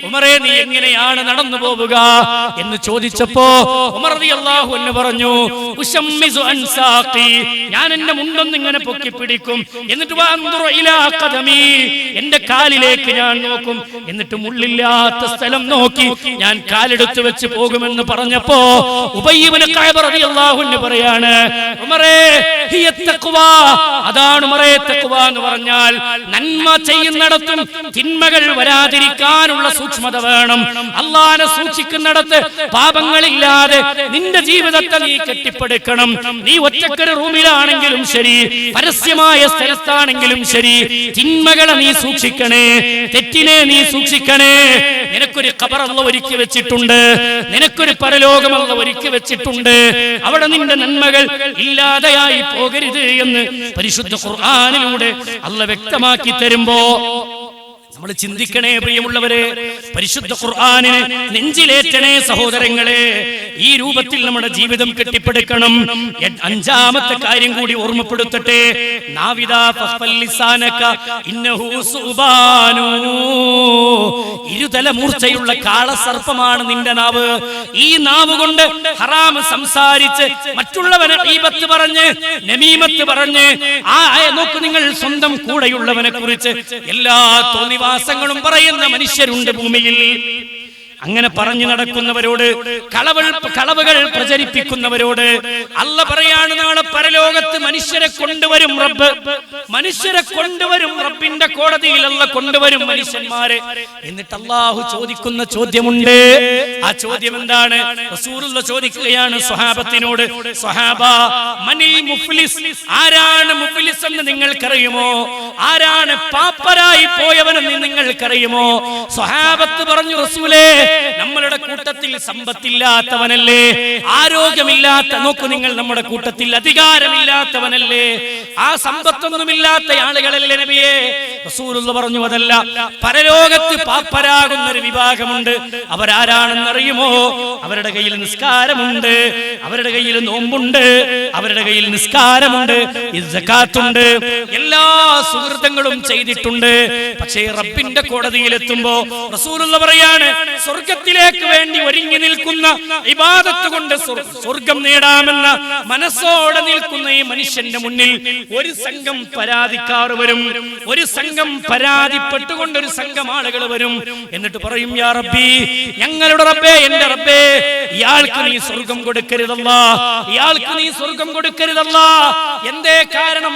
ഉമറേ നീ എങ്ങനെയാണ് നടന്നു പോവുക എന്ന് ചോദിച്ചപ്പോ ഉമർ റളിയല്ലാഹു അൻഹു പറഞ്ഞു, ഉശമ്മിസു അൻസാഖി, ഞാൻ എന്റെ മുണ്ടൊന്ന് ഇങ്ങനെ പൊക്കി പിടിക്കും, എന്നിട്ട് വഅൻദുറു ഇലാ ഖദമി, എന്റെ കാലിലേക്ക് ഞാൻ നോക്കും, എന്നിട്ട് മുള്ളില്ലാത്ത സ്ഥലം നോക്കി ഞാൻ കാലെടുത്ത് വെച്ച് പോകുമെന്ന് പറഞ്ഞപ്പോ ഉബയ്യ് ഇബ്നു കഅബ് റളിയല്ലാഹു അൻഹു പറയാണ്, ഉമറേ ഹിയ തഖ്വ, അതാണ് ഉമറേ തഖ്വ എന്ന് പറഞ്ഞാൽ നന്മ ചെയ്യുന്നിടത്തും തിന്മകൾ വരാതിരിക്കാനുള്ള സൂക്ഷ്മത വേണം. അല്ലാഹനെ സൂക്ഷിക്കുന്നിടത്ത് പാപങ്ങളില്ലാതെ നിന്റെ ജീവിതത്തെ നീ കെട്ടിപ്പടുക്കണം. നീ ഒറ്റക്കൊരു റൂമിലാണെങ്കിലും ശരി, പരസ്യമായ സ്ഥലത്താണെങ്കിലും ശരി, തിന്മകളെ നീ സൂക്ഷിക്കണേ, തെറ്റിനെ നീ സൂക്ഷിക്കണേ. നിനക്കൊരു ഖബർ അല്ലാഹു ഒരുക്കി വെച്ചിട്ടുണ്ട്, നിനക്കൊരു പരലോകം അല്ലാഹു ഒരുക്കി വെച്ചിട്ടുണ്ട്. അവിടെ നിന്റെ നന്മകൾ ഇല്ലാതെയായി പോകരുത് എന്ന് പരിശുദ്ധ ഖുർആനിലൂടെ അല്ലാഹു വ്യക്തമാക്കി തരുമ്പോ നമ്മൾ ചിന്തിക്കണേ പ്രിയമുള്ളവരെ, പരിശുദ്ധ ഖുർആനിനെ നെഞ്ചിലേറ്റണേ സഹോദരങ്ങളെ. ഈ രൂപത്തിൽ നമ്മുടെ ജീവിതം കെട്ടിപ്പടുക്കണം. അഞ്ചാമത്തെ കാര്യം കൂടി ഓർമ്മപ്പെടുത്തട്ടെ, നാവിദാ ഫഖൽ ലിസാനക ഇന്നഹു സുബാനു, ഇരുതല മൂർച്ചയുള്ള കാളസർപ്പമാണ് നിന്റെ നാവ്. ഈ നാവ് കൊണ്ട് ഹറാം സംസാരിച്ച് മറ്റുള്ളവനെ ഗീബത്ത് പറഞ്ഞ് നമീമത്ത് പറഞ്ഞ് നോക്ക്, നിങ്ങൾ സ്വന്തം കൂടെയുള്ളവനെ കുറിച്ച് എല്ലാ തോന്നിവാസങ്ങളും പറയുന്ന മനുഷ്യരുണ്ട് ഭൂമിയിൽ. അങ്ങനെ പറഞ്ഞു നടക്കുന്നവരോട്, കളവുകൾ പ്രചരിപ്പിക്കുന്നവരോട് അല്ലാഹു പറയാണ്, നാളെ പരലോകത്ത് മനുഷ്യരെ കൊണ്ടുവരും റബ്ബ്, മനുഷ്യരെ കൊണ്ടുവരും റബ്ബിന്റെ കോടതിയിൽ അല്ലാഹു കൊണ്ടുവരും മനുഷ്യന്മാരെ. എന്നിട്ട് അല്ലാഹു ചോദിക്കുന്ന ചോദ്യമുണ്ട്. ആ ചോദ്യം എന്താണ്? റസൂലുള്ളാഹി ചോദിക്കുകയാണ് സ്വഹാബത്തിനോട്, സ്വഹാബ മനിൽ മുഫ്ലിസ്, ആരാണ് മുഫ്ലിസ് എന്ന് നിങ്ങൾക്കറിയുമോ? ആരാണ് പാപ്പരായി പോയവനെന്ന് നിങ്ങൾക്കറിയുമോ? സ്വഹാബത്ത് പറഞ്ഞു, റസൂലേ നമ്മളുടെ കൂട്ടത്തിൽ സമ്പത്തില്ലാത്തവനല്ലേ, ആരോഗ്യമില്ലാത്ത, നോക്കൂ നിങ്ങൾ, നമ്മുടെ കൂട്ടത്തിൽ അധികാരമില്ലാത്തവനല്ലേ, ആ സമ്പത്തൊന്നുമില്ലാത്ത ആളുകളല്ലേ നബിയേ? റസൂലുള്ളാഹി പറഞ്ഞു, അതല്ല, പരലോകത്ത് പാപ്പരാകുന്ന ഒരു വിഭാഗമുണ്ട്. അവരാരാണെന്നറിയുമോ? അവരുടെ കയ്യിൽ നിസ്കാരമുണ്ട്, അവരുടെ കയ്യിൽ നോമ്പുണ്ട്, അവരുടെ കയ്യിൽ നിസ്കാരമുണ്ട്, സകാത്തുണ്ട്, എല്ലാ സുഹൃതങ്ങളും ചെയ്തിട്ടുണ്ട്. പക്ഷേ റബ്ബിന്റെ കോടതിയിലെത്തുമ്പോ റസൂലുള്ളാഹി പറയാണ്, സ്വർഗത്തിലേക്ക് വേണ്ടി ഒരുങ്ങി നിൽക്കുന്ന ഇബാദത്ത് കൊണ്ട് സ്വർഗം നേടാമെന്ന മനസ്സോടെ നിൽക്കുന്ന ഈ മനുഷ്യന്റെ മുന്നിൽ ഒരു സംഘം പരാതിക്കാർ വരും, ഒരു സംഘം പരാതിപ്പെട്ടുകൊണ്ട് ഒരു സംഘം ആളുകൾ വരും. എന്നിട്ട് പറയും, യാ റബ്ബി, ഞങ്ങളുടെ റബ്ബേ, എന്റെ റബ്ബേ, ഇയാൾക്ക് നീ സ്വർഗം കൊടുക്കരുതല്ലാ, ഇയാൾക്ക് നീ സ്വർഗം കൊടുക്കരുതല്ലാ. എന്തേ കാരണം?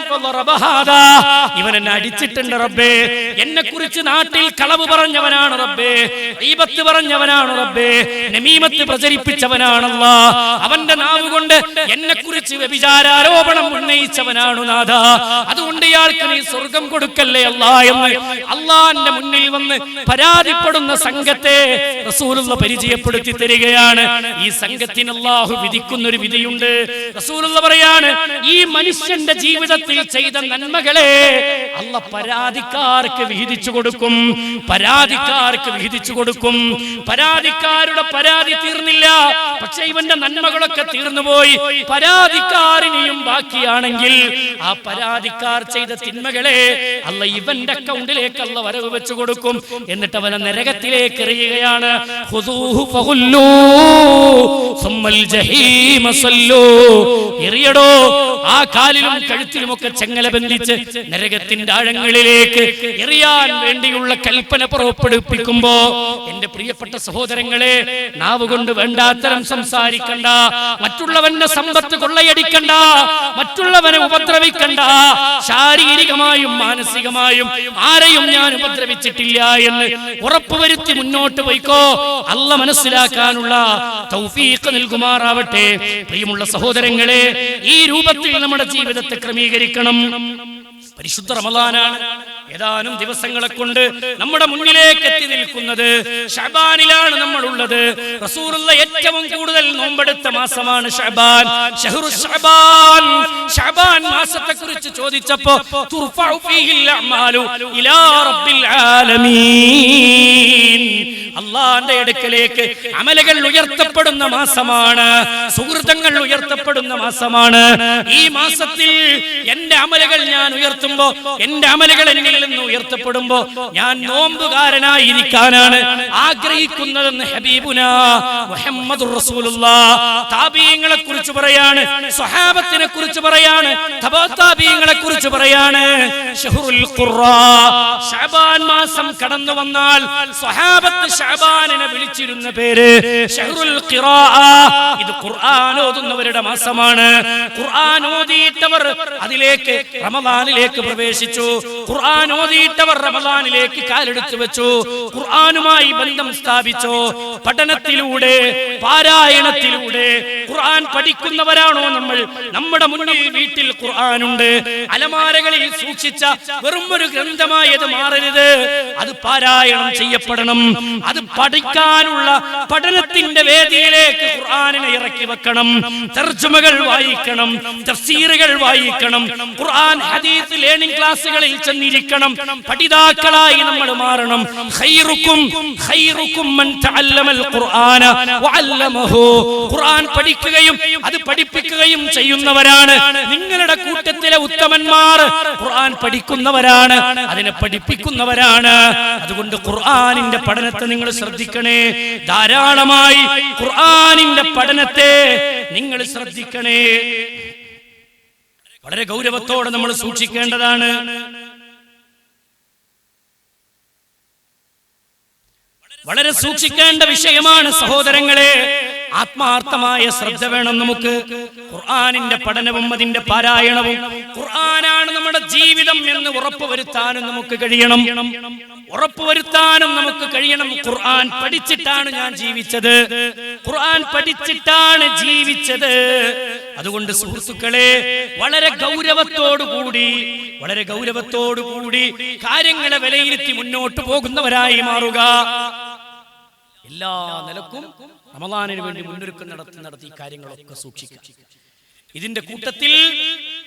ഇവൻ എന്നെ അടിച്ചിട്ടുണ്ട് റബ്ബേ, എന്നെ കുറിച്ച് നാട്ടിൽ കളവ് പറഞ്ഞവനാണ് റബ്ബേ, ഗീബത്ത് പറഞ്ഞവനാണ് റബ്ബേ, നമീമത്ത് പ്രചരിപ്പിച്ചവനാണല്ലാ, അവന്റെ നാവ് കൊണ്ട് എന്നെ കുറിച്ച് വ്യഭിചാരോപണം ഉന്നയിച്ചവനാണ് നാഥ, അതുകൊണ്ട് ഇയാൾക്ക് നീ സ്വർഗം കൊടുക്കല്ലേ അല്ലാ എന്ന് അള്ളാന്റെ മുന്നിൽ വന്ന് പരാതിപ്പെടുന്ന സംഘത്തെ റസൂലുള്ളാഹി പരിചയപ്പെടുത്തി തരികയാണ്. ഈ സംഘത്തിന് അല്ലാഹു വിധിക്കുന്ന ഒരു വിധിയുണ്ട്. റസൂലുള്ളാഹി പറയാണ്, ഈ മനുഷ്യന്റെ ജീവിതത്തിൽ ചെയ്ത നന്മകളെ അല്ലാഹു പരാതിക്കാർക്ക് വിഹിതിച്ചു കൊടുക്കും, പരാതിക്കാർക്ക് വിഹിതിച്ചു കൊടുക്കും. പരാതിക്കാരുടെ പരാതി തീർന്നില്ല, പക്ഷെ ഇവന്റെ നന്മകളൊക്കെ തീർന്നുപോയി. പരാതിക്കാരനെയും ബാക്കിയാണെങ്കിൽ ആ പരാതിക്കാർ ചെയ്ത തിന്മകളെ അല്ലാഹു ഇവന്റെ അക്കൗണ്ടിലേക്ക് അല്ലാഹു വരവ് വെച്ചു കൊടുക്കും. എന്നിട്ട് അവനെ നരകത്തിലേക്ക് എറിയുകയാണ്. ഖുദൂഹു ഫഗുല്ലൂ സുമ്മൽ ജഹീമ സല്ലൂ, എറിയടോ, ആ കാലിലും കഴുത്തിലുമൊക്കെ ചെങ്ങല ബന്ധിച്ച് നരകത്തിന്റെ ആഴങ്ങളിലേക്ക് എറിയാൻ വേണ്ടിയുള്ള കൽപ്പന പുറപ്പെടുവിപ്പിക്കുമ്പോ, എന്റെ പ്രിയപ്പെട്ട സഹോദരങ്ങളെ, നാവ് കൊണ്ട് വേണ്ടാത്തരം സംസാരിക്കണ്ട, മറ്റുള്ളവന്റെ സമ്പത്ത് കൊള്ളയടിക്കണ്ട, മറ്റുള്ളവനെ ഉപദ്രവിക്കണ്ട. ശാരീരികമായും മാനസികമായും ആരെയും ഞാൻ ഉപദ്രവിച്ചിട്ടില്ല എന്ന് ഉറപ്പുവരുത്തി മുന്നോട്ട് പോയിക്കോ. അല്ലാഹു മനസ്സിലാക്കാനുള്ള തൗഫീഖ് നൽകുമാറാവട്ടെ. പ്രിയമുള്ള സഹോദരങ്ങളെ, ഈ രൂപത്തിൽ നമ്മുടെ ജീവിതത്തെ ക്രമീകരിക്കണം. പരിശുദ്ധ റമളാനാണ് ഏതാനും ദിവസങ്ങളെ കൊണ്ട് നമ്മുടെ മുന്നിലേക്ക് എത്തി നിൽക്കുന്നത്. ശഅബാനിലാണ് നമ്മൾ ഉള്ളത്. റസൂലുള്ളാഹി ഏറ്റവും കൂടുതൽ നോമ്പെടുത്ത മാസമാണ് ശഅബാൻ, ശഹ്റു ശഅബാൻ. ശഅബാൻ മാസത്തെക്കുറിച്ച് ചോദിച്ചപ്പോൾ തുർഫഉ ഫീഹിൽ അഅ്മാലു ഇലാ റബ്ബിൽ ആലമീൻ, അള്ളാന്റെ അടുക്കലേക്ക് അമലുകൾ ഉയർത്തപ്പെടുന്ന മാസമാണ്, സുഹൃതങ്ങൾ ഉയർത്തപ്പെടുന്ന മാസമാണ്. ഈ മാസത്തിൽ എന്റെ അമലുകൾ ഞാൻ ഉയർത്തുമ്പോ, എന്റെ അമലുകൾ എന്നിൽ നിന്ന് ഉയർത്തപ്പെടുമ്പോ ഞാൻ നോമ്പുകാരനായിരിക്കാനാണ് ആഗ്രഹിക്കുന്നതെന്ന് ഹബീബുനാ മുഹമ്മദുർ റസൂലുള്ളാഹ് താബീങ്ങളെ കുറിച്ച് പറയാണ്, സ്വഹാബത്തിനെ കുറിച്ച് പറയാണ്, തബഅതാബീങ്ങളെ കുറിച്ച് പറയാണ്. ശഹ്റുൽ ഖുറാ, ശഅബാൻ മാസം കടന്നു വന്നാൽ സ്വഹാബത്ത് ശഅബാനിനെ വിളിച്ചിരുന്ന പേര് ശഹ്റുൽ ഖിറാഅ. ഇത് ഖുർആൻ ഓതുന്നവരുടെ മാസമാണ്. ഖുർആൻ ഓതിയിട്ടവർ അതിലേക്ക് റമദാനിലേക്ക് പ്രവേശിച്ചു. ഖുർആൻ ഓതിയിട്ടവർ റമദാനിലേക്ക് കാലെടുത്തു വെച്ചു. ഖുർആനുമായി ബന്ധം സ്ഥാപിച്ചു. പഠനത്തിലൂടെ, പാരായണത്തിലൂടെ ഖുർആൻ പഠിക്കുന്നവരാണോ നമ്മൾ? നമ്മുടെ മുന്നിൽ വീട്ടിൽ ഖുർആനുണ്ട്, അലമാരകളിൽ സൂക്ഷിച്ച വെറും ഒരു ഗ്രന്ഥമായത് മാറരുത്. അത് പാരായണം ചെയ്യപ്പെടണം. അത് പഠിക്കാനുള്ള പഠനത്തിന്റെ വേദിയിലേക്ക് ഖുർആനിനെ ഇറക്കി വെക്കണം. തർജുമകൾ വായിക്കണം, തഫ്സീറുകൾ വായിക്കണം, ഖുർആൻ ഹദീസ് ലേണിംഗ് ക്ലാസുകളിൽ ചെന്നിരിക്കണം. പഠിതാക്കളായി നമ്മൾ മാറണം. ഖൈറുക്കും മൻ തഅല്ലമൽ ഖുർആന വഅല്ലമഹു. ഖുർആൻ പഠിക്കുകയും അത് പഠിപ്പിക്കുകയും ചെയ്യുന്നവരാണ് നിങ്ങളുടെ കൂട്ടത്തിലെ ഉത്തമന്മാർ. ഖുർആൻ പഠിക്കുന്നവരാണ്, അതിനെ പഠിപ്പിക്കുന്നവരാണ്. അതുകൊണ്ട് ഖുർആനിന്റെ പഠനത്തെ നിങ്ങൾ ശ്രദ്ധിക്കണേ. ധാരാളമായി ഖുർആനിന്റെ പഠനത്തെ നിങ്ങൾ ശ്രദ്ധിക്കണേ. വളരെ ഗൗരവത്തോടെ നമ്മൾ സൂക്ഷിക്കേണ്ടതാണ്. വളരെ സൂക്ഷിക്കേണ്ട വിഷയമാണ് സഹോദരങ്ങളെ. ആത്മാർത്ഥമായ ശ്രദ്ധ വേണം നമുക്ക്. ഖുർആനിന്റെ പഠനവും അതിന്റെ പാരായണവും, ഖുർആനാണ് നമ്മുടെ ജീവിതം എന്ന് ഉറപ്പുവരുത്താനും നമുക്ക് കഴിയണം. ഖുർആൻ പഠിച്ചിട്ടാണ് ഞാൻ ജീവിച്ചത്, ഖുർആൻ പഠിച്ചിട്ടാണ് ജീവിച്ചത്. അതുകൊണ്ട് സുഹൃത്തുക്കളെ, വളരെ ഗൗരവത്തോടുകൂടി കാര്യങ്ങളെ വിലയിരുത്തി മുന്നോട്ട് പോകുന്നവരായി മാറുക. എല്ലാ നിലക്കും റമദാനിന് വേണ്ടി മുന്നൊരുക്കം നടത്തി കാര്യങ്ങളൊക്കെ സൂക്ഷിക്കുക. ഇതിന്റെ കൂട്ടത്തിൽ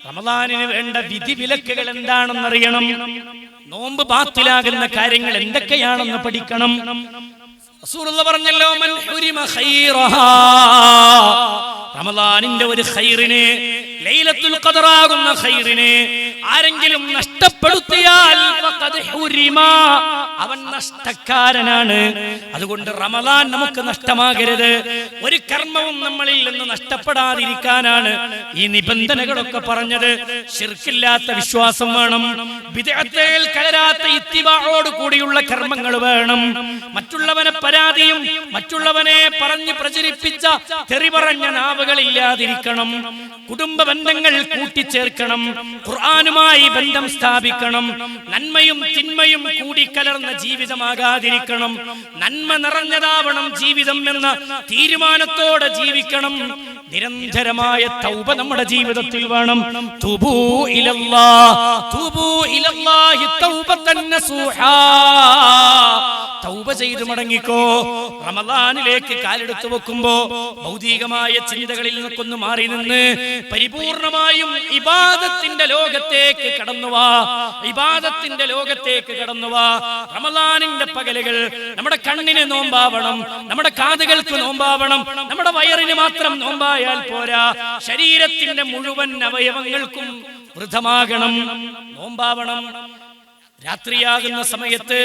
റമദാനിന് വേണ്ട വിധി വിലക്കുകൾ എന്താണെന്നറിയണം. നോമ്പ് ബാത്തിലാകുന്ന കാര്യങ്ങൾ എന്തൊക്കെയാണെന്ന് പഠിക്കണം. റസൂലുള്ളാഹി പറഞ്ഞല്ലോ, മൻ ഹുരിമ ഖൈറഹാ, റമദാനിന്റെ ഒരു ഖൈറിനെ, ലൈലത്തുൽ ഖദറാകുന്ന ഖൈറിനെ ആരെങ്കിലും നഷ്ടപ്പെടുത്തിയാൽ ഫഖദ് ഹുരിമ, അവൻ നഷ്ടക്കാരനാണ്. അതുകൊണ്ട് റമദാൻ നമുക്ക് നഷ്ടമാകരുത്. ഒരു കർമ്മവും നമ്മളിൽ നിന്ന് നഷ്ടപ്പെടാതിരിക്കാനാണ് ഈ നിബന്ധനകളൊക്കെ പറഞ്ഞത്. ശിർക്കില്ലാത്ത വിശ്വാസം വേണം, ബിദ്അത്തിൽ കലരാത്ത ഇത്തിബാഅോട് കൂടിയുള്ള കർമ്മങ്ങൾ വേണം. മറ്റുള്ളവനെ പരാതിയും മറ്റുള്ളവനെ പറഞ്ഞു പ്രചരിപ്പിച്ച തെറി പറഞ്ഞ നാവുകളില്ലാതിരിക്കണം. കുടുംബ ബന്ധങ്ങൾ കൂട്ടിച്ചേർക്കണം. ഖുർആനുമായി ബന്ധം സ്ഥാപിക്കണം. നന്മയും തിന്മയും കൂടിക്കലർന്ന ജീവിതമാകാതിരിക്കണം. നന്മ നിറഞ്ഞതാവണം ജീവിതം എന്ന തീരുമാനത്തോടെ ജീവിക്കണം. നിരന്തരമായ തൗബ നമ്മുടെ ജീവിതത്തിൽ വേണം. തൂബൂ ഇലല്ലാഹി തൗബതൻ നസൂഹാ, തൗബ ചെയ്തു മടങ്ങിക്കോ. റമദാനിലേക്ക് കാലെടുത്തു വെക്കുമ്പോ ഭൗതികമായ ചിന്തകളിൽ നിന്നൊന്ന് മാറി നിന്ന് പരിപൂർണമായും ഇബാദത്തിന്റെ ലോകത്തേക്ക് കടന്നുവാ. റമദാനിന്റെ പകലുകൾ നമ്മുടെ കണ്ണിന് നോമ്പാവണം, നമ്മുടെ കാതുകൾക്ക് നോമ്പാവണം, നമ്മുടെ വയറിന് മാത്രം നോമ്പായാൽ പോരാ, ശരീരത്തിന്റെ മുഴുവൻ അവയവങ്ങൾക്കും വൃദ്ധമാകണം, നോമ്പാവണം. രാത്രിയാകുന്ന സമയത്ത്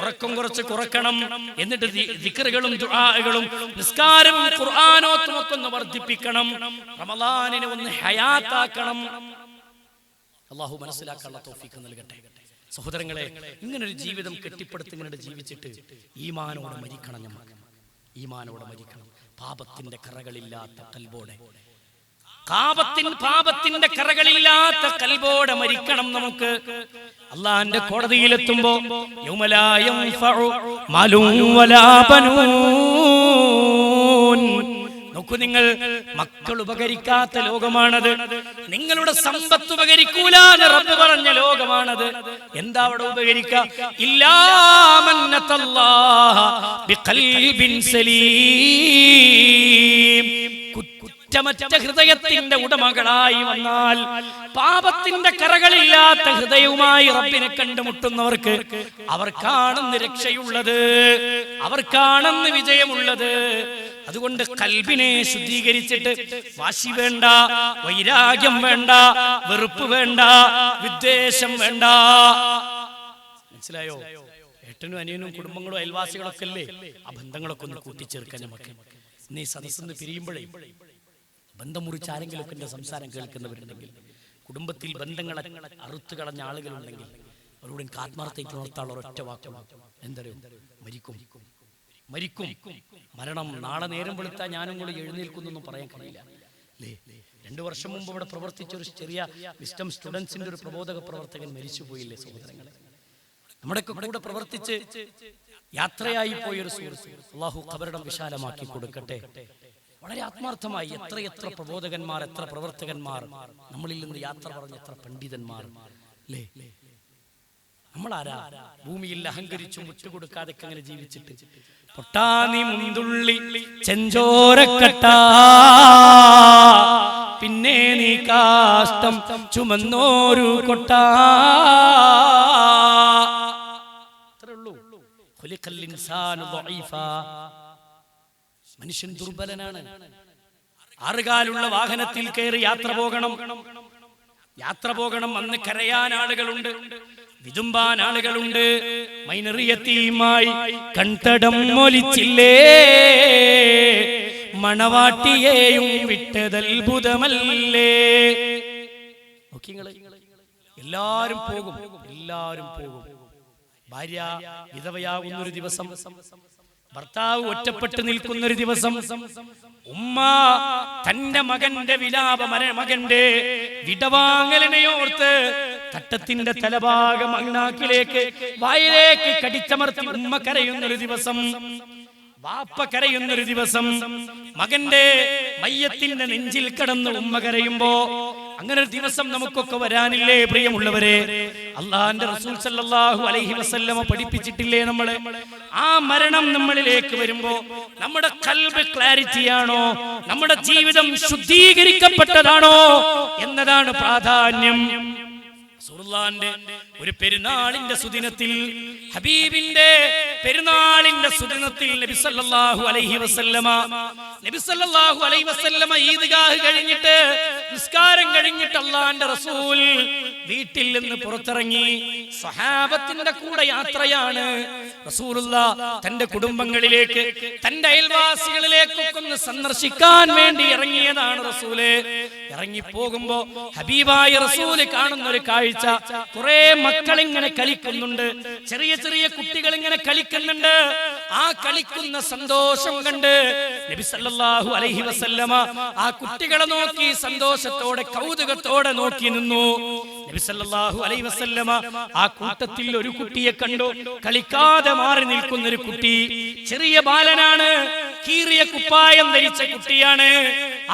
ഉറക്കം കുറച്ച് കുറക്കണം. എന്നിട്ട് ദിക്റുകളും ദുആകളും നിസ്കാരവും ഖുർആനോത്തും ഒക്കെ ഒന്ന് വർദ്ധിപ്പിക്കണം. റമദാനിനെ ഒന്ന് ഹയാത്താക്കണം. അല്ലാഹു മനസ്സിലാക്കാനുള്ള തൗഫീഖ് നൽകട്ടെ. സഹോദരങ്ങളെ, ഇങ്ങനൊരു ജീവിതം കെട്ടിപ്പടുത്ത് ഇങ്ങനെ ജീവിച്ചിട്ട് ഈമാനോടെ മരിക്കണം. നമുക്ക് ഈമാനോടെ മരിക്കണം. പാപത്തിന്റെ കറകളില്ലാത്ത കൽബോടെ, പാപത്തിന്റെ കറകളില്ലാത്ത കൽബോടെ മരിക്കണം നമുക്ക്. അള്ളാന്റെ കോടതിയിലെത്തുമ്പോ യൗമലാ യൻഫഉ മാലും വലാ ബനൂൻ. നോക്കൂ നിങ്ങൾ, മക്കൾ ഉപകരിക്കാത്ത ലോകമാണത്. നിങ്ങളുടെ സമ്പത്ത് ഉപകരിക്കൂല എന്ന് റബ്ബ് പറഞ്ഞ ലോകമാണത്. എന്താ അവിടെ ഉപകരിക്കുക? ഇല്ലാ മൻ അത്തല്ലാഹ ബിഖൽബിൻ സലീം. കുറ്റമറ്റ ഹൃദയത്തിന്റെ ഉടമകളായി വന്നാൽ, പാപത്തിന്റെ കറകളില്ലാത്ത ഹൃദയവുമായി റബ്ബിനെ കണ്ടുമുട്ടുന്നവർക്ക് അവർക്കാണെന്ന് രക്ഷയുള്ളത്, അവർക്കാണെന്ന് വിജയമുള്ളത്. അതുകൊണ്ട് കൽബിനെ ശുദ്ധീകരിച്ചിട്ട് വാശി വേണ്ട, വൈരാഗ്യം വേണ്ട, വെറുപ്പ് വേണ്ട, വിദ്വേഷം വേണ്ട. മനസ്സിലായോ? ഏട്ടനും അനിയനും കുടുംബങ്ങളും അയൽവാസികളൊക്കെ അല്ലേ, ആ ബന്ധങ്ങളൊക്കെ ഒന്ന് കൂട്ടിച്ചേർക്കാൻ നമുക്ക്. ഇന്ന് ഈ സദസ്സിന്ന് പിരിയുമ്പോഴേ ബന്ധം മുറിച്ച് ആരെങ്കിലും ഒക്കെ എന്റെ സംസാരം കേൾക്കുന്നവരുണ്ടെങ്കിൽ, കുടുംബത്തിൽ ബന്ധങ്ങളെ അറുത്തു കളഞ്ഞ ആളുകളുണ്ടെങ്കിൽ അവരോട് എനിക്ക് ആത്മാർത്ഥമായിട്ട് ഉണർത്താനുള്ള ഒറ്റ വാക്കാണ്, എന്തറിയോ? മരിക്കും, മരിക്കും. മരണം നാളെ നേരം വെളുത്താൽ ഞാനും കൂടി എഴുന്നേൽക്കുന്നൊന്നും പറയാൻ കഴിയില്ല അല്ലേ? 2 വർഷം മുമ്പ് ഇവിടെ പ്രവർത്തിച്ച ഒരു ചെറിയ വിസ്റ്റം സ്റ്റുഡൻസിന്റെ ഒരു പ്രബോധക പ്രവർത്തകൻ മരിച്ചുപോയില്ലേ സഹോദരങ്ങളെ? നമ്മുടെ കൂടെ പ്രവർത്തിച്ച് യാത്രയായി പോയൊരു സുഹൃത്ത്, അള്ളാഹു ഖബറിടം വിശാലമാക്കി കൊടുക്കട്ടെ. വളരെ ആത്മാർത്ഥമായി എത്ര പ്രബോധകന്മാർ, എത്ര പ്രവർത്തകന്മാർ നമ്മളിൽ നിന്ന് യാത്ര പറഞ്ഞ എത്ര പണ്ഡിതന്മാർ അല്ലേ? നമ്മളാരാ? ഭൂമിയിൽ അഹങ്കരിച്ചും വിട്ടുകൊടുക്കാതെ അങ്ങനെ ജീവിച്ചിട്ട് പൊട്ടാനി മുന്തുള്ളി ചെഞ്ചോരക്കട്ട, പിന്നെ നീ കാഷ്ടം ചുമന്നോരു കൊട്ട. മനുഷ്യൻ ദുർബലനാണ്. 6 കാലുള്ള വാഹനത്തിൽ കയറി യാത്ര പോകണം. അന്ന് കരയാൻ ആളുകളുണ്ട്, വിതുമ്പാൻ ആളുകളുണ്ട്. മൈനറിയത്തിയുമായി കൺതടം മൊലിച്ചില്ലേ, മണവാട്ടിയെയും വിട്ടതത്ഭുതമല്ലേ. എല്ലാരും പോകും. ഭാര്യ വിധവയാകുന്നൊരു ദിവസം, ഭർത്താവ് ഒറ്റപ്പെട്ട് നിൽക്കുന്നൊരു ദിവസം, ഉമ്മ തന്റെ മകന്റെ മകന്റെ വിടവാങ്ങലിനെയോർത്ത് തട്ടത്തിന്റെ തലഭാഗം അണ്ണാക്കിലേക്ക് വായിലേക്ക് കടിച്ചമർത്തി ഉമ്മ കരയുന്നൊരു ദിവസം, വാപ്പ കരയുന്നൊരു ദിവസം, മകന്റെ മയ്യത്തിന്റെ നെഞ്ചിൽ കിടന്ന് ഉമ്മ കരയുമ്പോ അങ്ങനെ ഒരു ദിവസം നമുക്കൊക്കെ വരാനില്ലേ പ്രിയമുള്ളവരെ? അള്ളാഹുവിന്റെ റസൂൽ സല്ലല്ലാഹു അലൈഹി വസല്ലമ പഠിപ്പിച്ചിട്ടില്ലേ നമ്മളെ? ആ മരണം നമ്മളിലേക്ക് വരുമ്പോ നമ്മുടെ ഖൽബ് ക്ലാരിറ്റിയാണോ, നമ്മുടെ ജീവിതം ശുദ്ധീകരിക്കപ്പെട്ടതാണോ എന്നതാണ് പ്രാധാന്യം. റസൂലുള്ളാഹിന്റെ ഒരു പെരുന്നാളിന്റെ സുദിനത്തിൽ, ഹബീബിന്റെ പെരുന്നാളിന്റെ സുദിനത്തിൽ നബി സല്ലല്ലാഹു അലൈഹി വസല്ലമ ഈദ്ഗാഹ് കഴിഞ്ഞിട്ട്, നിസ്കാരം കഴിഞ്ഞിട്ട് അല്ലാഹുവിന്റെ റസൂൽ വീട്ടിൽ നിന്ന് പുറത്തിറങ്ങി. സ്വഹാബത്തിന്റെ കൂടെ യാത്രയാണ്. റസൂലുള്ളാഹ് തന്റെ കുടുംബങ്ങളിലേക്ക്, തന്റെ അയൽവാസികളിലേക്കൊക്കെ ഒന്ന് സന്ദർശിക്കാൻ വേണ്ടി ഇറങ്ങിയതാണ് റസൂല്. ഇറങ്ങി പോകുമ്പോ ഹബീബായ റസൂല് കാണുന്ന ഒരു കാഴ്ച, കുറെ മക്കൾ ഇങ്ങനെ കളിക്കുന്നുണ്ട്, ചെറിയ കുട്ടികൾ ഇങ്ങനെ കളിക്കുന്നുണ്ട്. ആ കളിക്കുന്ന സന്തോഷം കണ്ട് നബി സല്ലല്ലാഹു അലൈഹി വസല്ലമ ആ കുട്ടികളെ നോക്കി സന്തോഷത്തോടെ, കൗതുകത്തോടെ നോക്കി നിന്നു. നബി സല്ലല്ലാഹു അലൈഹി വസല്ലമ ആ കൂട്ടത്തിൽ ഒരു കുട്ടിയെ കണ്ടു, കളിക്കാതെ മാറി നിൽക്കുന്ന ഒരു കുട്ടി. ചെറിയ ബാലനാണ്, കീറിയ കുപ്പായം ധരിച്ച കുട്ടിയാണ്.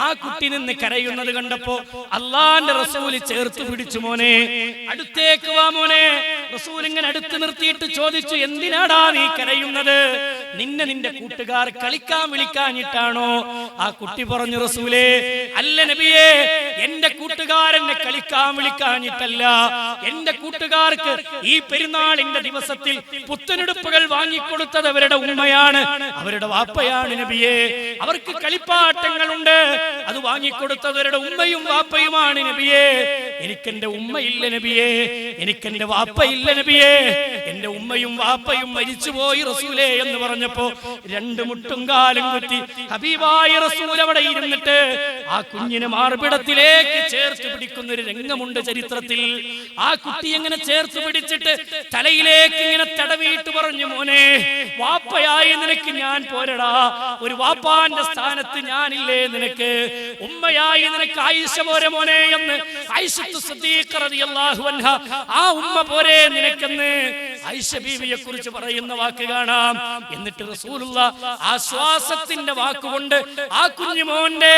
ആ കുട്ടി നിന്ന് കരയുന്നത് കണ്ടപ്പോ അല്ലാഹുവിന്റെ റസൂൽ ചേർത്ത് പിടിച്ചു, മോനെ അടുത്തേക്ക് വാ മോനെ. റസൂൽ ഇങ്ങനെ അടുത്ത് നിർത്തിയിട്ട് ചോദിച്ചു, എന്തിനാടാ നീ കരയുന്നത്? നിന്റെ കൂട്ടുകാർ കളിക്കാൻ വിളിക്കാഞ്ഞിട്ടാണോ? ആ കുട്ടി പറഞ്ഞു, റസൂലേ അല്ല നബിയേ, എന്റെ കൂട്ടുകാരനെ കളിക്കാൻ വിളിക്കാഞ്ഞിട്ടല്ല. എന്റെ കൂട്ടുകാർക്ക് ഈ പെരുന്നാളിന്റെ ദിവസത്തിൽ പുത്തനുടുപ്പുകൾ വാങ്ങിക്കൊടുത്തത് അവരുടെ ഉമ്മയാണ്, അവരുടെ വാപ്പയാണ് നബിയേ. അവർക്ക് കളിപ്പാട്ടങ്ങളുണ്ട്, അത് വാങ്ങിക്കൊടുത്തത് അവരുടെ ഉമ്മയും വാപ്പയുമാണ് നബിയേ. എനിക്കെന്റെ ഉമ്മയില്ല നബിയേ, എനിക്കെന്റെ വാപ്പയില്ല നബിയേ, എന്റെ ഉമ്മയും വാപ്പയും മരിച്ചുപോയി റസൂലേ എന്ന് പറഞ്ഞപ്പോ 2 മുട്ടും കാലും കുത്തി ഹബീബായ റസൂൽ അവിടെ ഇരുന്നിട്ട് ആ കുഞ്ഞിനെ മാർപിടത്തിലേക്ക് ചേർത്ത് പിടിക്കുന്ന ഒരു രംഗമുണ്ട് ചരിത്രത്തിൽ. ആ കുട്ടി എങ്ങനെ ചേർത്ത് പിടിച്ചിട്ട് തലയിലേക്ക് ഇങ്ങനെ തടവിയിട്ട് പറഞ്ഞു, മോനെ വാപ്പയായി നിനക്ക് ഞാൻ പോരടാ, ഒരു വാപ്പാന്റെ സ്ഥാനത്ത് ഞാനില്ലേ നിനക്ക്? ഉമ്മയായി നിനക്ക് ആയിഷ പോരെ മോനെ എന്ന് ആയിഷത്തു സിദ്ദീഖ റളിയല്ലാഹു അൻഹ, ആ ഉമ്മ പോരെ നിനക്കെന്ന് ആയിഷ ബീവിയെ കുറിച്ച് പറയുന്ന വാക്ക് കാണാം. എന്നിട്ട് റസൂലുള്ള ആശ്വാസത്തിന്റെ വാക്കുകൊണ്ട് ആ കുഞ്ഞുമോന്റെ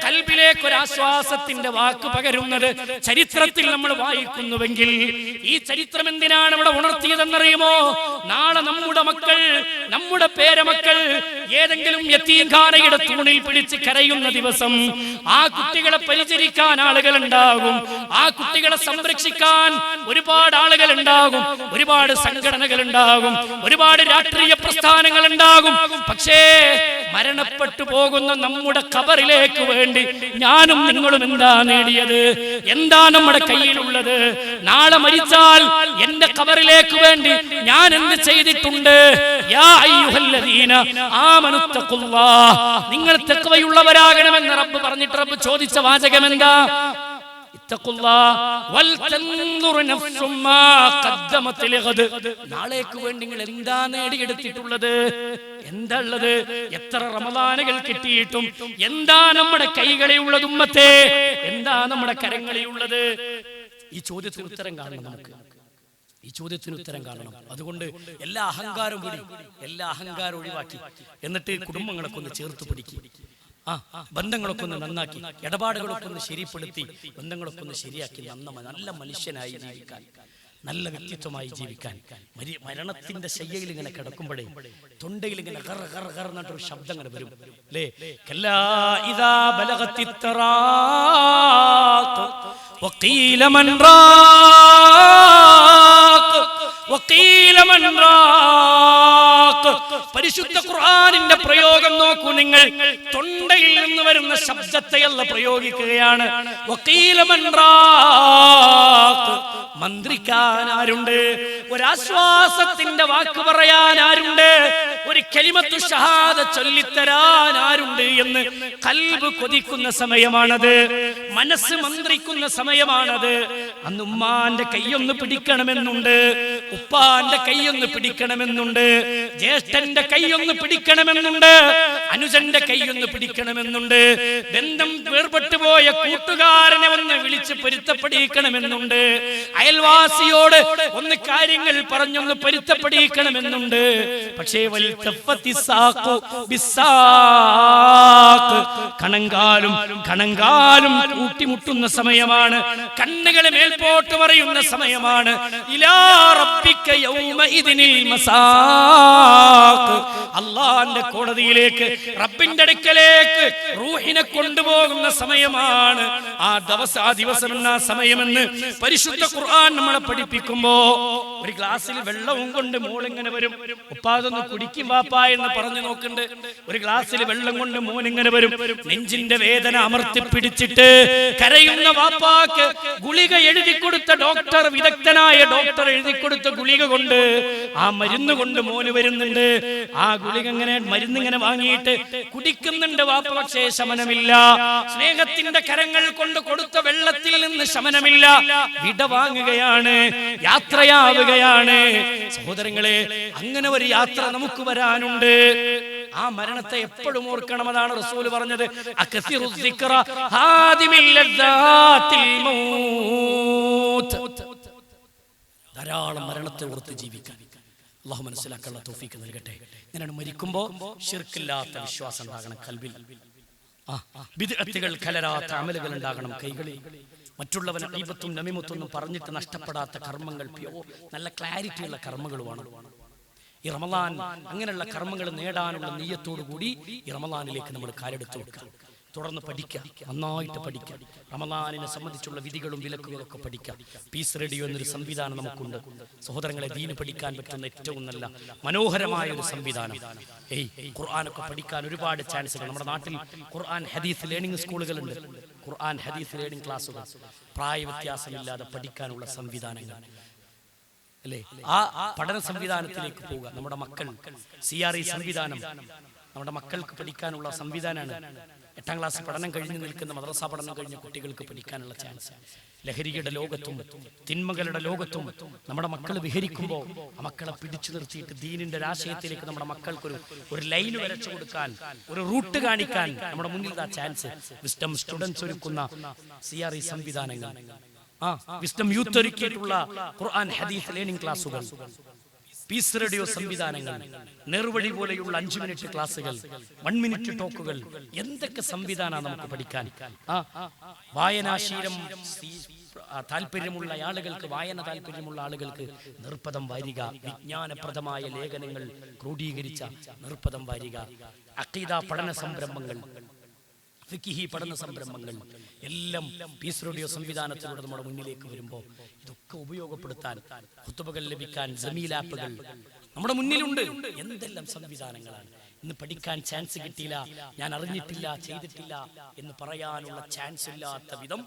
കൽബിലേക്ക് ഒരു ആശ്വാസത്തിന്റെ വാക്ക് പകരുന്നത് ചരിത്രത്തിൽ നമ്മൾ വായിക്കുന്നുവെങ്കിൽ ഈ ചരിത്രം എന്തിനാണ് ഇവിടെ ഉണർത്തിയതെന്നറിയുമോ? നാളെ നമ്മുടെ മക്കൾ, നമ്മുടെ പേരമക്കൾ ഏതെങ്കിലും യതീംഖാനയുടെ തൂണിൽ പിടിച്ച് കരയുന്ന ദിവസം ആ കുട്ടികളെ പരിചരിക്കാൻ ആളുകൾ ഉണ്ടാകും, ആ കുട്ടികളെ സംരക്ഷിക്കാൻ ഒരുപാട് ആളുകൾ ഉണ്ടാകും, ഒരുപാട് സംഘടനകൾ ഉണ്ടാകും, ഒരുപാട് രാഷ്ട്രീയ പ്രസ്ഥാനങ്ങൾ ഉണ്ടാകും. പക്ഷേ മരണപ്പെട്ടു പോകുന്ന നമ്മുടെ ഖബറിലേക്ക് വേണ്ടി ഞാനും നിങ്ങളും എന്താ നേടിയത്? എന്താ നമ്മുടെ കയ്യിലുള്ളത്? നാളെ മരിച്ചാൽ എന്റെ ഖബറിലേക്ക് വേണ്ടി ഞാൻ എന്ത് ചെയ്തിട്ടുണ്ട്? യാ അയ്യുഹല്ലദീന ആമനു തഖുല്ലാഹ്, നിങ്ങൾ തഖ്വയുള്ളവരാകണമെന്ന് റബ്ബ് പറഞ്ഞിട്ട് റബ്ബ് ചോദിച്ച വാചകം എന്താ? നാളേക്ക് വേണ്ടി നിങ്ങൾ എന്താ നേടിയെടുത്തിട്ടുള്ളത്? എന്താ ഉള്ളത്? എത്ര റമദാനുകൾ കിട്ടിയിട്ടും എന്താ നമ്മുടെ കൈകളിലുള്ളത്? ഉമ്മത്തെ, എന്താ നമ്മുടെ കരങ്ങളിലുള്ളത്? ഈ ചോദ്യത്തിന് ഉത്തരം കാണണം. നമുക്ക് ഈ ചോദ്യത്തിന് ഉത്തരം കാണണം. അതുകൊണ്ട് എല്ലാ അഹങ്കാരവും കൂടി, എല്ലാ അഹങ്കാരം ഒഴിവാക്കി, എന്നിട്ട് കുടുംബങ്ങളൊക്കെ ഒന്ന് ചേർത്ത് പിടിക്കും, ബന്ധങ്ങളൊക്കെ ഒന്ന് നന്നാക്കി, ഇടപാടുകളൊക്കെ ഒന്ന് ശരിപ്പെടുത്തി, ബന്ധങ്ങളൊക്കെ ഒന്ന് ശരിയാക്കി നല്ല മനുഷ്യനായി ജീവിക്കാൻ, നല്ല വ്യക്തിത്വമായി ജീവിക്കാൻ. മരണത്തിന്റെ ശയ്യയിൽ ഇങ്ങനെ കിടക്കുമ്പോഴേ തൊണ്ടയിൽ ഇങ്ങനെ ഗർ ഗർ ഗർ എന്നിട്ടൊരു ശബ്ദം ഇങ്ങനെ വരും, അല്ലേ? കല്ലാ ഇദാ ബലഗത്തിത് തറാഖ് വഖീല മൻ റാഖ് വഖീല മൻ റാഖ്. പരിശുദ്ധ ഖുർആനിന്റെ പ്രയോഗം നോക്കൂ നിങ്ങൾ. തൊണ്ടയിൽ നിന്ന് വരുന്ന ശബ്ദത്തെയല്ല പ്രയോഗിക്കുകയാണ്. വഖീല മൻ റാഖ്, മന്ത്രിക്കാൻ ആരുണ്ട്? ഒരാശ്വാസത്തിന്റെ വാക്ക് പറയാൻ ആരുണ്ട്? ഒരു കലിമത്തു ഷഹാദ ചൊല്ലിത്തരാൻ ആരുണ്ട് എന്ന് ഖൽബ് കൊതിക്കുന്ന സമയമാണത്, മനസ്സ് മന്ത്രിക്കുന്ന സമയമാണത്. അന്ന് ഉമ്മാന്റെ കൈയൊന്ന് പിടിക്കണമെന്നുണ്ട്, ഉപ്പാന്റെ കൈയൊന്ന് പിടിക്കണമെന്നുണ്ട്, ജ്യേഷ്ഠന്റെ കൈയൊന്ന് പിടിക്കണമെന്നുണ്ട്, അനുജന്റെ കൈയൊന്ന് പിടിക്കണമെന്നുണ്ട്, ബന്ധം വേർപെട്ടു പോയ കൂട്ടുകാരനെ ഒന്ന് വിളിച്ച് പൊരുത്തപ്പെടിക്കണമെന്നുണ്ട്, അയൽവാസിയോട് ഒന്ന് കാര്യങ്ങൾ പറഞ്ഞൊന്ന് പൊരുത്തപ്പെടിക്കണമെന്നുണ്ട്. പക്ഷേ കണങ്കാലും കണങ്കാലും കൂട്ടിമുട്ടുന്ന സമയമാണ്, കണ്ണുകളെ മേൽപോട്ട് പറയുന്ന സമയമാണ്. ഇലാ റബ്ബിക യൗമഇദിനിൽ മസാഖ്, അല്ലാഹുവിന്റെ കോടതിയിലേക്ക്, റബ്ബിന്റെ അടുക്കലേക്ക് റൂഹിനെ കൊണ്ടുപോകുന്ന സമയമാണ്. ആ ദിവസം എന്ന സമയമെന്ന് പരിശുദ്ധ ഖുർആൻ നമ്മളെ പഠിപ്പിക്കുമ്പോ ഒരു ഗ്ലാസ്സിൽ വെള്ളവും കൊണ്ട് മോളിങ്ങനെ വരും. ഉപ്പാതൊന്ന് കുടിക്കും വാപ്പാ എന്ന് പറഞ്ഞു നോക്കുന്നുണ്ട്. ഒരു ഗ്ലാസ്സിൽ വെള്ളം കൊണ്ട് മോനിങ്ങനെ വരും. നെഞ്ചിന്റെ വേദന അമർത്തി പിടിച്ചിട്ട് കരയുന്ന വാപ്പാക്ക് ഗുളിക എഴുതി കൊടുത്ത ഡോക്ടർ, വിദഗ്ധനായ ഡോക്ടർ എഴുതി കൊടുത്ത ഗുളിക കൊണ്ട്, ആ മരുന്ന് കൊണ്ട് മോന് വരുന്നുണ്ട്. ആ ഗുളിക ഇങ്ങനെ മരുന്നിങ്ങനെ വാങ്ങിയിട്ട് കുടിക്കുന്നുണ്ട് വാപ്പ. പക്ഷേ ശമനമില്ല. സ്നേഹത്തിന്റെ കരങ്ങൾ കൊണ്ട് കൊടുത്ത വെള്ളത്തിൽ നിന്ന് ശമനമില്ല. വിട വാങ്ങുകയാണ്, യാത്രയാവുകയാണ്. സഹോദരങ്ങളെ, അങ്ങനെ ഒരു യാത്ര നമുക്ക് വരാനുണ്ട്. ആ മരണത്തെ എപ്പോഴും ഓർക്കണം. അതാണ് റസൂൽ പറഞ്ഞത്, അക്സിറു സിക്റ ഹാദിമിൽ ലദ്ദാത്തിൽ മൗത്ത്. ധാരാളം മരണത്തെ ഓർത്ത് ജീവിക്കാൻ അല്ലാഹു മനസ്സിലാക്കാനുള്ള തൗഫീഖ് നൽകട്ടെ. ഇങ്ങനെ മരിക്കുമ്പോൾ ശിർക്കില്ലാത്ത വിശ്വാസം ഉണ്ടാകണം കൽബിൽ, ബിദ്അത്തുകൾ കലരാത്ത അമലുകൾ ഉണ്ടാകണം കൈകളിൽ, മറ്റുള്ളവനെ ഗീബത്തും നമീമത്തും പറഞ്ഞിട്ട് നഷ്ടപ്പെടാത്ത കർമ്മങ്ങൾ, നല്ല ക്ലാരിറ്റിയുള്ള കർമ്മങ്ങളുമാണ്. ഈ റമളാൻ അങ്ങനെയുള്ള കർമ്മങ്ങൾ നേടാനുള്ള നിയ്യത്തോടു കൂടി ഈ റമളാനിലേക്ക് നമ്മൾ കാലെടുത്ത് വെക്കുക. തുടർന്ന് പഠിക്കുക, നന്നായിട്ട് പഠിക്കുക. റമളാനിനെ സംബന്ധിച്ചുള്ള വിധികളും വിലക്കുകളും ഒക്കെ പഠിക്കുക. പീസ് റേഡിയോ എന്നൊരു സംവിധാനം നമുക്കുണ്ട്. സഹോദരങ്ങളെ, ദീന് പഠിക്കാൻ പറ്റുന്ന ഏറ്റവും നല്ല മനോഹരമായ ഒരു സംവിധാനം. ഖുർആനൊക്കെ പഠിക്കാൻ ഒരുപാട് ചാൻസുകൾ നമ്മുടെ നാട്ടിൽ. ഖുർആൻ ഹദീസ് ലേണിംഗ് സ്കൂളുകളുണ്ട്, ഖുർആൻ ഹദീസ് ലേണിംഗ് ക്ലാസ്സുകൾ, പ്രായവ്യത്യാസമില്ലാതെ പഠിക്കാനുള്ള സംവിധാനങ്ങൾ, അല്ലേ? ആ പഠന സംവിധാനത്തിലേക്ക് പോവുക. നമ്മുടെ മക്കൾ CRE സംവിധാനം നമ്മുടെ മക്കൾക്ക് പഠിക്കാനുള്ള സംവിധാനമാണ്. 8ാം ക്ലാസ് പഠനം കഴിഞ്ഞ് നിൽക്കുന്ന, മദ്രസ പഠനം കഴിഞ്ഞ കുട്ടികൾക്ക് പഠിക്കാനുള്ള ചാൻസ്. ലഹരിയുടെ ലോകത്തും തിന്മകളുടെ ലോകത്തും നമ്മുടെ മക്കൾ വിഹരിക്കുമ്പോൾ ആ മക്കളെ പിടിച്ചു നിർത്തിയിട്ട് ദീനിന്റെ രാശയത്തിലേക്ക് നമ്മുടെ മക്കൾക്കൊരു ലൈൻ വരച്ചു കൊടുക്കാൻ, ഒരു റൂട്ട് കാണിക്കാൻ നമ്മുടെ മുന്നിൽ ആ ചാൻസ്. വിസ്ഡം സ്റ്റുഡൻസ് ഒരുക്കുന്ന CRE സംവിധാനങ്ങൾ, വിസ്ഡം യൂത്ത് ഒരുക്കിയിട്ടുള്ള ഖുർആൻ ഹദീസ് ലേണിംഗ് ക്ലാസുകൾ, പീസ് റേഡിയോ സംവിധാനങ്ങൾ, നേർവഴി പോലെയുള്ള 5 മിനിറ്റ് ക്ലാസുകൾ, 1 മിനിറ്റ് ടോക്കുകൾ, എന്തൊക്കെ സംവിധാനമാണ് നമുക്ക് പഠിക്കാൻ. വായനാശീലം താല്പര്യമുള്ള ആളുകൾക്ക്, വായന താല്പര്യമുള്ള ആളുകൾക്ക് നിർപ്പദം വാരിക, വിജ്ഞാനപ്രദമായ ലേഖനങ്ങൾ ക്രോഡീകരിച്ച നിർപ്പദം വാരിക, അഖീദ പഠന സംരംഭങ്ങൾ, ഫിഖ്ഹി പഠന സംരംഭങ്ങൾ എല്ലാം പീസ് റേഡിയോ സംവിധാനത്തിലൂടെ നമ്മുടെ മുന്നിലേക്ക് വരുമ്പോൾ ഇതൊക്കെ ഉപയോഗപ്പെടുത്താൻ, ഖുതുബകൾ ലഭിക്കാൻ ജമീൽ ആപ്പുകൾ നമ്മുടെ മുന്നിലുണ്ട്. എന്തെല്ലാം സംവിധാനങ്ങളാണ്. ഇന്ന് പഠിക്കാൻ ചാൻസ് കിട്ടിയില്ല, ഞാൻ അറിഞ്ഞിട്ടില്ല, ചെയ്തിട്ടില്ല എന്ന് പറയാനുള്ള ചാൻസ് ഇല്ലാത്ത വിധം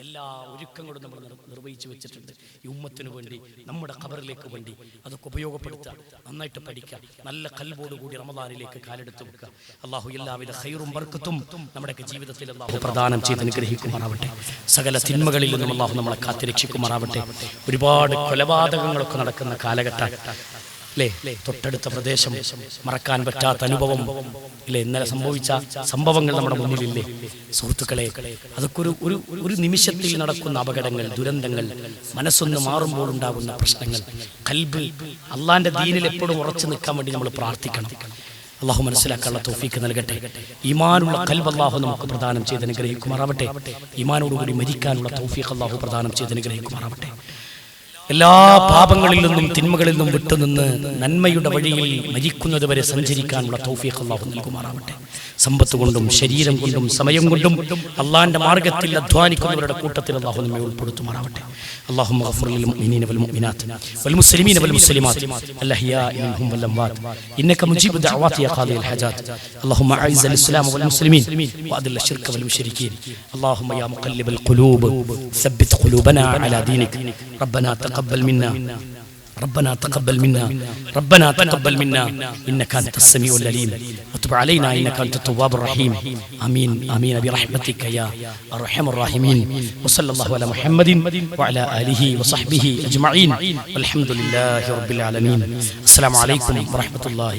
എല്ലാ ഒരുക്കങ്ങളും നമ്മൾ നിർവഹിച്ചു വെച്ചിട്ടുണ്ട് ഈ ഉമ്മത്തിനു വേണ്ടി, നമ്മുടെ ഖബറിലേക്ക് വേണ്ടി. അതൊക്കെ ഉപയോഗപ്പെടുത്തുക, നന്നായിട്ട് പഠിക്കുക, നല്ല ഖൽബോടുകൂടി റമദാനിലേക്ക് കാലെടുത്ത് വെക്കുക. അള്ളാഹു എല്ലാവിധ ഖൈറും ബർക്കത്തും നമ്മുടെ ജീവിതത്തിൽ അള്ളാഹു പ്രദാനം ചെയ്ത് അനുഗ്രഹിക്കുമാറാവട്ടെ. സകല തിന്മകളിൽ നിന്നും അള്ളാഹു നമ്മളെ കാത്തിരക്ഷിക്കുമാറാവട്ടെ. ഒരുപാട് കൊലപാതകങ്ങളൊക്കെ നടക്കുന്ന കാലഘട്ടം അല്ലേ, തൊട്ടടുത്ത പ്രദേശം, മറക്കാൻ പറ്റാത്ത അനുഭവം ഇല്ലേ, ഇന്നലെ സംഭവിച്ച സംഭവങ്ങൾ നമ്മുടെ മുന്നിലില്ലേ സുഹൃത്തുക്കളെ. അതൊക്കെ ഒരു നിമിഷത്തിൽ നടക്കുന്ന അപകടങ്ങൾ, ദുരന്തങ്ങൾ, മനസ്സൊന്ന് മാറുമ്പോൾ ഉണ്ടാകുന്ന പ്രശ്നങ്ങൾ. ഖൽബ് അള്ളാന്റെ ദീനിൽ എപ്പോഴും ഉറച്ചു നിൽക്കാൻ വേണ്ടി നമ്മൾ പ്രാർത്ഥിക്കണം. അള്ളാഹു മനസ്സിലാക്കാനുള്ള തൗഫീക്ക് നൽകട്ടെ. ഈമാനുള്ള ഖൽബ് അള്ളാഹു നമുക്ക് പ്രദാനം ചെയ്ത് അനുഗ്രഹിക്കുമാറാവട്ടെ. ഈമാനോടുകൂടി മരിക്കാനുള്ള തൗഫീഖ് അള്ളാഹു പ്രദാനം ചെയ്ത് അനുഗ്രഹിക്കുമാറാവട്ടെ. എല്ലാ പാപങ്ങളിൽ നിന്നും തിന്മകളിൽ നിന്നും വിട്ടുനിന്ന് നന്മയുടെ വഴിയിൽ മരിക്കുന്നത് വരെ സഞ്ചരിക്കാനുള്ള തൗഫീഖ് അല്ലാഹു നൽകുമാറാവട്ടെ. സമ്പത്ത് കൊണ്ടും ശരീരം കൊണ്ടും സമയം കൊണ്ടും അള്ളാന്റെ മാർഗത്തിൽ അധ്വാനിക്കുന്നവരുടെ കൂട്ടത്തിൽ അല്ലാഹു നമ്മെ ഉൾപ്പെടുത്തുമാറാവട്ടെ. اللهم اغفر للمؤمنين والمؤمنات والمسلمين والمسلمات الأحياء منهم والأموات إنك مجيب الدعوات يا قاضي الحاجات. اللهم أعز الإسلام والمسلمين وأذل الشرك والمشركين. اللهم يا مقلب القلوب ثبت قلوبنا على دينك. ربنا تقبل منا ربنا تقبل منا ربنا تقبل منا إنك أنت السميع العليم وتب علينا إنك أنت التواب الرحيم. آمين آمين برحمتك يا أرحم الراحمين. وصلى الله على محمد وعلى آله وصحبه أجمعين والحمد لله رب العالمين. السلام عليكم ورحمة الله.